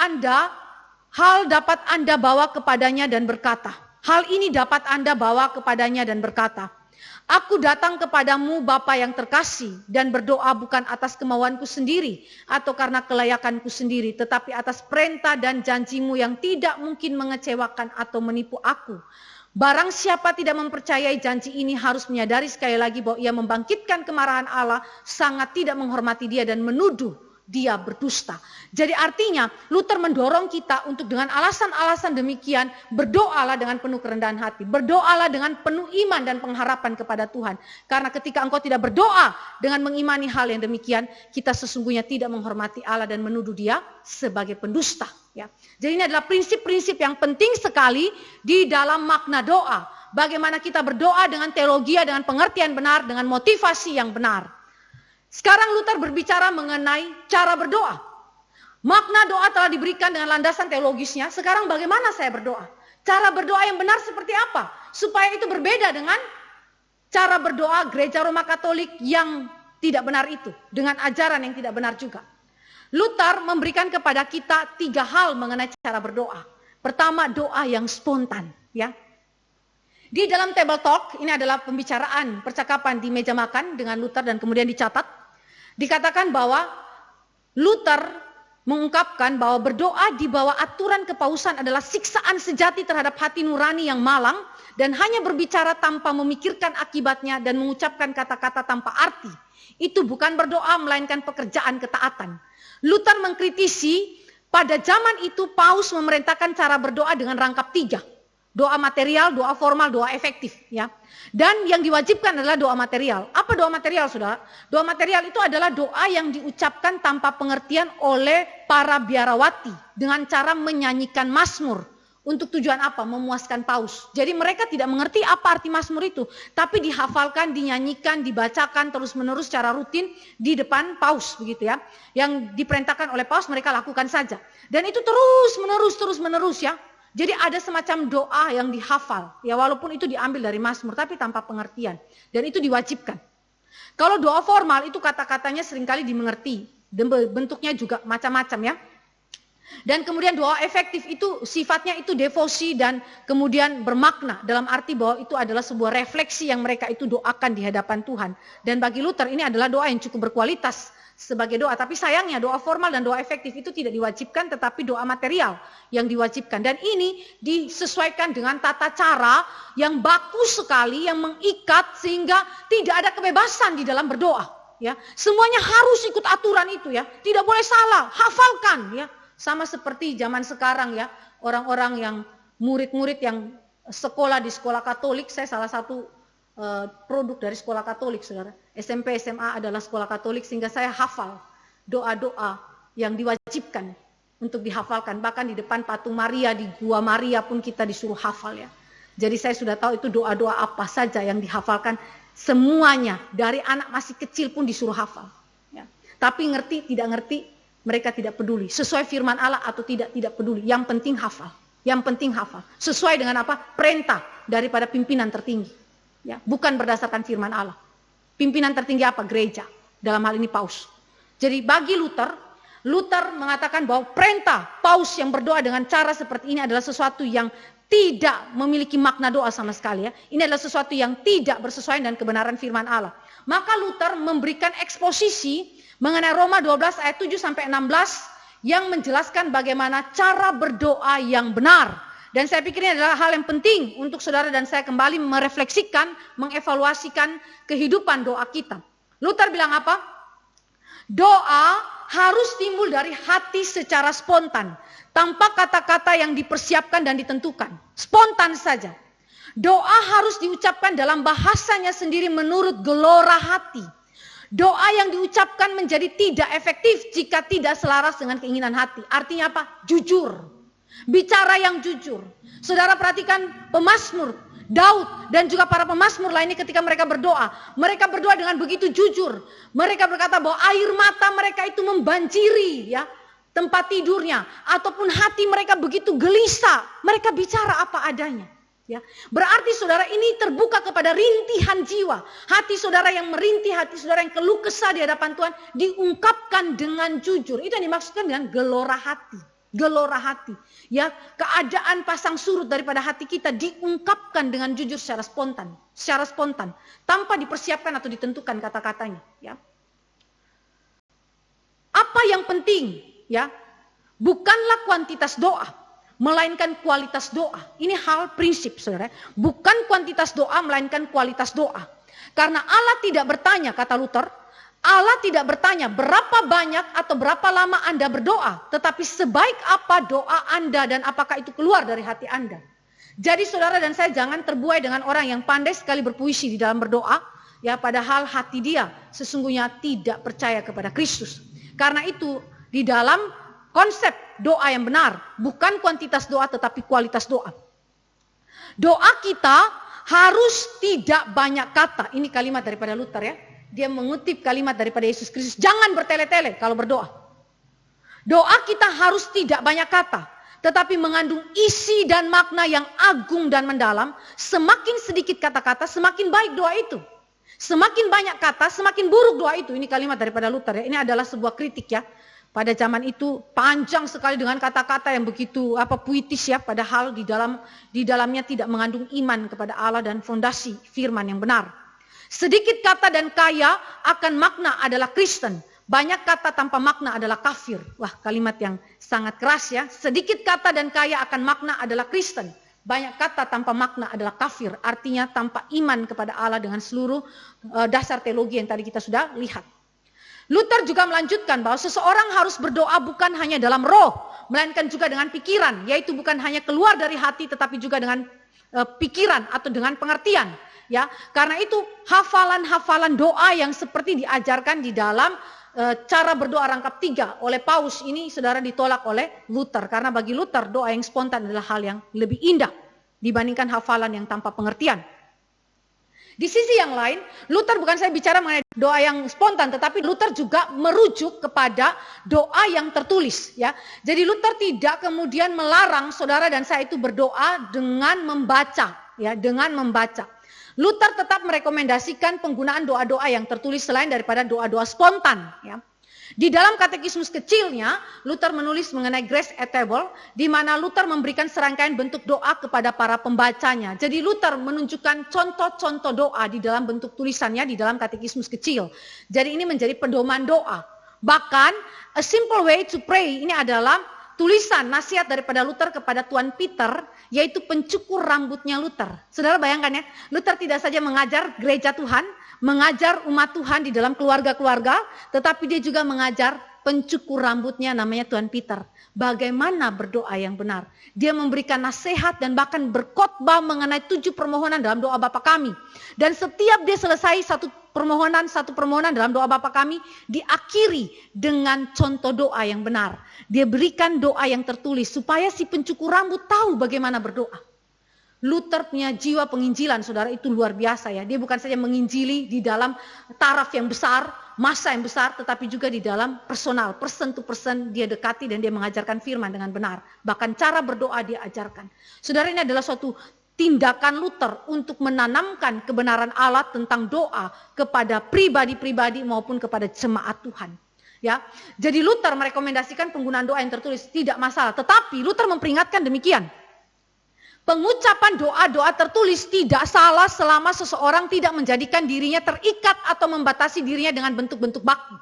Anda bawa kepadanya dan berkata, hal ini dapat Anda bawa kepadanya dan berkata, aku datang kepadamu Bapa yang terkasih dan berdoa bukan atas kemauanku sendiri atau karena kelayakanku sendiri, tetapi atas perintah dan janjimu yang tidak mungkin mengecewakan atau menipu aku. Barang siapa tidak mempercayai janji ini harus menyadari sekali lagi bahwa ia membangkitkan kemarahan Allah, sangat tidak menghormati Dia dan menuduh Dia berdusta. Jadi artinya Luther mendorong kita untuk dengan alasan-alasan demikian berdoalah dengan penuh kerendahan hati. Berdoalah dengan penuh iman dan pengharapan kepada Tuhan. Karena ketika engkau tidak berdoa dengan mengimani hal yang demikian, kita sesungguhnya tidak menghormati Allah dan menuduh Dia sebagai pendusta. Ya. Jadi ini adalah prinsip-prinsip yang penting sekali di dalam makna doa. Bagaimana kita berdoa dengan teologi, dengan pengertian benar, dengan motivasi yang benar. Sekarang Luther berbicara mengenai cara berdoa. Makna doa telah diberikan dengan landasan teologisnya. Sekarang bagaimana saya berdoa? Cara berdoa yang benar seperti apa? Supaya itu berbeda dengan cara berdoa gereja Roma Katolik yang tidak benar itu. Dengan ajaran yang tidak benar juga. Luther memberikan kepada kita 3 hal mengenai cara berdoa. Pertama, doa yang spontan. Ya. Di dalam table talk, ini adalah pembicaraan, percakapan di meja makan dengan Luther dan kemudian dicatat. Dikatakan bahwa Luther mengungkapkan bahwa berdoa di bawah aturan kepausan adalah siksaan sejati terhadap hati nurani yang malang dan hanya berbicara tanpa memikirkan akibatnya dan mengucapkan kata-kata tanpa arti. Itu bukan berdoa melainkan pekerjaan ketaatan. Luther mengkritisi pada zaman itu Paus memerintahkan cara berdoa dengan rangkap 3. Doa material, doa formal, doa efektif, ya. Dan yang diwajibkan adalah doa material. Apa doa material, Saudara? Doa material itu adalah doa yang diucapkan tanpa pengertian oleh para biarawati dengan cara menyanyikan mazmur. Untuk tujuan apa? Memuaskan Paus. Jadi mereka tidak mengerti apa arti mazmur itu, tapi dihafalkan, dinyanyikan, dibacakan terus-menerus secara rutin di depan Paus, begitu ya. Yang diperintahkan oleh Paus mereka lakukan saja. Dan itu terus-menerus ya. Jadi ada semacam doa yang dihafal, ya walaupun itu diambil dari mazmur, tapi tanpa pengertian. Dan itu diwajibkan. Kalau doa formal itu kata-katanya seringkali dimengerti, dan bentuknya juga macam-macam ya. Dan kemudian doa efektif itu sifatnya itu devosi dan kemudian bermakna, dalam arti bahwa itu adalah sebuah refleksi yang mereka itu doakan di hadapan Tuhan. Dan bagi Luther ini adalah doa yang cukup berkualitas sebagai doa, tapi sayangnya doa formal dan doa efektif itu tidak diwajibkan, tetapi doa material yang diwajibkan. Dan ini disesuaikan dengan tata cara yang bagus sekali, yang mengikat sehingga tidak ada kebebasan di dalam berdoa. Ya, semuanya harus ikut aturan itu ya, tidak boleh salah, hafalkan ya. Sama seperti zaman sekarang ya, orang-orang yang murid-murid yang sekolah di sekolah Katolik, saya salah satu produk dari sekolah Katolik, Saudara. SMP, SMA adalah sekolah Katolik, sehingga saya hafal doa-doa yang diwajibkan untuk dihafalkan. Bahkan di depan patung Maria, di Gua Maria pun kita disuruh hafal ya. Jadi saya sudah tahu itu doa-doa apa saja yang dihafalkan. Semuanya, dari anak masih kecil pun disuruh hafal. Ya. Tapi ngerti, tidak ngerti, mereka tidak peduli. Sesuai firman Allah atau tidak peduli. Yang penting hafal. Yang penting hafal. Sesuai dengan apa? Perintah daripada pimpinan tertinggi. Ya, bukan berdasarkan firman Allah. Pimpinan tertinggi apa? Gereja. Dalam hal ini Paus. Jadi bagi Luther mengatakan bahwa perintah Paus yang berdoa dengan cara seperti ini adalah sesuatu yang tidak memiliki makna doa sama sekali ya. Ini adalah sesuatu yang tidak bersesuaian dengan kebenaran firman Allah. Maka Luther memberikan eksposisi mengenai Roma 12 ayat 7 sampai 16 yang menjelaskan bagaimana cara berdoa yang benar. Dan saya pikir ini adalah hal yang penting untuk saudara dan saya kembali merefleksikan, mengevaluasikan kehidupan doa kita. Luther bilang apa? Doa harus timbul dari hati secara spontan, tanpa kata-kata yang dipersiapkan dan ditentukan. Spontan saja. Doa harus diucapkan dalam bahasanya sendiri menurut gelora hati. Doa yang diucapkan menjadi tidak efektif jika tidak selaras dengan keinginan hati. Artinya apa? Jujur. Bicara yang jujur. Saudara perhatikan pemazmur Daud dan juga para pemazmur lainnya ketika mereka berdoa. Mereka berdoa dengan begitu jujur. Mereka berkata bahwa air mata mereka itu membanjiri ya tempat tidurnya. Ataupun hati mereka begitu gelisah. Mereka bicara apa adanya. Ya, berarti saudara ini terbuka kepada rintihan jiwa. Hati saudara yang merintih, hati saudara yang keluh kesah di hadapan Tuhan diungkapkan dengan jujur. Itu yang dimaksudkan dengan gelora hati. Gelora hati. Ya, keadaan pasang surut daripada hati kita diungkapkan dengan jujur secara spontan, tanpa dipersiapkan atau ditentukan kata-katanya, ya. Apa yang penting, ya? Bukanlah kuantitas doa, melainkan kualitas doa. Ini hal prinsip, Saudara. Bukan kuantitas doa melainkan kualitas doa. Karena Allah tidak bertanya, kata Luther, Allah tidak bertanya berapa banyak atau berapa lama Anda berdoa, tetapi sebaik apa doa Anda dan apakah itu keluar dari hati Anda. Jadi saudara dan saya jangan terbuai dengan orang yang pandai sekali berpuisi di dalam berdoa, ya padahal hati dia sesungguhnya tidak percaya kepada Kristus. Karena itu di dalam konsep doa yang benar, bukan kuantitas doa tetapi kualitas doa. Doa kita harus tidak banyak kata. Ini kalimat daripada Luther ya. Dia mengutip kalimat daripada Yesus Kristus. Jangan bertele-tele kalau berdoa. Doa kita harus tidak banyak kata. Tetapi mengandung isi dan makna yang agung dan mendalam. Semakin sedikit kata-kata, semakin baik doa itu. Semakin banyak kata, semakin buruk doa itu. Ini kalimat daripada Luther ya. Ini adalah sebuah kritik ya. Pada zaman itu panjang sekali dengan kata-kata yang begitu puitis ya. Padahal di dalamnya tidak mengandung iman kepada Allah dan fondasi firman yang benar. Sedikit kata dan kaya akan makna adalah Kristen. Banyak kata tanpa makna adalah kafir. Wah, kalimat yang sangat keras ya. Sedikit kata dan kaya akan makna adalah Kristen. Banyak kata tanpa makna adalah kafir. Artinya tanpa iman kepada Allah dengan seluruh dasar teologi yang tadi kita sudah lihat. Luther juga melanjutkan bahwa seseorang harus berdoa bukan hanya dalam roh, melainkan juga dengan pikiran. Yaitu bukan hanya keluar dari hati tetapi juga dengan pikiran atau dengan pengertian. Ya, karena itu hafalan-hafalan doa yang seperti diajarkan di dalam cara berdoa rangkap 3 oleh Paus ini saudara ditolak oleh Luther. Karena bagi Luther doa yang spontan adalah hal yang lebih indah dibandingkan hafalan yang tanpa pengertian. Di sisi yang lain, Luther bukan saya bicara mengenai doa yang spontan, tetapi Luther juga merujuk kepada doa yang tertulis. Ya, jadi Luther tidak kemudian melarang saudara dan saya itu berdoa dengan membaca, ya, dengan membaca. Luther tetap merekomendasikan penggunaan doa-doa yang tertulis selain daripada doa-doa spontan. Ya. Di dalam katekismus kecilnya, Luther menulis mengenai grace et table, di mana Luther memberikan serangkaian bentuk doa kepada para pembacanya. Jadi Luther menunjukkan contoh-contoh doa di dalam bentuk tulisannya di dalam katekismus kecil. Jadi ini menjadi pedoman doa. Bahkan, a simple way to pray ini adalah tulisan nasihat daripada Luther kepada Tuan Peter, yaitu pencukur rambutnya Luther. Saudara bayangkan ya, Luther tidak saja mengajar gereja Tuhan, mengajar umat Tuhan di dalam keluarga-keluarga, tetapi dia juga mengajar pencukur rambutnya namanya Tuan Peter. Bagaimana berdoa yang benar. Dia memberikan nasihat dan bahkan berkhotbah mengenai 7 permohonan dalam doa Bapa kami. Dan setiap dia selesai satu permohonan dalam doa Bapa kami diakhiri dengan contoh doa yang benar. Dia berikan doa yang tertulis supaya si pencukur rambut tahu bagaimana berdoa. Luther punya jiwa penginjilan, saudara, itu luar biasa ya. Dia bukan saja menginjili di dalam taraf yang besar, masa yang besar, tetapi juga di dalam personal, person to person dia dekati dan dia mengajarkan firman dengan benar. Bahkan cara berdoa dia ajarkan. Saudara, ini adalah suatu tindakan Luther untuk menanamkan kebenaran Allah tentang doa kepada pribadi-pribadi maupun kepada jemaat Tuhan. Ya, jadi Luther merekomendasikan penggunaan doa yang tertulis, tidak masalah. Tetapi Luther memperingatkan demikian. Pengucapan doa-doa tertulis tidak salah selama seseorang tidak menjadikan dirinya terikat atau membatasi dirinya dengan bentuk-bentuk baku.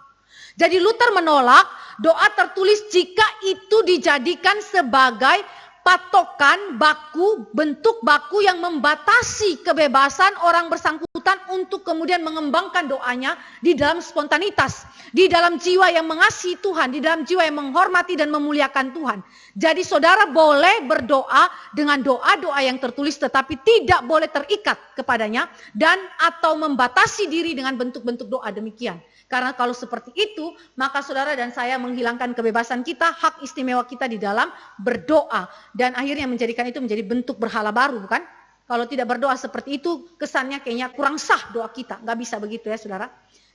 Jadi Luther menolak doa tertulis jika itu dijadikan sebagai patokan baku, bentuk baku yang membatasi kebebasan orang bersangkutan untuk kemudian mengembangkan doanya di dalam spontanitas, di dalam jiwa yang mengasihi Tuhan, di dalam jiwa yang menghormati dan memuliakan Tuhan. Jadi saudara boleh berdoa dengan doa-doa yang tertulis tetapi tidak boleh terikat kepadanya dan atau membatasi diri dengan bentuk-bentuk doa demikian. Karena kalau seperti itu, maka saudara dan saya menghilangkan kebebasan kita, hak istimewa kita di dalam berdoa. Dan akhirnya menjadikan itu menjadi bentuk berhala baru, bukan? Kalau tidak berdoa seperti itu, kesannya kayaknya kurang sah doa kita. Nggak bisa begitu ya saudara.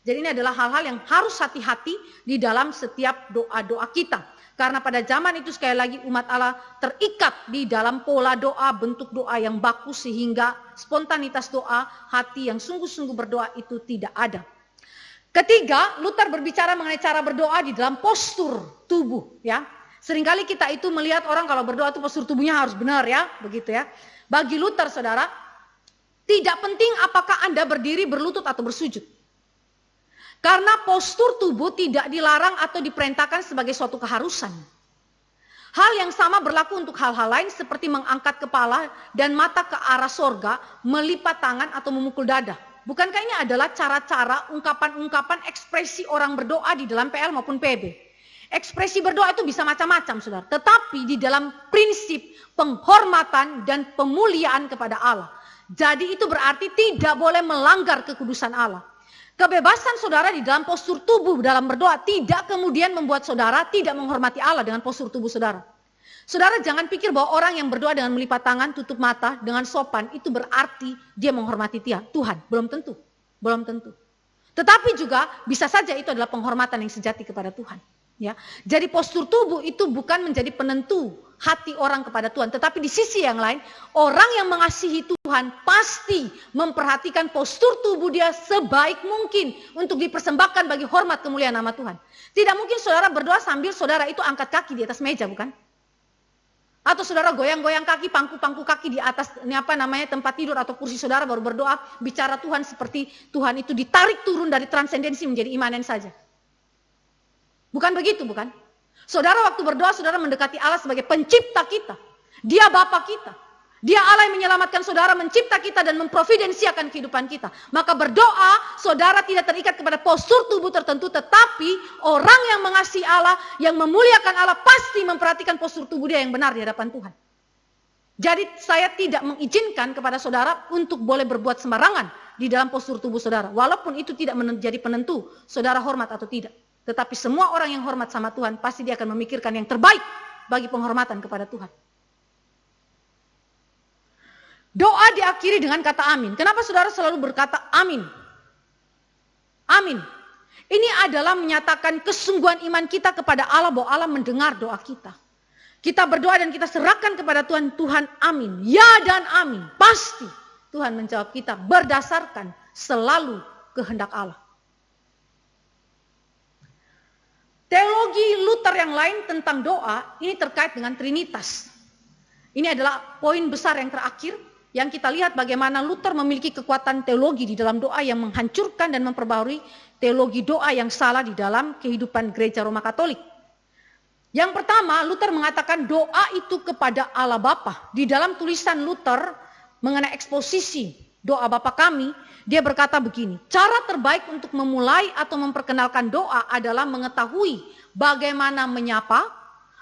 Jadi ini adalah hal-hal yang harus hati-hati di dalam setiap doa-doa kita. Karena pada zaman itu sekali lagi umat Allah terikat di dalam pola doa, bentuk doa yang baku sehingga spontanitas doa, hati yang sungguh-sungguh berdoa itu tidak ada. Ketiga, Luther berbicara mengenai cara berdoa di dalam postur tubuh, ya. Seringkali kita itu melihat orang kalau berdoa itu postur tubuhnya harus benar ya, begitu ya. Bagi Luther, saudara, tidak penting apakah Anda berdiri, berlutut atau bersujud. Karena postur tubuh tidak dilarang atau diperintahkan sebagai suatu keharusan. Hal yang sama berlaku untuk hal-hal lain seperti mengangkat kepala dan mata ke arah sorga, melipat tangan atau memukul dada. Bukankah ini adalah cara-cara ungkapan-ungkapan ekspresi orang berdoa di dalam PL maupun PB? Ekspresi berdoa itu bisa macam-macam, saudara. Tetapi di dalam prinsip penghormatan dan pemuliaan kepada Allah. Jadi itu berarti tidak boleh melanggar kekudusan Allah. Kebebasan saudara di dalam postur tubuh dalam berdoa tidak kemudian membuat saudara tidak menghormati Allah dengan postur tubuh saudara. Saudara jangan pikir bahwa orang yang berdoa dengan melipat tangan, tutup mata, dengan sopan, itu berarti dia menghormati Tuhan. Belum tentu. Belum tentu. Tetapi juga bisa saja itu adalah penghormatan yang sejati kepada Tuhan. Ya, jadi postur tubuh itu bukan menjadi penentu hati orang kepada Tuhan. Tetapi di sisi yang lain, orang yang mengasihi Tuhan pasti memperhatikan postur tubuh dia sebaik mungkin untuk dipersembahkan bagi hormat kemuliaan nama Tuhan. Tidak mungkin saudara berdoa sambil saudara itu angkat kaki di atas meja, bukan? Atau saudara goyang-goyang kaki, pangku-pangku kaki di atas tempat tidur atau kursi saudara baru berdoa, bicara Tuhan seperti Tuhan itu ditarik turun dari transendensi menjadi imanen saja. Bukan begitu, bukan? Saudara waktu berdoa, saudara mendekati Allah sebagai pencipta kita. Dia Bapa kita. Dia Allah yang menyelamatkan saudara, mencipta kita dan memprovidensiakan kehidupan kita. Maka berdoa, saudara tidak terikat kepada postur tubuh tertentu, tetapi orang yang mengasihi Allah, yang memuliakan Allah, pasti memperhatikan postur tubuh dia yang benar di hadapan Tuhan. Jadi saya tidak mengizinkan kepada saudara untuk boleh berbuat sembarangan di dalam postur tubuh saudara. Walaupun itu tidak menjadi penentu saudara hormat atau tidak. Tetapi semua orang yang hormat sama Tuhan, pasti dia akan memikirkan yang terbaik bagi penghormatan kepada Tuhan. Doa diakhiri dengan kata amin. Kenapa saudara selalu berkata amin? Amin. Ini adalah menyatakan kesungguhan iman kita kepada Allah bahwa Allah mendengar doa kita. Kita berdoa dan kita serahkan kepada Tuhan, Tuhan amin. Ya dan amin. Pasti Tuhan menjawab kita berdasarkan selalu kehendak Allah. Teologi Luther yang lain tentang doa ini terkait dengan Trinitas. Ini adalah poin besar yang terakhir. Yang kita lihat bagaimana Luther memiliki kekuatan teologi di dalam doa yang menghancurkan dan memperbarui teologi doa yang salah di dalam kehidupan gereja Roma Katolik. Yang pertama, Luther mengatakan doa itu kepada Allah Bapa. Di dalam tulisan Luther mengenai eksposisi doa Bapa kami, dia berkata begini, cara terbaik untuk memulai atau memperkenalkan doa adalah mengetahui bagaimana menyapa,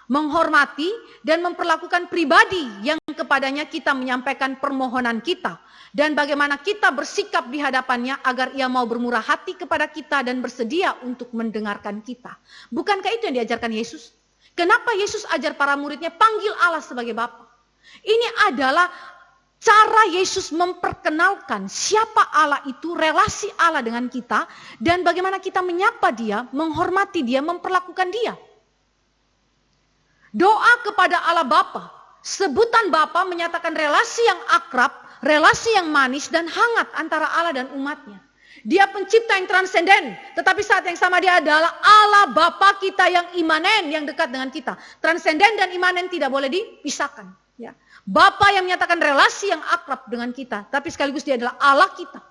menghormati, dan memperlakukan pribadi yang kepadanya kita menyampaikan permohonan kita. Dan bagaimana kita bersikap di hadapannya agar ia mau bermurah hati kepada kita dan bersedia untuk mendengarkan kita. Bukankah itu yang diajarkan Yesus? Kenapa Yesus ajar para muridnya panggil Allah sebagai Bapa? Ini adalah cara Yesus memperkenalkan siapa Allah itu, relasi Allah dengan kita, dan bagaimana kita menyapa dia, menghormati dia, memperlakukan dia. Doa kepada Allah Bapa, sebutan Bapa menyatakan relasi yang akrab, relasi yang manis dan hangat antara Allah dan umatnya. Dia pencipta yang transenden, tetapi saat yang sama dia adalah Allah Bapa kita yang imanen, yang dekat dengan kita. Transenden dan imanen tidak boleh dipisahkan. Ya. Bapa yang menyatakan relasi yang akrab dengan kita, tapi sekaligus dia adalah Allah kita.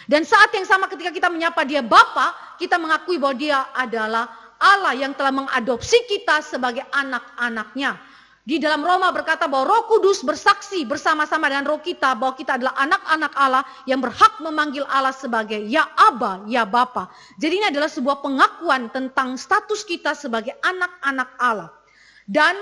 Dan saat yang sama ketika kita menyapa dia Bapa, kita mengakui bahwa dia adalah Allah yang telah mengadopsi kita sebagai anak-anaknya. Di dalam Roma berkata bahwa Roh Kudus bersaksi bersama-sama dengan roh kita bahwa kita adalah anak-anak Allah yang berhak memanggil Allah sebagai ya Aba, ya Bapa. Jadi ini adalah sebuah pengakuan tentang status kita sebagai anak-anak Allah. Dan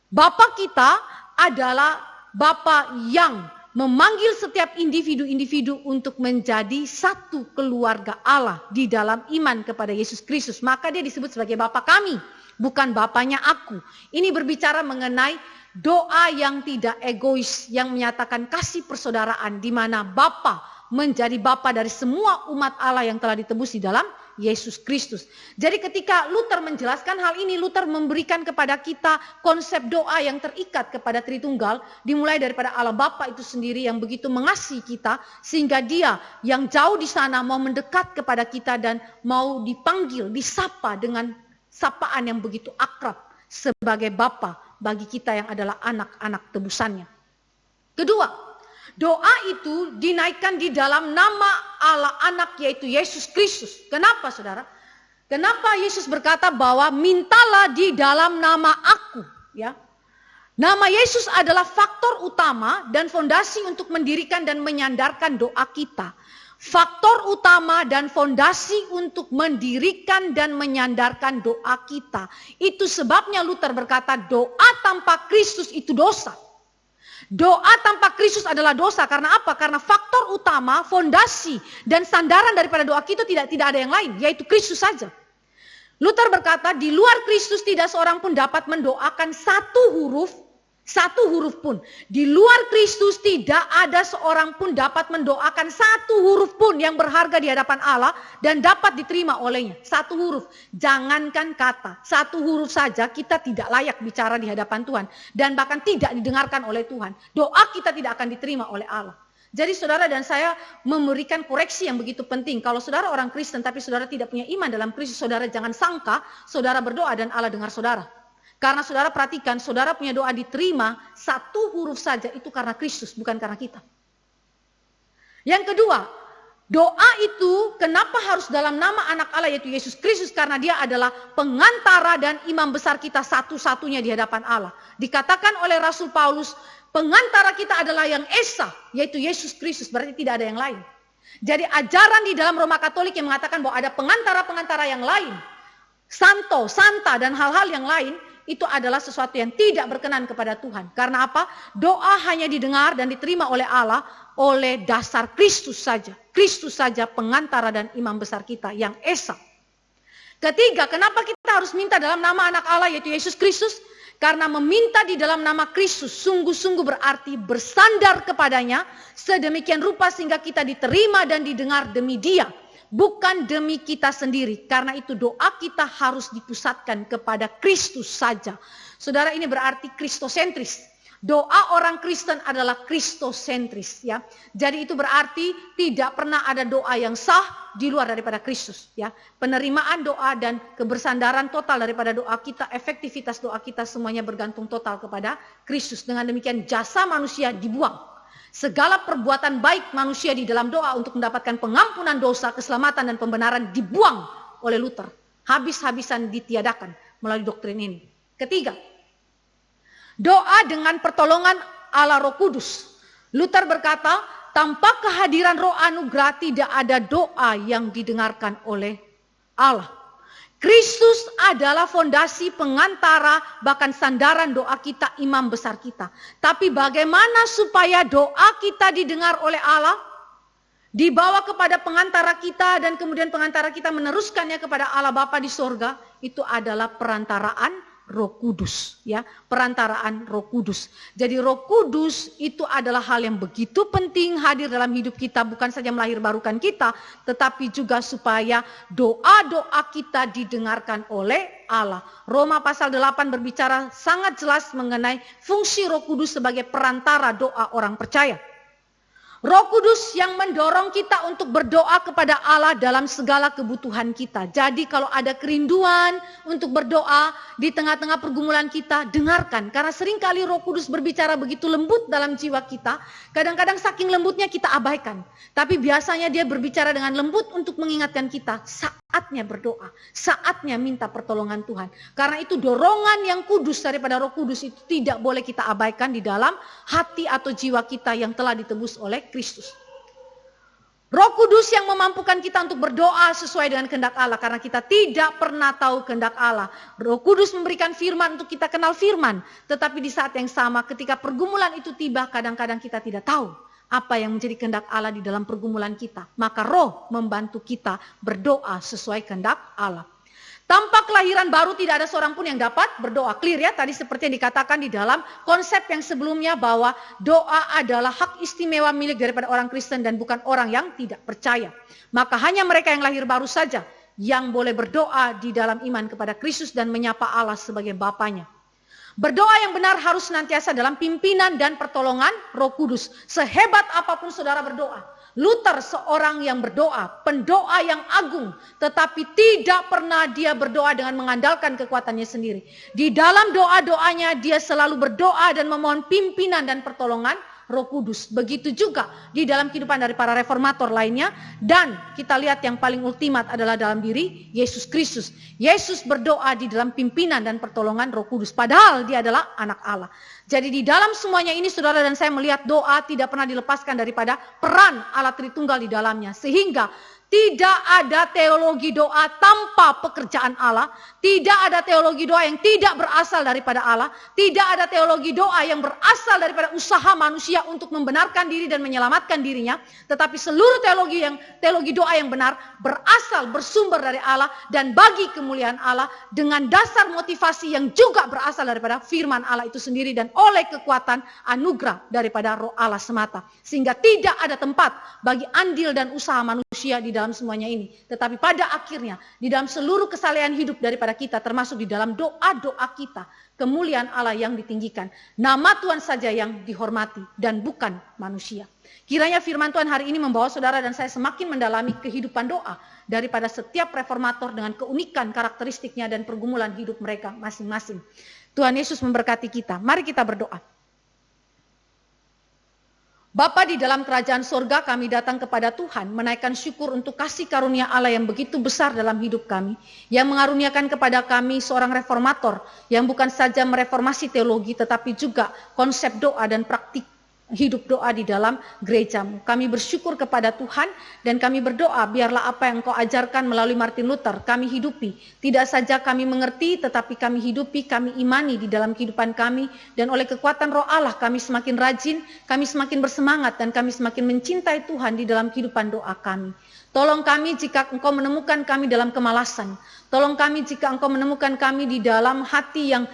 Bapa kita adalah Bapa yang memanggil setiap individu-individu untuk menjadi satu keluarga Allah di dalam iman kepada Yesus Kristus. Maka dia disebut sebagai Bapa kami, bukan Bapanya aku. Ini berbicara mengenai doa yang tidak egois, yang menyatakan kasih persaudaraan, di mana Bapa menjadi Bapa dari semua umat Allah yang telah ditebus di dalam Yesus Kristus. Jadi ketika Luther menjelaskan hal ini, Luther memberikan kepada kita konsep doa yang terikat kepada Tritunggal, dimulai daripada Allah Bapa itu sendiri yang begitu mengasihi kita, sehingga dia yang jauh di sana mau mendekat kepada kita dan mau dipanggil, disapa dengan sapaan yang begitu akrab sebagai Bapa bagi kita yang adalah anak-anak tebusannya. Kedua, doa itu dinaikkan di dalam nama Allah anak yaitu Yesus Kristus. Kenapa saudara? Kenapa Yesus berkata bahwa mintalah di dalam nama aku? Ya, nama Yesus adalah faktor utama dan fondasi untuk mendirikan dan menyandarkan doa kita. Faktor utama dan fondasi untuk mendirikan dan menyandarkan doa kita. Itu sebabnya Luther berkata doa tanpa Kristus itu dosa. Doa tanpa Kristus adalah dosa. Karena apa? Karena faktor utama, fondasi dan sandaran daripada doa kita tidak ada yang lain, yaitu Kristus saja. Luther berkata, di luar Kristus tidak seorang pun dapat mendoakan satu huruf pun. Di luar Kristus tidak ada seorang pun dapat mendoakan satu huruf pun yang berharga di hadapan Allah dan dapat diterima olehnya. Satu huruf, jangankan kata, satu huruf saja kita tidak layak bicara di hadapan Tuhan dan bahkan tidak didengarkan oleh Tuhan. Doa kita tidak akan diterima oleh Allah. Jadi saudara dan saya memberikan koreksi yang begitu penting. Kalau saudara orang Kristen tapi saudara tidak punya iman dalam Kristus, saudara jangan sangka saudara berdoa dan Allah dengar saudara. Karena saudara perhatikan, saudara punya doa diterima, satu huruf saja itu karena Kristus, bukan karena kita. Yang kedua, doa itu kenapa harus dalam nama anak Allah yaitu Yesus Kristus? Karena dia adalah pengantara dan imam besar kita satu-satunya di hadapan Allah. Dikatakan oleh Rasul Paulus, pengantara kita adalah yang esa, yaitu Yesus Kristus, berarti tidak ada yang lain. Jadi ajaran di dalam Roma Katolik yang mengatakan bahwa ada pengantara-pengantara yang lain, santo, santa, dan hal-hal yang lain, itu adalah sesuatu yang tidak berkenan kepada Tuhan. Karena apa? Doa hanya didengar dan diterima oleh Allah oleh dasar Kristus saja. Kristus saja pengantara dan imam besar kita yang esa. Ketiga, kenapa kita harus minta dalam nama anak Allah yaitu Yesus Kristus? Karena meminta di dalam nama Kristus sungguh-sungguh berarti bersandar kepadanya sedemikian rupa sehingga kita diterima dan didengar demi Dia. Bukan demi kita sendiri. Karena itu doa kita harus dipusatkan kepada Kristus saja. Saudara, ini berarti kristosentris. Doa orang Kristen adalah kristosentris, ya. Jadi itu berarti tidak pernah ada doa yang sah di luar daripada Kristus, ya. Penerimaan doa dan kebersandaran total daripada doa kita, efektivitas doa kita semuanya bergantung total kepada Kristus. Dengan demikian jasa manusia dibuang. Segala perbuatan baik manusia di dalam doa untuk mendapatkan pengampunan dosa, keselamatan dan pembenaran dibuang oleh Luther. Habis-habisan ditiadakan melalui doktrin ini. Ketiga, doa dengan pertolongan Allah Roh Kudus. Luther berkata, tanpa kehadiran Roh Anugerah tidak ada doa yang didengarkan oleh Allah. Kristus adalah fondasi pengantara bahkan sandaran doa kita, imam besar kita. Tapi bagaimana supaya doa kita didengar oleh Allah? Dibawa kepada pengantara kita dan kemudian pengantara kita meneruskannya kepada Allah Bapa di sorga. Itu adalah perantaraan Roh Kudus, ya, perantaraan Roh Kudus. Jadi Roh Kudus itu adalah hal yang begitu penting hadir dalam hidup kita, bukan saja melahirbarukan kita, tetapi juga supaya doa-doa kita didengarkan oleh Allah. Roma pasal 8 berbicara sangat jelas mengenai fungsi Roh Kudus sebagai perantara doa orang percaya. Roh Kudus yang mendorong kita untuk berdoa kepada Allah dalam segala kebutuhan kita. Jadi kalau ada kerinduan untuk berdoa di tengah-tengah pergumulan kita, dengarkan. Karena seringkali Roh Kudus berbicara begitu lembut dalam jiwa kita. Kadang-kadang saking lembutnya kita abaikan. Tapi biasanya dia berbicara dengan lembut untuk mengingatkan kita. Saatnya berdoa, saatnya minta pertolongan Tuhan. Karena itu dorongan yang kudus daripada Roh Kudus itu tidak boleh kita abaikan di dalam hati atau jiwa kita yang telah ditebus oleh Kristus. Roh Kudus yang memampukan kita untuk berdoa sesuai dengan kehendak Allah. Karena kita tidak pernah tahu kehendak Allah. Roh Kudus memberikan firman untuk kita kenal firman. Tetapi di saat yang sama ketika pergumulan itu tiba, kadang-kadang kita tidak tahu apa yang menjadi kehendak Allah di dalam pergumulan kita. Maka Roh membantu kita berdoa sesuai kehendak Allah. Tanpa kelahiran baru tidak ada seorang pun yang dapat berdoa. Clear ya, tadi seperti yang dikatakan di dalam konsep yang sebelumnya bahwa doa adalah hak istimewa milik daripada orang Kristen dan bukan orang yang tidak percaya. Maka hanya mereka yang lahir baru saja yang boleh berdoa di dalam iman kepada Kristus dan menyapa Allah sebagai Bapanya. Berdoa yang benar harus senantiasa dalam pimpinan dan pertolongan Roh Kudus. Sehebat apapun saudara berdoa. Luther seorang yang berdoa, pendoa yang agung. Tetapi tidak pernah dia berdoa dengan mengandalkan kekuatannya sendiri. Di dalam doa-doanya dia selalu berdoa dan memohon pimpinan dan pertolongan Roh Kudus. Begitu juga di dalam kehidupan dari para reformator lainnya. Dan kita lihat yang paling ultimat adalah dalam diri Yesus Kristus. Yesus berdoa di dalam pimpinan dan pertolongan Roh Kudus. Padahal dia adalah anak Allah. Jadi di dalam semuanya ini saudara dan saya melihat doa tidak pernah dilepaskan daripada peran Allah Tritunggal di dalamnya. Sehingga tidak ada teologi doa tanpa pekerjaan Allah. Tidak ada teologi doa yang tidak berasal daripada Allah. Tidak ada teologi doa yang berasal daripada usaha manusia untuk membenarkan diri dan menyelamatkan dirinya. Tetapi seluruh teologi doa yang benar berasal, bersumber dari Allah dan bagi kemuliaan Allah dengan dasar motivasi yang juga berasal daripada firman Allah itu sendiri dan oleh kekuatan anugerah daripada Roh Allah semata. Sehingga tidak ada tempat bagi andil dan usaha manusia di dalam semuanya ini. Tetapi pada akhirnya di dalam seluruh kesalehan hidup daripada kita, termasuk di dalam doa-doa kita, kemuliaan Allah yang ditinggikan, nama Tuhan saja yang dihormati dan bukan manusia. Kiranya firman Tuhan hari ini membawa saudara dan saya semakin mendalami kehidupan doa daripada setiap reformator dengan keunikan karakteristiknya dan pergumulan hidup mereka masing-masing. Tuhan Yesus memberkati kita. Mari kita berdoa. Bapa di dalam kerajaan surga, kami datang kepada Tuhan, menaikkan syukur untuk kasih karunia Allah yang begitu besar dalam hidup kami, yang mengaruniakan kepada kami seorang reformator, yang bukan saja mereformasi teologi, tetapi juga konsep doa dan praktik hidup doa di dalam gerejamu. Kami bersyukur kepada Tuhan dan kami berdoa biarlah apa yang Engkau ajarkan melalui Martin Luther kami hidupi. Tidak saja kami mengerti tetapi kami hidupi, kami imani di dalam kehidupan kami, dan oleh kekuatan Roh Allah kami semakin rajin, kami semakin bersemangat, dan kami semakin mencintai Tuhan di dalam kehidupan doa kami. Tolong kami jika Engkau menemukan kami dalam kemalasan. Tolong kami jika Engkau menemukan kami di dalam hati yang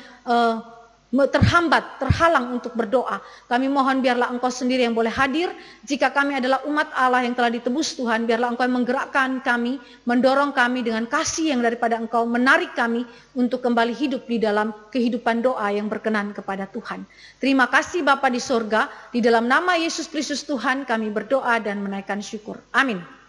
terhambat, terhalang untuk berdoa. Kami mohon biarlah Engkau sendiri yang boleh hadir. Jika kami adalah umat Allah yang telah ditebus Tuhan, biarlah Engkau yang menggerakkan kami, mendorong kami dengan kasih yang daripada Engkau, menarik kami untuk kembali hidup di dalam kehidupan doa yang berkenan kepada Tuhan. Terima kasih Bapa di surga, di dalam nama Yesus Kristus Tuhan kami berdoa dan menaikkan syukur. Amin.